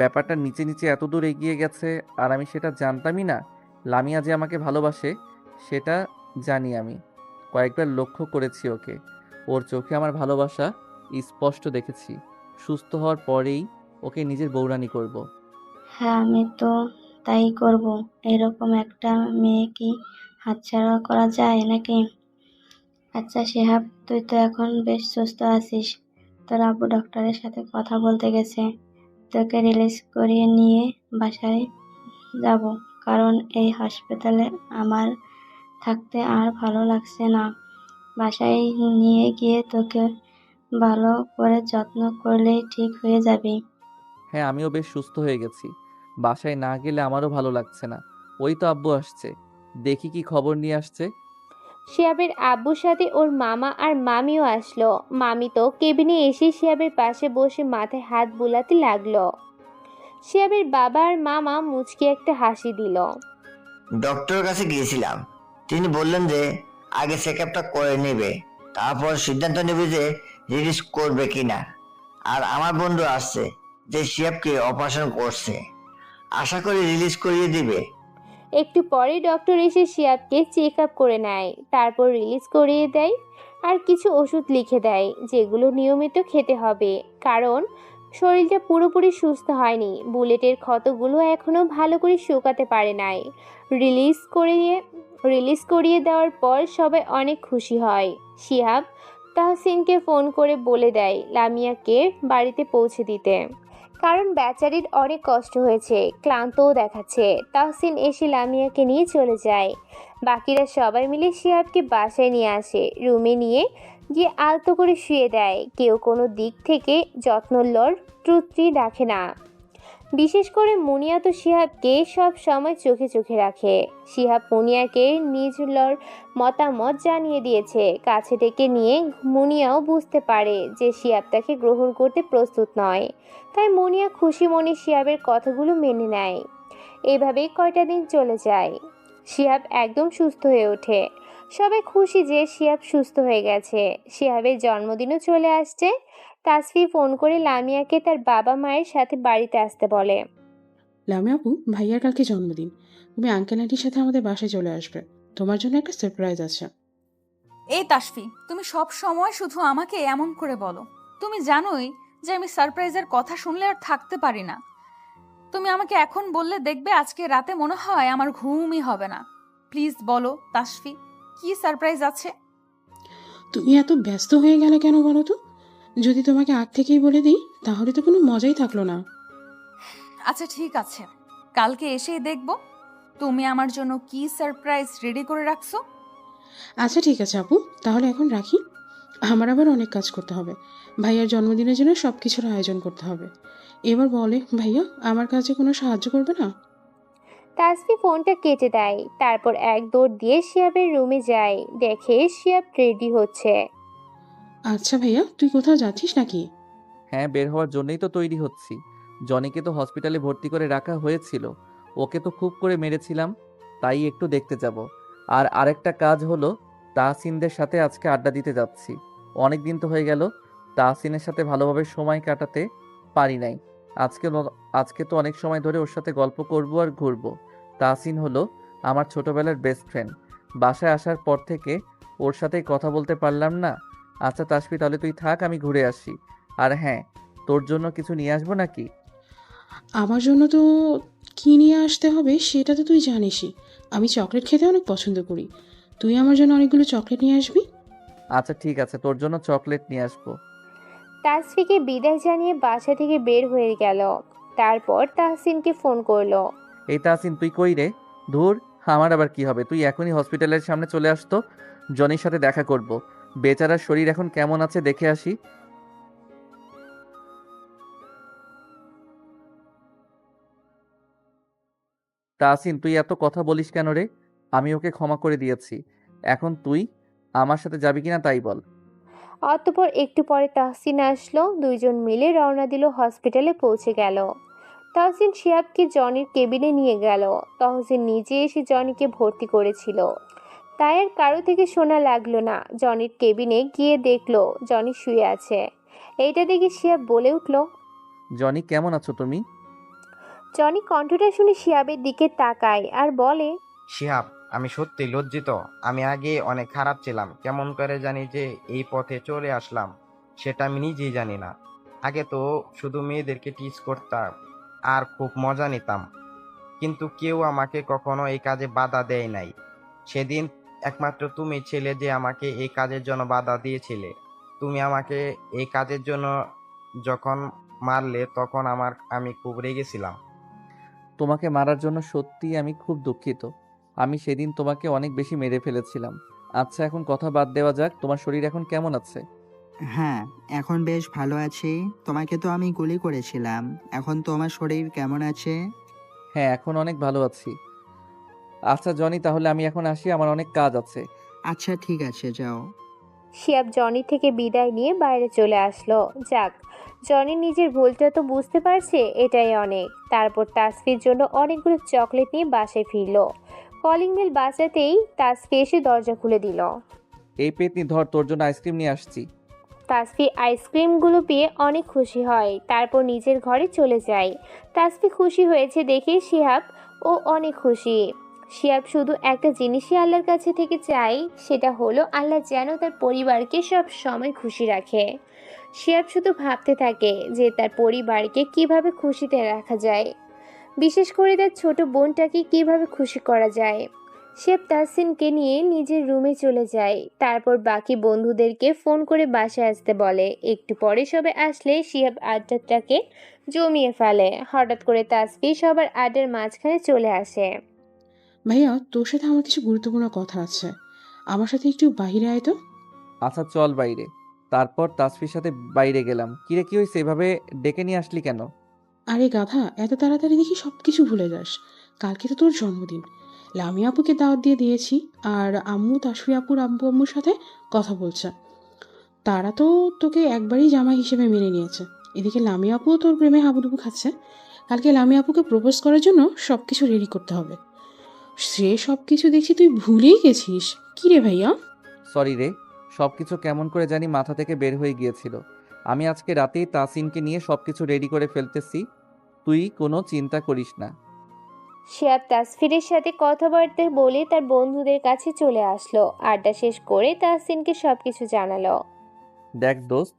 ব্যাপারটা নিচে নিচে এত দূর এগিয়ে গেছে, আর আমি সেটা জানতামই না। লামিয়া যে আমাকে ভালোবাসে সেটা জানি আমি। কয়েকবার লক্ষ্য করেছি ওকে। ওর চোখে আমার ভালোবাসা স্পষ্ট দেখেছি। সুস্থ হওয়ার পরেই ওকে নিজের বউরানি করব। হ্যাঁ, আমি তো তাই করব। এরকম একটা মেয়ে কি হাতছাড়া করা যায় নাকি? আচ্ছা শিহাব, তুই তো এখন বেশ সুস্থ আছিস। তোর আব্বু ডক্টরের সাথে কথা বলতে গেছে। তোকে রিলিজ করিয়ে নিয়ে বাসায় যাব, কারণ এই হাসপাতালে আমার থাকতে আর ভালো লাগছে না। বাসায় নিয়ে গিয়ে তোকে ভালো করে যত্ন করলেই ঠিক হয়ে যাবি। হ্যাঁ, আমিও বেশ সুস্থ হয়ে গেছি। বাসায় না গেলে আমারও ভালো লাগছে না। ওই তো আব্বু আসছে, দেখি কি খবর নিয়ে আসছে। শিহাবের আব্বুর সাথে ওর মামা আর মামিও আসলো। মামি তো কেবিনে এসে শিহাবের পাশে বসে মাথায় হাত বুলাতে লাগলো। শিহাবের বাবা আর মামা মুচকি একটা হাসি দিল। ডক্টরের কাছে গিয়েছিলাম, তিনি বললেন যে আগে চেক আপটা করে নেবে, তারপর সিদ্ধান্ত নেবে যে রিলিজ করবে কিনা। আর আমার বন্ধু আসছে যে শিয়াবকে অপারেশন করছে, আশা করি রিলিজ করিয়ে দিবে। একটু পরে ডক্টর এসে শিহাবকে চেক আপ করে নেয়, তারপর রিলিজ করিয়ে দেয় আর কিছু ওষুধ লিখে দেয়, যেগুলো নিয়মিত খেতে হবে, কারণ শরীরটা পুরোপুরি সুস্থ হয়নি। বুলেটের ক্ষতগুলো এখনো ভালো করে শুকাতে পারে নাই। রিলিজ করিয়ে রিলিজ করিয়ে দেওয়ার পর সবাই অনেক খুশি হয়। শিহাব তাহসিনকে ফোন করে বলে দেয় লামিয়াকে বাড়িতে পৌঁছে দিতে, কারণ বেচারির অনেক কষ্ট হয়েছে, ক্লান্তও দেখাচ্ছে। তাহসিন এসে লামিয়াকে নিয়ে চলে যায়। বাকিরা সবাই মিলে শিহাবকে বাসায় নিয়ে আসে, রুমে নিয়ে গিয়ে আলতো করে শুয়ে দেয়। কেউ কোনো দিক থেকে যত্নলোর ত্রুটি রাখে না। বিশেষ করে মুনিয়া তো শিহাবকে সব সময় চোখে চোখে রাখে। শিহাব মুনিয়াকে নিজের মতামত জানিয়ে দিয়েছে। কাছে ডেকে নিয়ে মুনিয়াও বুঝতে পারে যে শিহাব তাকে গ্রহণ করতে প্রস্তুত নয়, তাই মুনিয়া খুশি মনে শিহাবের কথাগুলো মেনে নেয়। এইভাবেই কয়টা দিন চলে যায়। শিহাব একদম সুস্থ হয়ে ওঠে। সবাই খুশি যে শিহাব সুস্থ হয়ে গেছে। শিহাবের জন্মদিনও চলে আসছে। তাসফি ফোন করে লামিয়াকে তার বাবা মায়ের সাথে বাড়িতে আসতে বলে। লামি আপু, ভাইয়ার কালকে জন্মদিন, তুমি আঙ্কেল আন্টির সাথে আমাদের বাসায় চলে আসবে। তোমার জন্য একটা সারপ্রাইজ আছে। এই তাসফি, তুমি সব সময় শুধু আমাকে এমন করে বলো। তুমি জানোই যে আমি সারপ্রাইজের কথা শুনলে আর থাকতে পারি না। তুমি আমাকে এখন বললে দেখবে আজকে রাতে মনে হয় আমার ঘুমই হবে না। প্লিজ বলো তাসফি, কি সারপ্রাইজ আছে? তুমি এত ব্যস্ত হয়ে গেলে কেন বলো তো? যদি তোমাকে আগ থেকেই বলে দিই তাহলে তো কোনো মজাই থাকলো না। আচ্ছা ঠিক আছে, কালকে এসেই দেখব তুমি আমার জন্য কি সারপ্রাইজ রেডি করে রাখছো। আচ্ছা ঠিক আছে আপু, তাহলে এখন রাখি। আমার আবার অনেক কাজ করতে হবে। ভাইয়ার জন্মদিনের জন্য সব কিছুর আয়োজন করতে হবে। এবার বলে ভাইয়া, আমার কাছে কোনো সাহায্য করবে না? তাসফি ফোনটা কেটে দেয়, তারপর এক দৌড় দিয়ে শিহাবের রুমে যায়। দেখে শিহাব রেডি হচ্ছে। আচ্ছা ভাইয়া, তুই কোথাও যাচ্ছিস নাকি? হ্যাঁ, বের হওয়ার জন্যই তো তৈরি হচ্ছি। জনিকে তো হসপিটালে ভর্তি করে রাখা হয়েছিল, ওকে তো খুব করে মেরেছিলাম, তাই একটু দেখতে যাব। আর আরেকটা কাজ হলো, তাহসিনদের সাথে আজকে আড্ডা দিতে যাচ্ছি। অনেক দিন তো হয়ে গেল তাহসিনের সাথে ভালোভাবে সময় কাটাতে পারি নাই। আজকে তো অনেক সময় ধরে ওর সাথে গল্প করব আর ঘুরবো। তাহসিন হলো আমার ছোটবেলার বেস্ট ফ্রেন্ড। বাসায় আসার পর থেকে ওর সাথেই কথা বলতে পারলাম না। আচ্ছা তাসফি, তাহলে তুই থাক, আমি ঘুরে আসি। আর হ্যাঁ, তোর জন্য কিছু নিয়ে আসবো নাকি? আমার জন্য তো কী নিয়ে আসতে হবে সেটা তো তুই জানিসই। আমি চকলেট খেতে অনেক পছন্দ করি। তুই আমার জন্য অনেকগুলো চকলেট নিয়ে আসবি। আচ্ছা ঠিক আছে, তোর জন্য চকলেট নিয়ে আসবো। তাসফিকে বিদায় জানিয়ে বাসা থেকে বের হয়ে গেল। তারপর তাহসিনকে ফোন করলো। এই তাহসিন, তুই কই রে? ধুর, আমার আবার কি হবে? তুই এখনই হসপিটালের সামনে চলে আসতো, জনির সাথে দেখা করব। বেচারার শরীর এখন কেমন আছে দেখে আসি। তাহসিন, তুই এত কথা বলিস কেন রে? আমি ওকে ক্ষমা করে দিয়েছি, এখন তুই আমার সাথে যাবি কিনা তাই বল। অতঃপর একটু পরে তাহসিন আসলো। দুইজন মিলে রওনা দিল, হসপিটালে পৌঁছে গেল। তাহসিন শিহাবকে জনির কেবিনে নিয়ে গেল। তাহসিন নিজে এসে জনিকে ভর্তি করেছিল, তাই আর কারো থেকে শোনা লাগলো না। জনির কেবিনে গিয়ে দেখলো জনি শুয়ে আছে। এইটা দেখে শিহাব বলে উঠল। জনি, কেমন আছো তুমি? জনি কণ্ঠটা শুনে শিহাবের দিকে তাকায় আর বলে, শিহাব, আমি সত্যি লজ্জিত। আমি আগে অনেক খারাপ ছিলাম, কেমন করে জানি যে এই পথে চলে আসলাম সেটা আমি নিজেই জানি না। আগে তো শুধু মেয়েদেরকে টিজ করতাম আর খুব মজা নিতাম, কিন্তু কেউ আমাকে কখনো এই কাজে বাধা দেয় নাই। সেদিন একমাত্র তুমি ছিলে যে আমাকে এই কাজের জন্য বাধা দিয়েছিলে। তুমি আমাকে এই কাজের জন্য যখন মারলে তখন আমি খুব রেগেছিলাম। তোমাকে মারার জন্য সত্যিই আমি খুব দুঃখিত। আমি সেদিন তোমাকে অনেক বেশি মেরে ফেলেছিলাম। আচ্ছা, এখন কথা বাদ দেওয়া যাক, তোমার শরীর এখন কেমন আছে? হ্যাঁ, এখন বেশ ভালো আছি। তোমাকে তো আমি গুলি করেছিলাম। এখন তোমার শরীর কেমন আছে? হ্যাঁ, এখন অনেক ভালো আছি। আচ্ছা জনি, তাহলে আমি এখন আসি, আমার অনেক কাজ আছে। আচ্ছা ঠিক আছে, যাও। শিহাব জনি থেকে বিদায় নিয়ে বাইরে চলে আসলো। যাক, জনি নিজের ভুলটা তো বুঝতে পারছে, এটাই অনেক। তারপর তাসফির জন্য অনেকগুলো চকলেট নিয়ে বাসায় ফিরলো। কলিং বেল বাজাতেই তাসফি এসে দরজা খুলে দিল। এই পেতনি ধর, তোর জন্য আইসক্রিম নিয়ে আসছি। তাসফি আইসক্রিমগুলো পেয়ে অনেক খুশি হয়, তারপর নিজের ঘরে চলে যায়। তাসফি খুশি হয়েছে দেখে শিহাব ও অনেক খুশি। শিহাব শুধু একটা জিনিসই আল্লাহর কাছে থেকে চাই, সেটা হলো আল্লাহ যেন তার পরিবারকে সব সময় খুশি রাখে। শিহাব শুধু ভাবতে থাকে যে তার পরিবারকে কিভাবে খুশিতে রাখা যায়, বিশেষ করে তার ছোট বোনটাকে কিভাবে খুশি করা যায়। শিহাব তাহসিনকে নিয়ে নিজের রুমে চলে যায়। তারপর বাকি বন্ধুদেরকে ফোন করে বাসায় আসতে বলে। একটু পরে সবে আসলে শিহাব আড্ডাটাকে জমিয়ে ফেলে। হঠাৎ করে তাসফি সবার আড্ডার মাঝখানে চলে আসে। ভাইয়া, তোর সাথে আমার কিছু গুরুত্বপূর্ণ কথা আছে। আমার সাথে একটু বাইরে আয় তো। আচ্ছা চল বাইরে। তারপর তাসফির সাথে বাইরে গেলাম। কিরে, কি হয়েছে, এভাবে ডেকে নিয়ে আসলি কেন? আরে গাধা, এত তাড়াতাড়ি দেখি সব কিছু ভুলে যাস। কালকে তো তোর জন্মদিন। লামি আপুকে দাওয়াত দিয়ে দিয়েছি। আর আম্মু তাসফি আপুর আব্বু আম্মুর সাথে কথা বলছে। তারা তো তোকে একবারই জামাই হিসেবে মেনে নিয়েছে। এদিকে লামি আপুও তোর প্রেমে হাবুডুবু খাচ্ছে। কালকে লামি আপুকে প্রপোজ করার জন্য সব কিছু রেডি করতে হবে। সে সব কিছু দেখছি তুই ভুলেই গেছিস। কি রে ভাইয়া? সরি রে, সব কিছু কেমন করে জানি মাথা থেকে বের হয়ে গিয়েছিল। আমি আজকে রাতেই তাসিনকে নিয়ে সব কিছু রেডি করে ফেলতেছি, তুই কোনো চিন্তা করিস না। শিহাব তাসফিরের সাথে কথাবার্তা বলে তার বন্ধুদের কাছে চলে আসলো। আড্ডা শেষ করে তাহসিনকে সবকিছু জানালো। দেখ দোস্ত,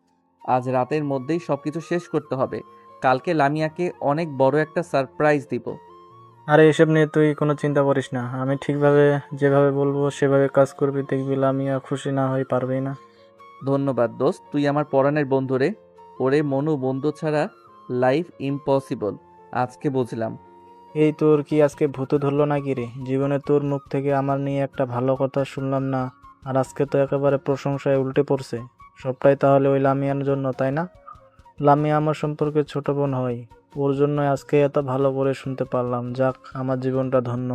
আজ রাতের মধ্যেই সব কিছু শেষ করতে হবে। কালকে লামিয়াকে অনেক বড় একটা সারপ্রাইজ দিব। আরে এসব নিয়ে তুই কোনো চিন্তা করিস না, আমি ঠিকভাবে যেভাবে বলবো সেভাবে কাজ করবি, দেখবি লামিয়া খুশি না হয়ে পারবেই না। ধন্যবাদ দোস্ত, তুই আমার পরাণের বন্ধু রে। ওরে মনু, বন্ধু ছাড়া লাইফ ইম্পসিবল, আজকে বুঝলাম। এই তোর কি আজকে ভূত ধরলো নাকি রে? জীবনে তোর মুখ থেকে আমার নিয়ে একটা ভালো কথা শুনলাম না, আর আজকে তো একেবারে প্রশংসায় উল্টে পড়ছে। সবটাই তাহলে ওই লামিয়ার জন্য, তাই না? লামিয়া আমার সম্পর্কে ছোট বোন হয়, ওর জন্য আজকে এত ভালো করে শুনতে পারলাম। যাক, আমার জীবনটা ধন্য।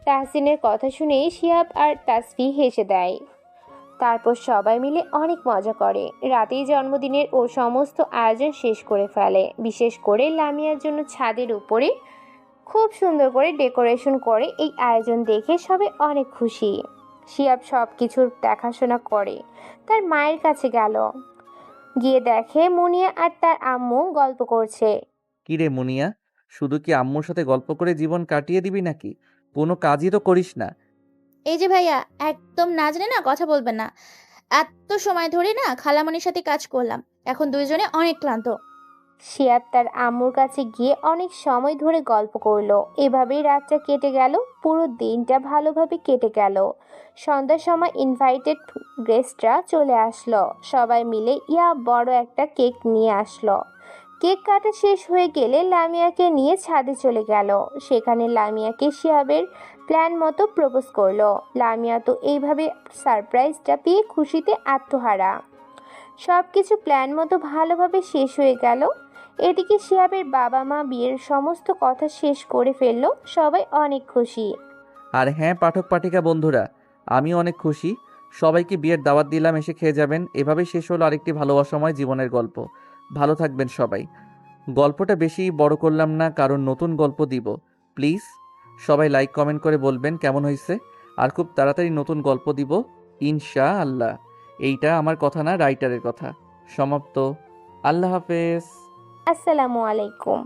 তাহসিনের কথা শুনে শিহাব আর তাসফি হেসে দেয়। তারপর সবাই মিলে অনেক মজা করে। রাতেই জন্মদিনের ও সমস্ত আয়োজন শেষ করে ফেলে। বিশেষ করে লামিয়ার জন্য ছাদের উপরে খুব সুন্দর করে ডেকোরেশন করে। এই আয়োজন দেখে সবাই অনেক খুশি। শিহাব সব কিছুর দেখাশোনা করে। তার মায়ের কাছে গেল, গিয়ে দেখে মুনিয়া আর তার আম্মু গল্প করছে। কি রে মুনিয়া, শুধু কি আম্মুর সাথে গল্প করে জীবন কাটিয়ে দিবি নাকি? কোনো কাজই তো করিস না। এই যে ভাইয়া, একদম না জেনে না কথা বলবেন না। এত সময় ধরে না খালামণির সাথে কাজ করলাম, এখন দুইজনে অনেক ক্লান্ত। শিয়াব তার আম্মুর কাছে গিয়ে অনেক সময় ধরে গল্প করলো। এভাবেই রাতটা কেটে গেল, পুরো দিনটা ভালোভাবে কেটে গেল। সন্ধ্যার সময় ইনভাইটেড গেস্টরা চলে আসলো। সবাই মিলে বড় একটা কেক নিয়ে আসলো। কেক কাটা শেষ হয়ে গেলে লামিয়াকে নিয়ে ছাদে চলে গেল। সেখানে লামিয়াকে শিহাবের প্ল্যান মতো প্রপোজ করলো। লামিয়া তো এইভাবে সারপ্রাইজটা পেয়ে খুশিতে আত্মহারা। সব কিছু প্ল্যান মতো ভালোভাবে শেষ হয়ে গেল। এদিকে শিহাবের বাবা মা বিয়ের সমস্ত কথা শেষ করে ফেললো। সবাই অনেক খুশি। আর হ্যাঁ পাঠক পাঠিকা বন্ধুরা, আমি অনেক খুশি। সবাইকে বিয়ের দাওয়াত দিলাম, এসে খেয়ে যাবেন। এভাবেই শেষ হলো আরেকটি ভালোবাসাময় জীবনের গল্প। ভালো থাকবেন সবাই। গল্পটা বেশি বড় করলাম না, কারণ নতুন গল্প দিব। প্লিজ সবাই লাইক কমেন্ট করে বলবেন কেমন হয়েছে। আর খুব তাড়াতাড়ি নতুন গল্প দিব ইনশা আল্লাহ। এইটা আমার কথা না, রাইটারের কথা। সমাপ্ত। আল্লাহ হাফেজ। আসসালামু আলাইকুম।